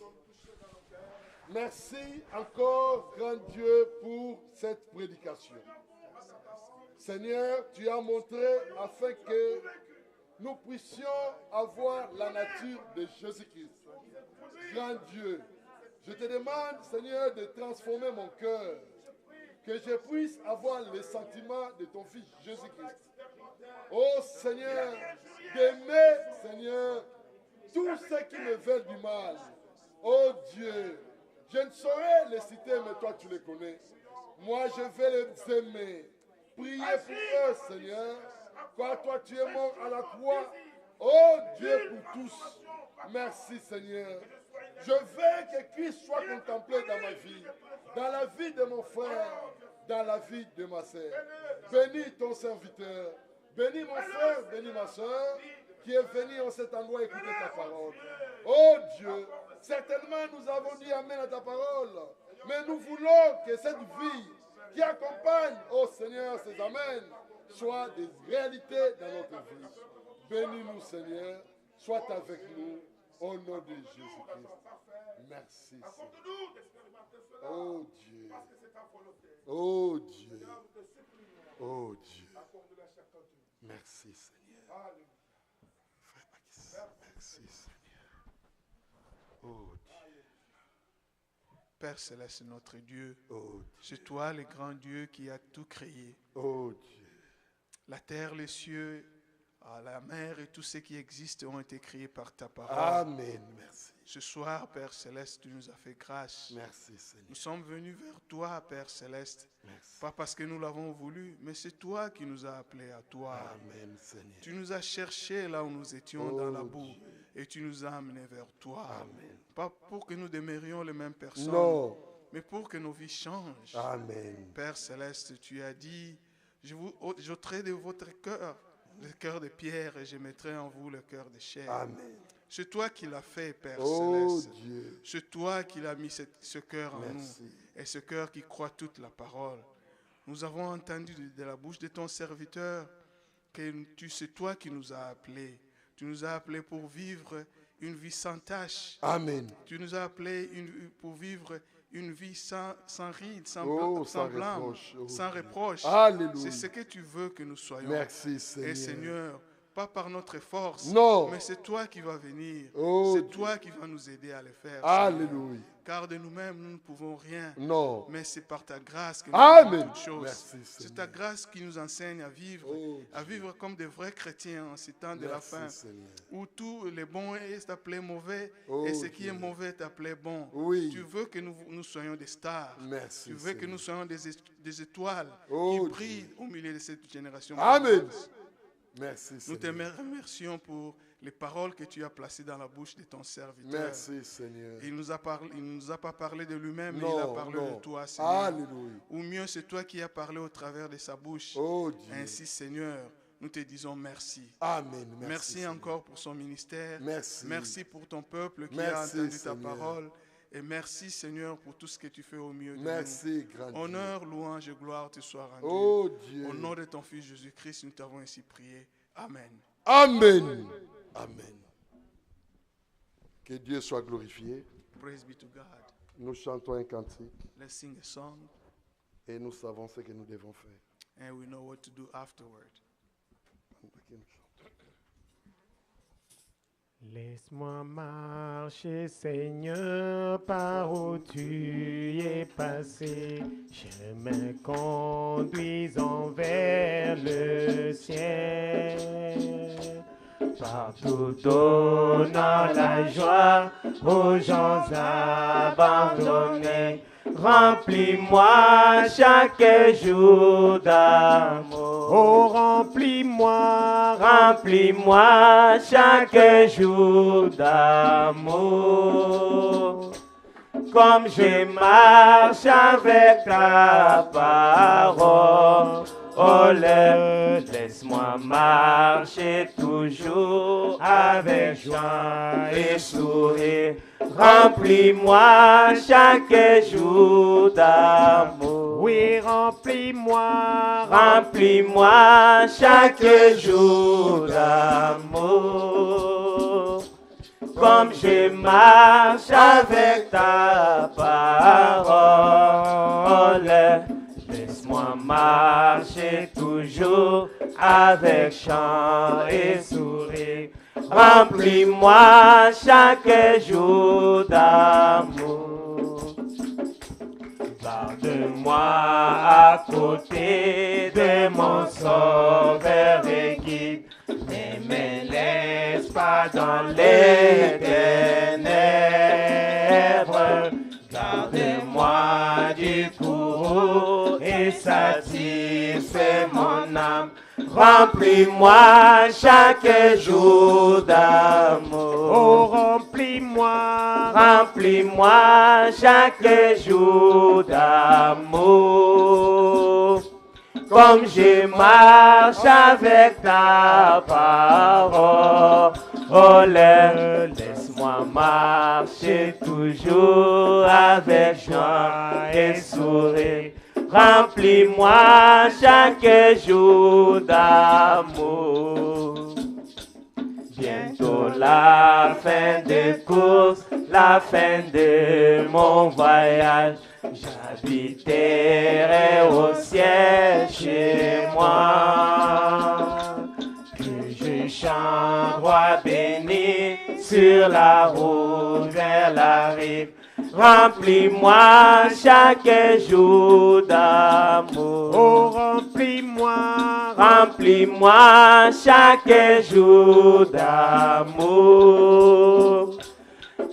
B: merci encore, grand Dieu, pour cette prédication. Seigneur, tu as montré afin que nous puissions avoir la nature de Jésus-Christ. Grand Dieu, je te demande, Seigneur, de transformer mon cœur, que je puisse avoir les sentiments de ton Fils Jésus-Christ. Oh Seigneur, d'aimer, Seigneur, tous ceux qui me veulent du mal. Oh Dieu, je ne saurais les citer, mais toi tu les connais. Moi je vais les aimer. Priez pour eux, Seigneur, car toi tu es mort à la croix. Oh Dieu pour tous. Merci Seigneur. Je veux que Christ soit contemplé dans ma vie, dans la vie de mon frère, dans la vie de ma sœur. Bénis ton serviteur. Bénis mon frère, bénis ma soeur, qui est venu en cet endroit écouter ta parole. Oh Dieu, certainement nous avons dit amen à ta parole, mais nous voulons que cette vie qui accompagne, oh Seigneur, ces amens, soit des réalités dans notre vie. Bénis-nous Seigneur, sois avec nous, au nom de Jésus-Christ. Merci Seigneur. Oh Dieu, oh Dieu, oh Dieu. Merci Seigneur. Merci Seigneur. Oh Dieu.
A: Père Céleste, notre Dieu,
B: Oh Dieu.
A: c'est toi le grand Dieu qui a tout créé.
B: Oh Dieu.
A: La terre, les cieux, la mer et tout ce qui existe ont été créés par ta parole.
B: Amen. Merci.
A: Ce soir, Père Céleste, tu nous as fait grâce.
B: Merci Seigneur.
A: Nous sommes venus vers toi, Père Céleste,
B: Merci.
A: pas parce que nous l'avons voulu, mais c'est toi qui nous as appelés à toi.
B: Amen Seigneur.
A: Tu nous as cherchés là où nous étions
B: Oh
A: dans la boue
B: Dieu.
A: et tu nous as amenés vers toi.
B: Amen.
A: Pas pour que nous demeurions les mêmes personnes,
B: Non.
A: mais pour que nos vies changent.
B: Amen.
A: Père Céleste, tu as dit, j'ôterai de votre cœur le cœur de pierre et je mettrai en vous le cœur de chair.
B: Amen.
A: C'est toi qui l'as fait, Père
B: Oh
A: Céleste.
B: Dieu.
A: C'est toi qui l'as mis ce cœur en
B: Merci.
A: nous et ce cœur qui croit toute la parole. Nous avons entendu de la bouche de ton serviteur que c'est toi qui nous as appelés. Tu nous as appelés pour vivre une vie sans tache.
B: Amen.
A: Tu nous as appelés pour vivre une vie sans ride, sans
B: Sans
A: blâme,
B: reproche. Oh
A: sans
B: Dieu.
A: reproche.
B: Alléluia.
A: C'est ce que tu veux que nous soyons.
B: Merci Seigneur.
A: Et Seigneur, pas par notre force,
B: Non.
A: mais c'est toi qui vas venir.
B: Oh
A: C'est
B: Dieu.
A: toi qui vas nous aider à le faire.
B: Alléluia.
A: Seigneur. Car de nous-mêmes, nous ne pouvons rien.
B: Non.
A: Mais c'est par ta grâce que nous
B: Amen.
A: pouvons toutes choses.
B: Merci,
A: C'est
B: Seigneur.
A: ta grâce qui nous enseigne à vivre,
B: Oh,
A: à vivre comme des vrais chrétiens en ces temps de la
B: Merci
A: fin,
B: Seigneur.
A: où tout le bon est appelé mauvais
B: Oh,
A: et ce qui
B: Dieu.
A: est mauvais est appelé bon.
B: Oui.
A: Tu veux que nous soyons des stars.
B: Merci
A: Tu veux que
B: Seigneur.
A: nous soyons des étoiles
B: Oh,
A: qui
B: Dieu.
A: brillent au milieu de cette génération.
B: Amen.
A: pieuse.
B: Merci
A: Nous te
B: Seigneur.
A: remercions pour les paroles que tu as placées dans la bouche de ton serviteur.
B: Merci Seigneur.
A: Il ne nous a pas parlé de lui-même, mais
B: Non,
A: il a parlé
B: non.
A: de toi, Seigneur.
B: Alléluia.
A: Ou mieux, c'est toi qui as parlé au travers de sa bouche.
B: Oh Dieu.
A: Ainsi, Seigneur, nous te disons merci.
B: Amen.
A: Merci
B: Seigneur.
A: encore pour son ministère.
B: Merci.
A: Merci pour ton peuple qui
B: Merci,
A: a entendu ta
B: Seigneur.
A: parole. Et merci, Seigneur, pour tout ce que tu fais au milieu de
B: Merci, grand
A: nous.
B: Dieu.
A: Honneur, louange et gloire te soient rendus.
B: Oh Dieu.
A: Au nom de ton Fils Jésus-Christ, nous t'avons ainsi prié. Amen.
B: Amen. Amen. Que Dieu soit glorifié.
A: Praise be to God.
B: Nous chantons un cantique
A: Let's sing a song,
B: et nous savons ce que nous devons faire.
A: and we know what to do afterward.
D: Laisse-moi marcher, Seigneur, par où tu es passé. Je me conduis vers le ciel. Partout donnant la joie aux gens abandonnés. Remplis-moi chaque jour d'amour. Oh, remplis-moi chaque jour d'amour. Comme je marche avec ta parole. Oh, laisse-moi marcher toujours avec joie et sourire. Remplis-moi chaque jour d'amour. Oui, remplis-moi chaque jour d'amour. Comme je marche avec ta parole. Laisse-moi marcher toujours toujours avec chant et sourire. Remplis-moi chaque jour d'amour. Garde-moi à côté de mon sauveur et guide. Ne me laisse pas dans les ténèbres. Garde-moi du courroux et satisfais mon âme. Remplis-moi chaque jour d'amour. Oh, remplis-moi chaque jour d'amour. Comme je marche avec ta parole, oh, laisse-moi marcher toujours avec joie et sourire. Remplis-moi chaque jour d'amour. Bientôt la fin des courses, la fin de mon voyage. J'habiterai au ciel chez moi. Que je chante roi béni sur la route vers la rive. Remplis-moi chaque jour d'amour. Oh, remplis-moi chaque jour d'amour.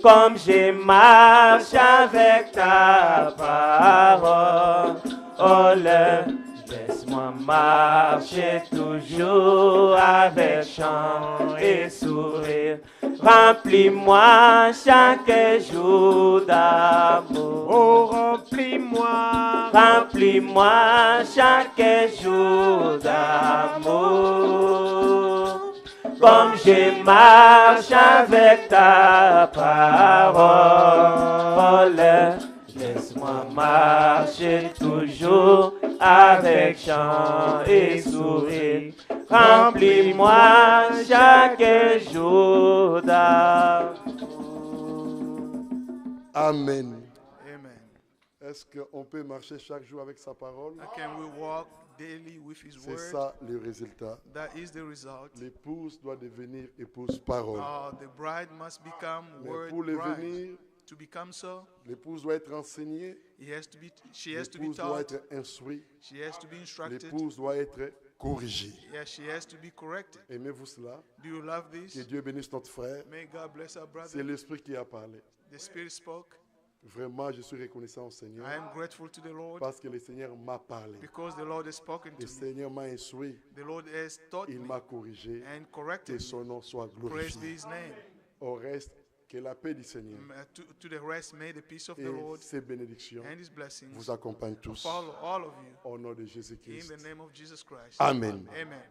D: Comme je marche avec ta parole, oh, laisse-moi marcher toujours avec chant et sourire. Remplis-moi chaque jour d'amour. Oh, remplis-moi chaque jour d'amour. Comme je marche avec ta parole, laisse-moi marcher toujours avec chant et sourire. Remplis-moi chaque jour d'amour.
B: Amen.
A: Amen.
B: Est-ce qu'on peut marcher chaque jour avec sa parole?
A: Can we walk daily with His
B: C'est
A: word?
B: ça le résultat.
A: That is the result.
B: L'épouse doit devenir épouse parole.
A: The bride must become
B: Mais
A: word
B: pour
A: bride.
B: devenir,
A: To become so,
B: l'épouse doit être enseignée,
A: she has to be
B: l'épouse doit
A: taught.
B: être instruite,
A: She has to be instructed.
B: l'épouse doit être corrigée.
A: Yeah, she has to be corrected.
B: Aimez-vous cela?
A: Do you love
B: Que
A: this?
B: Dieu bénisse notre frère.
A: May God bless our
B: C'est
A: brother.
B: l'Esprit qui a parlé.
A: The Spirit spoke.
B: Vraiment, je suis reconnaissant au Seigneur
A: I am grateful to the Lord
B: parce que le Seigneur m'a parlé.
A: because the Lord has spoken
B: Le
A: to me.
B: Seigneur m'a instruit,
A: The Lord has taught
B: il
A: me
B: m'a corrigé.
A: and
B: Que
A: corrected me.
B: son nom soit
A: Praise be
B: glorifié.
A: His name.
B: Au reste, que la paix du Seigneur
A: To the rest, may the peace of the
B: et
A: Lord
B: ses bénédictions
A: and His blessings
B: vous accompagnent tous.
A: follow all of you.
B: Au nom de
A: In
B: Jésus-Christ.
A: the name of Jesus Christ.
B: Amen.
A: Amen.